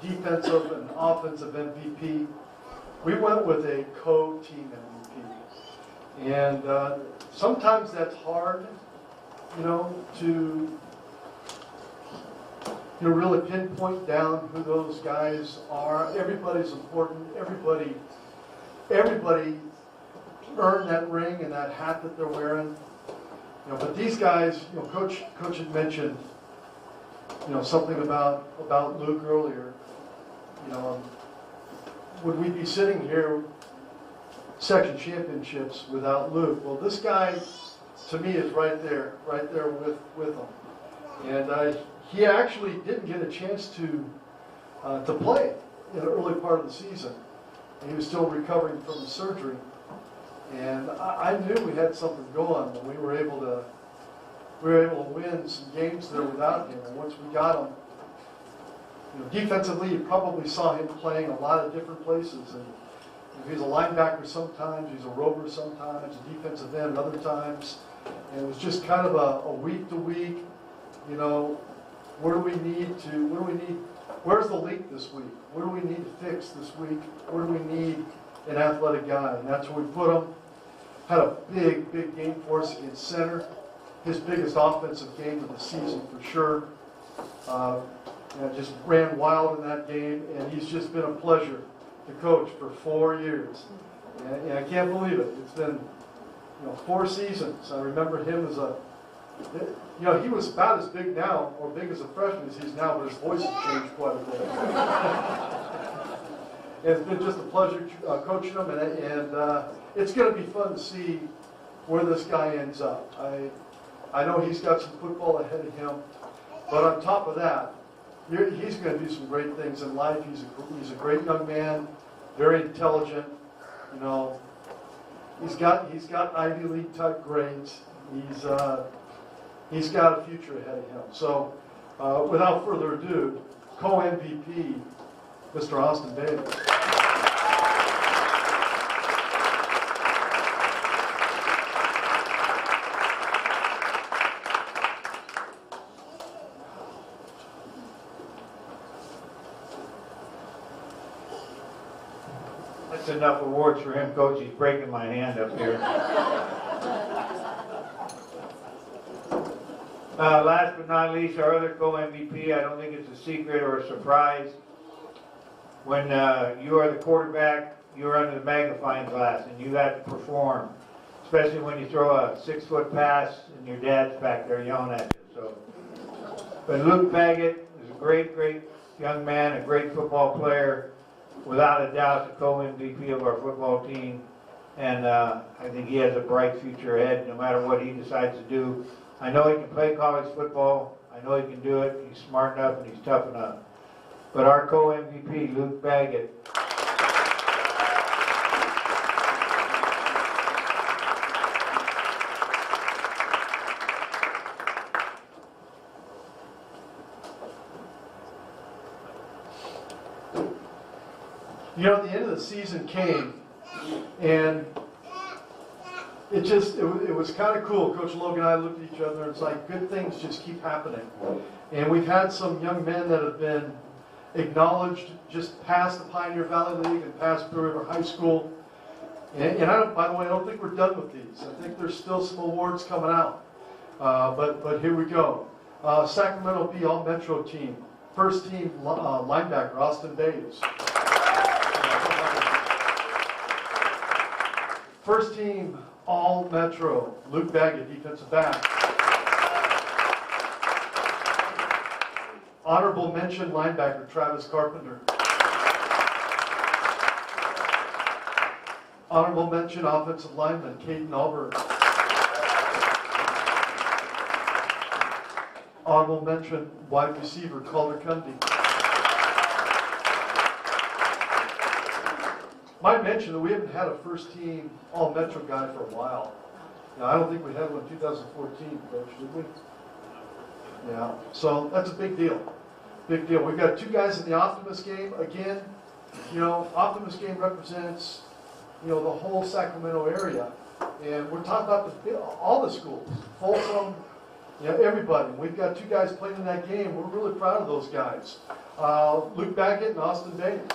defensive and offensive MVP, we went with a co-team MVP. And sometimes that's hard, you know, to really pinpoint down who those guys are. Everybody's important. Everybody earned that ring and that hat that they're wearing. You know, but these guys, you know, Coach had mentioned, you know, something about Luke earlier. You know, would we be sitting here section championships without Luke? Well, this guy, to me, is right there with them. And he actually didn't get a chance to play in the early part of the season. He was still recovering from the surgery. And I knew we had something going when we were able to win some games there without him. And once we got him, you know, defensively, you probably saw him playing a lot of different places. And he's a linebacker sometimes, he's a rover sometimes, a defensive end other times. And it was just kind of a week to week, you know, where's the leak this week? What do we need to fix this week? Where do we need an athletic guy? And that's where we put him. Had a big game for us against center. His biggest offensive game of the season for sure. Just ran wild in that game, and he's just been a pleasure to coach for 4 years. And I can't believe it. It's been, you know, 4 seasons. I remember him as you know, he was about as big now, or big as a freshman as he is now, but his voice has changed quite a bit. It's been just a pleasure coaching him, and it's going to be fun to see where this guy ends up. I know he's got some football ahead of him, but on top of that, he's going to do some great things in life. He's a great young man, very intelligent. You know, he's got Ivy League type grades. He's got a future ahead of him. So, without further ado, co-MVP, Mr. Austin Davis. That's enough awards for him, Coach. He's breaking my hand up here. Last but not least, our other co-MVP, I don't think it's a secret or a surprise. When you are the quarterback, you're under the magnifying glass and you have to perform, especially when you throw a 6-foot pass and your dad's back there yelling at you. So, but Luke Baggett is a great, great young man, a great football player, without a doubt the co-MVP of our football team. And I think he has a bright future ahead no matter what he decides to do. I know he can play college football. I know he can do it. He's smart enough and he's tough enough. But our co-MVP, Luke Baggett, You know, the end of the season came, and it was kind of cool. Coach Logan and I looked at each other, and it's like, good things just keep happening. And we've had some young men that have been acknowledged just past the Pioneer Valley League and past Blue River High School. And I don't, by the way, I don't think we're done with these. I think there's still some awards coming out. But here we go. Sacramento Bee All Metro team. First team linebacker, Austin Davis. First team All Metro, Luke Baggett, defensive back. Honorable mention linebacker, Travis Carpenter. Honorable mention offensive lineman, Caden Alberg. Honorable mention wide receiver, Calder Cundy. Might mention that we haven't had a first team all Metro guy for a while. Now, I don't think we had one in 2014, Coach, did we? Yeah, so that's a big deal. Big deal. We've got 2 guys in the Optimus game. Again, you know, Optimus game represents, you know, the whole Sacramento area. And we're talking about all the schools, Folsom, you know, everybody. We've got 2 guys playing in that game. We're really proud of those guys. Luke Baggett and Austin Davis.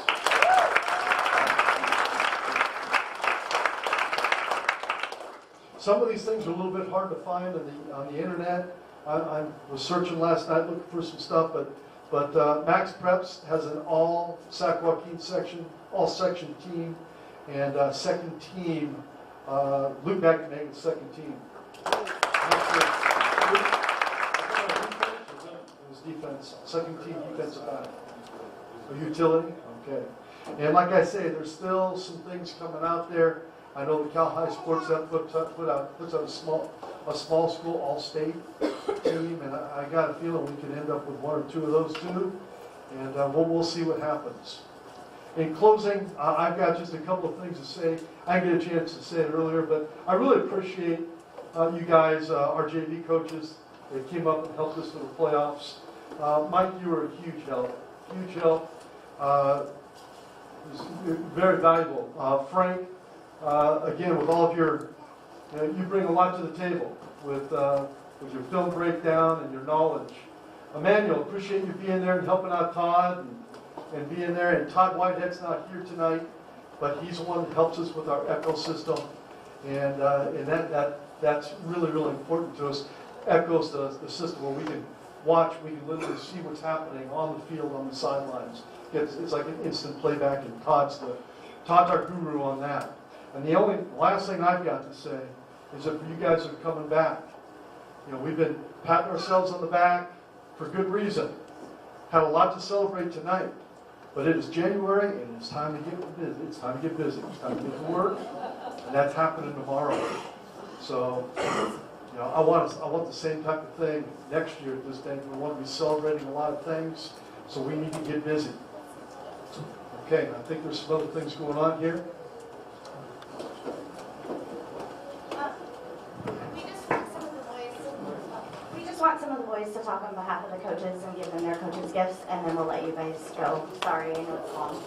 Some of these things are a little bit hard to find on the internet. I was searching last night looking for some stuff, but Max Preps has an all Sac Joaquin section, all section team, and second team. Luke Baggett made the second team. It was defense, second team defensive back. A utility, okay. And like I say, there's still some things coming out there. I know the Cal High Sports Net puts out a small school all-state team, and I got a feeling we could end up with 1 or 2 of those too, and we'll see what happens. In closing, I've got just a couple of things to say. I didn't get a chance to say it earlier, but I really appreciate you guys, our JV coaches, that came up and helped us with the playoffs. Mike, you were a huge help. Huge help. It was very valuable. Frank, again, with all of your, you bring a lot to the table with your film breakdown and your knowledge. Emmanuel, appreciate you being there and helping out Todd and being there. And Todd Whitehead's not here tonight, but he's the one that helps us with our ecosystem, and that's really, really important to us. Echoes the system where we can watch, we can literally see what's happening on the field, on the sidelines. It's like an instant playback, and Todd's our guru on that. And the only last thing I've got to say is that for you guys that are coming back, you know, we've been patting ourselves on the back for good reason. Had a lot to celebrate tonight, but it is January and it's time to get busy. It's time to get busy. It's time to get to work, and that's happening tomorrow. So, you know, I want the same type of thing next year at this day. We want to be celebrating a lot of things, so we need to get busy. Okay, I think there's some other things going on here. We just want some of the boys to talk on behalf of the coaches and give them their coaches' gifts, and then we'll let you guys go. Sorry, I know it's long.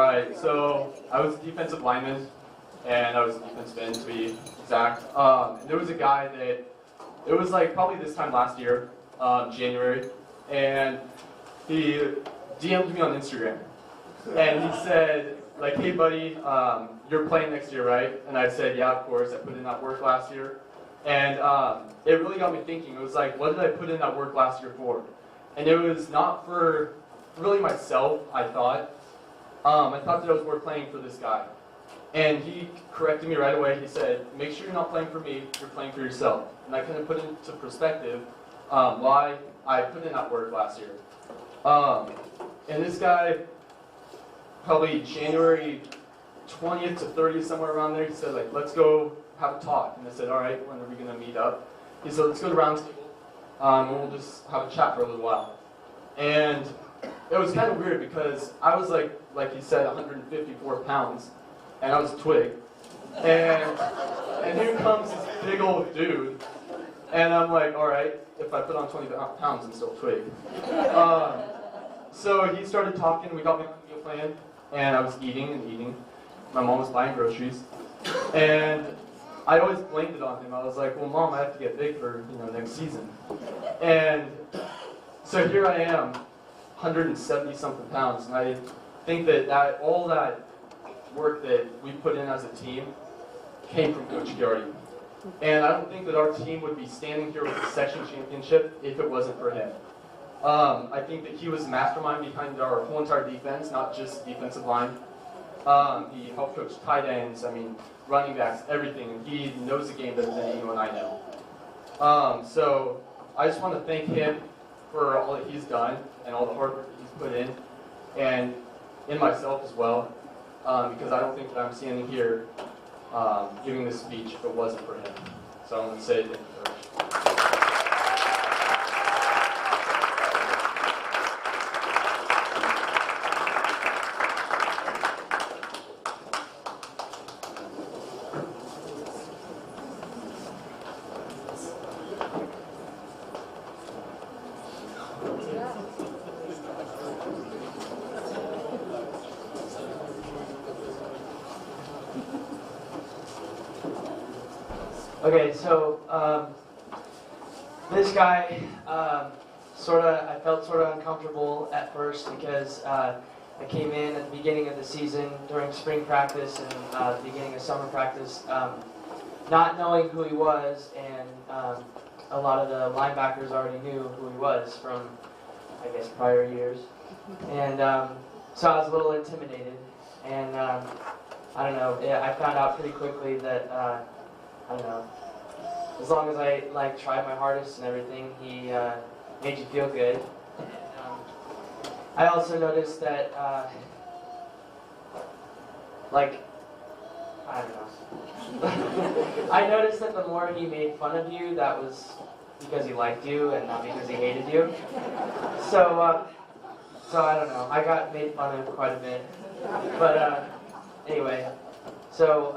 right, so I was a defensive lineman, and I was a defensive end to be exact. And there was a guy that, it was like probably this time last year, January, and he DM'd me on Instagram. And he said, like, hey buddy, you're playing next year, right? And I said, yeah, of course, I put in that work last year. And it really got me thinking. It was like, what did I put in that work last year for? And it was not for really myself, I thought. I thought that I was more playing for this guy. And he corrected me right away. He said, make sure you're not playing for me, you're playing for yourself. And I kind of put into perspective why I put in that work last year. And this guy, probably January 20th to 30th, somewhere around there, he said, like, let's go have a talk. And I said, all right, when are we going to meet up? He said, let's go to round table, and we'll just have a chat for a little while. And it was kind of weird because I was like he said, 154 pounds, and I was a twig. And here comes this big old dude, and I'm like, all right, if I put on 20 pounds, I'm still a twig. So he started talking, we got me on the meal plan, and I was eating and eating. My mom was buying groceries, and I always blamed it on him. I was like, well, Mom, I have to get big for next season. And so here I am, 170 something pounds, and I think that all that work that we put in as a team came from Coach Giardi. And I don't think that our team would be standing here with a section championship if it wasn't for him. I think that he was the mastermind behind our whole entire defense, not just defensive line. He helped coach tight ends, running backs, everything. He knows the game better than anyone I know. So I just want to thank him for all that he's done and all the hard work that he's put in, and in myself as well, because I don't think that I'm standing here giving this speech if it wasn't for him. So I'm going to say thank you, Coach. Okay, so this guy, I felt sort of uncomfortable at first because I came in at the beginning of the season during spring practice and the beginning of summer practice, not knowing who he was, and a lot of the linebackers already knew who he was from, I guess, prior years. And so I was a little intimidated, and I don't know, I found out pretty quickly that I don't know, as long as I tried my hardest and everything, he made you feel good. I also noticed that, I don't know. I noticed that the more he made fun of you, that was because he liked you and not because he hated you. So I don't know. I got made fun of quite a bit. But anyway, so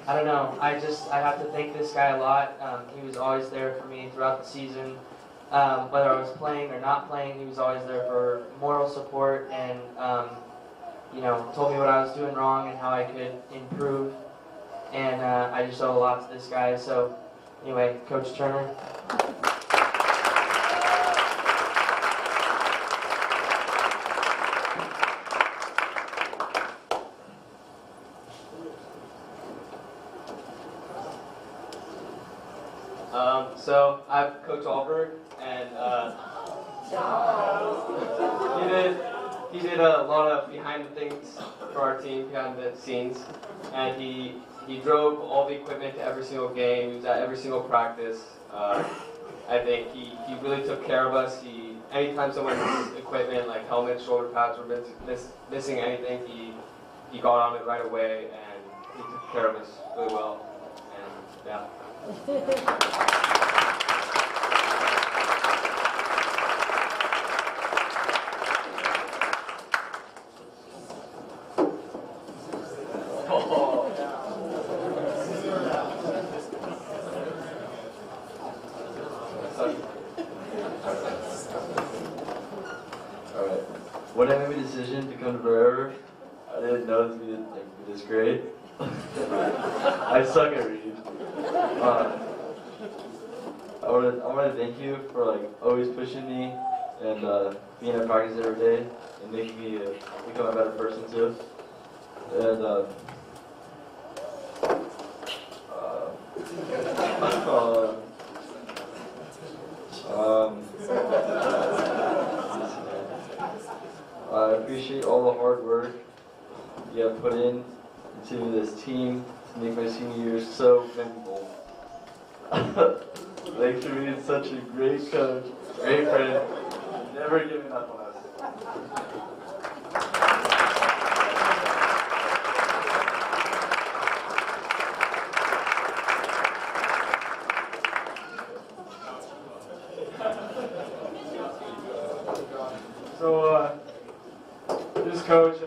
I don't know. I have to thank this guy a lot. He was always there for me throughout the season. Whether I was playing or not playing, he was always there for moral support and, told me what I was doing wrong and how I could improve. And I just owe a lot to this guy. So anyway, Coach Turner. So I'm Coach Alberg, and he did a lot of behind the things for our team, behind the scenes, and he drove all the equipment to every single game. He was at every single practice. I think he really took care of us. Anytime someone's equipment like helmets, shoulder pads were missing anything, he got on it right away, and he took care of us really well. And yeah. when I made my decision to come to Forever, I didn't know it would be this great. I suck at reading. I want to thank you for like always pushing me and being at practice every day and making me become a better person too. And I appreciate all the hard work you have put into this team to make my senior year so memorable. Thanks for being such a great coach, great friend, never giving up on us. So, this coach,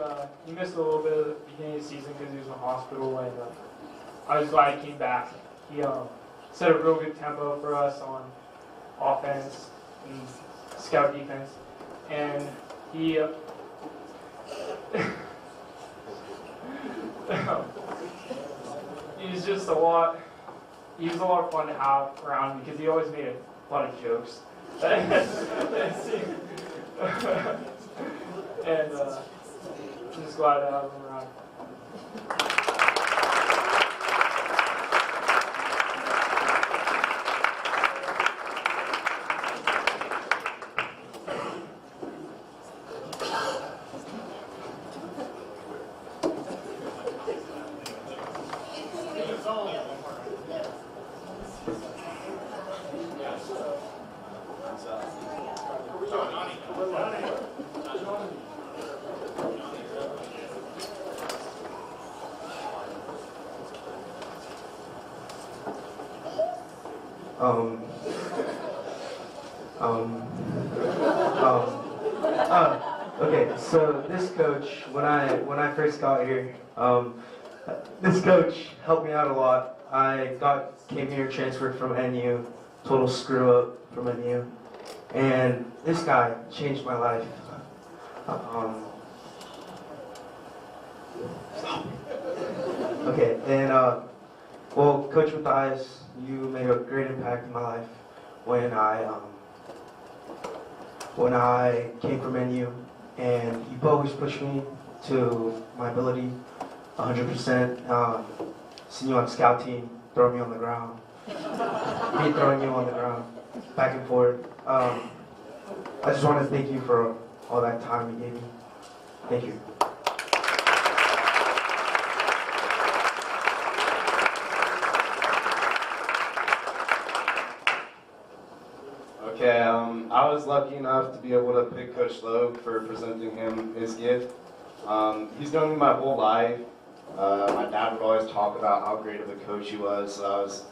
he missed a little bit of the beginning of the season because he was in the hospital, and I was glad he came back. He set a real good tempo for us on offense and scout defense, and he he's just a lot. He was a lot of fun to have around because he always made a lot of jokes. And I'm just glad to have him around. Okay, so this coach, when I first got here, this coach helped me out a lot. Came here, transferred from NU, total screw up from NU, and this guy changed my life. Okay, and well, Coach Mathias, you made a great impact in my life when I came from NU, and you've always pushed me to my ability 100%. Seen you on scout team, throwing me on the ground, me throwing you on the ground, back and forth. I just want to thank you for all that time you gave me. Thank you. Okay, I was lucky enough to be able to pick Coach Loeb for presenting him his gift. He's known me my whole life. My dad would always talk about how great of a coach he was. So that was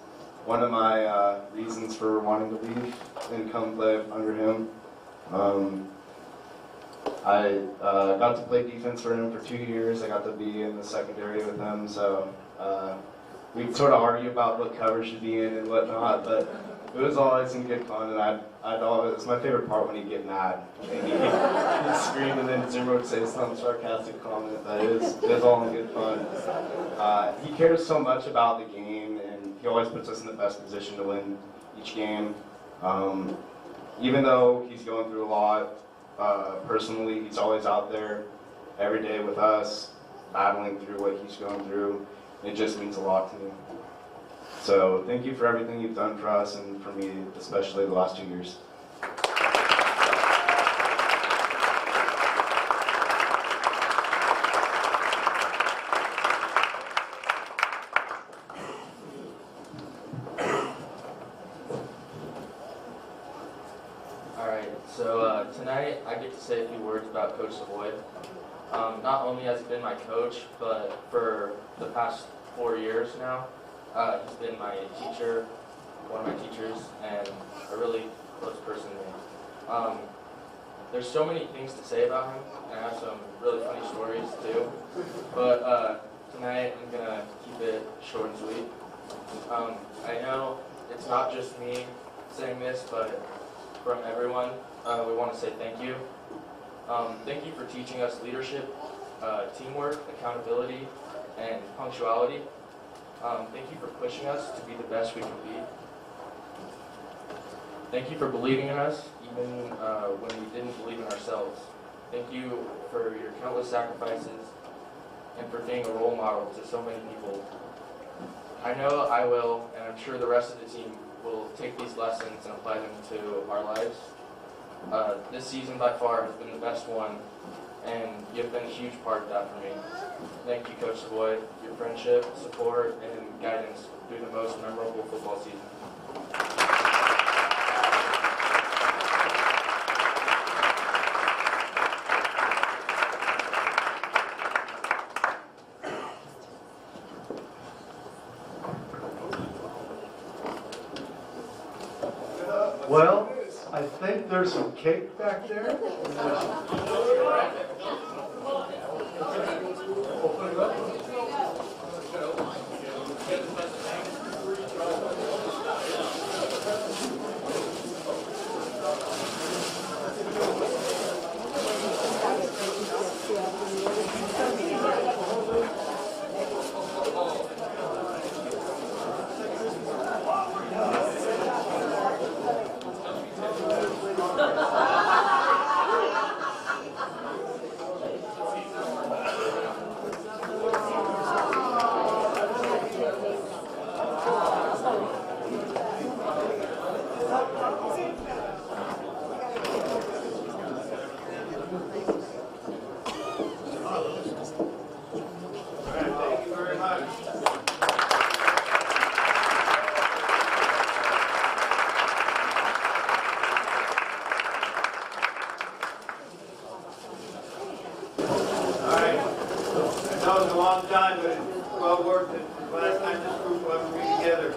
one of my reasons for wanting to leave and come play under him. I got to play defense for him for 2 years. I got to be in the secondary with him. So we'd sort of argue about what cover should be in and whatnot, but it was always some good fun, and I'd always, it's my favorite part when he'd get mad. And he'd scream, and then Zimmer would say some sarcastic comment, but it was all in good fun. He cares so much about the game, and he always puts us in the best position to win each game. Even though he's going through a lot personally, he's always out there every day with us, battling through what he's going through. It just means a lot to me. So thank you for everything you've done for us and for me, especially the last 2 years. Alright, so tonight I get to say a few words about Coach Savoy. Not only has he been my coach, but for the past 4 years now, he's been my teacher, one of my teachers, and a really close person to me. There's so many things to say about him, and I have some really funny stories too, but tonight I'm going to keep it short and sweet. I know it's not just me saying this, but from everyone, we want to say thank you. Thank you for teaching us leadership, teamwork, accountability, and punctuality. Thank you for pushing us to be the best we can be. Thank you for believing in us, even when we didn't believe in ourselves. Thank you for your countless sacrifices and for being a role model to so many people. I know I will, and I'm sure the rest of the team will take these lessons and apply them to our lives. This season by far has been the best one, and you've been a huge part of that for me. Thank you, Coach Savoy. Your friendship, support, and guidance through the most memorable football season. Well, I think there's some cake back there. That was a long time, but it's well worth it. The last time this group will ever be together.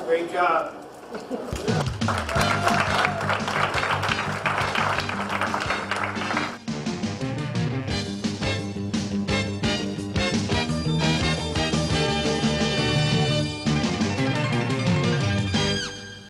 Great job.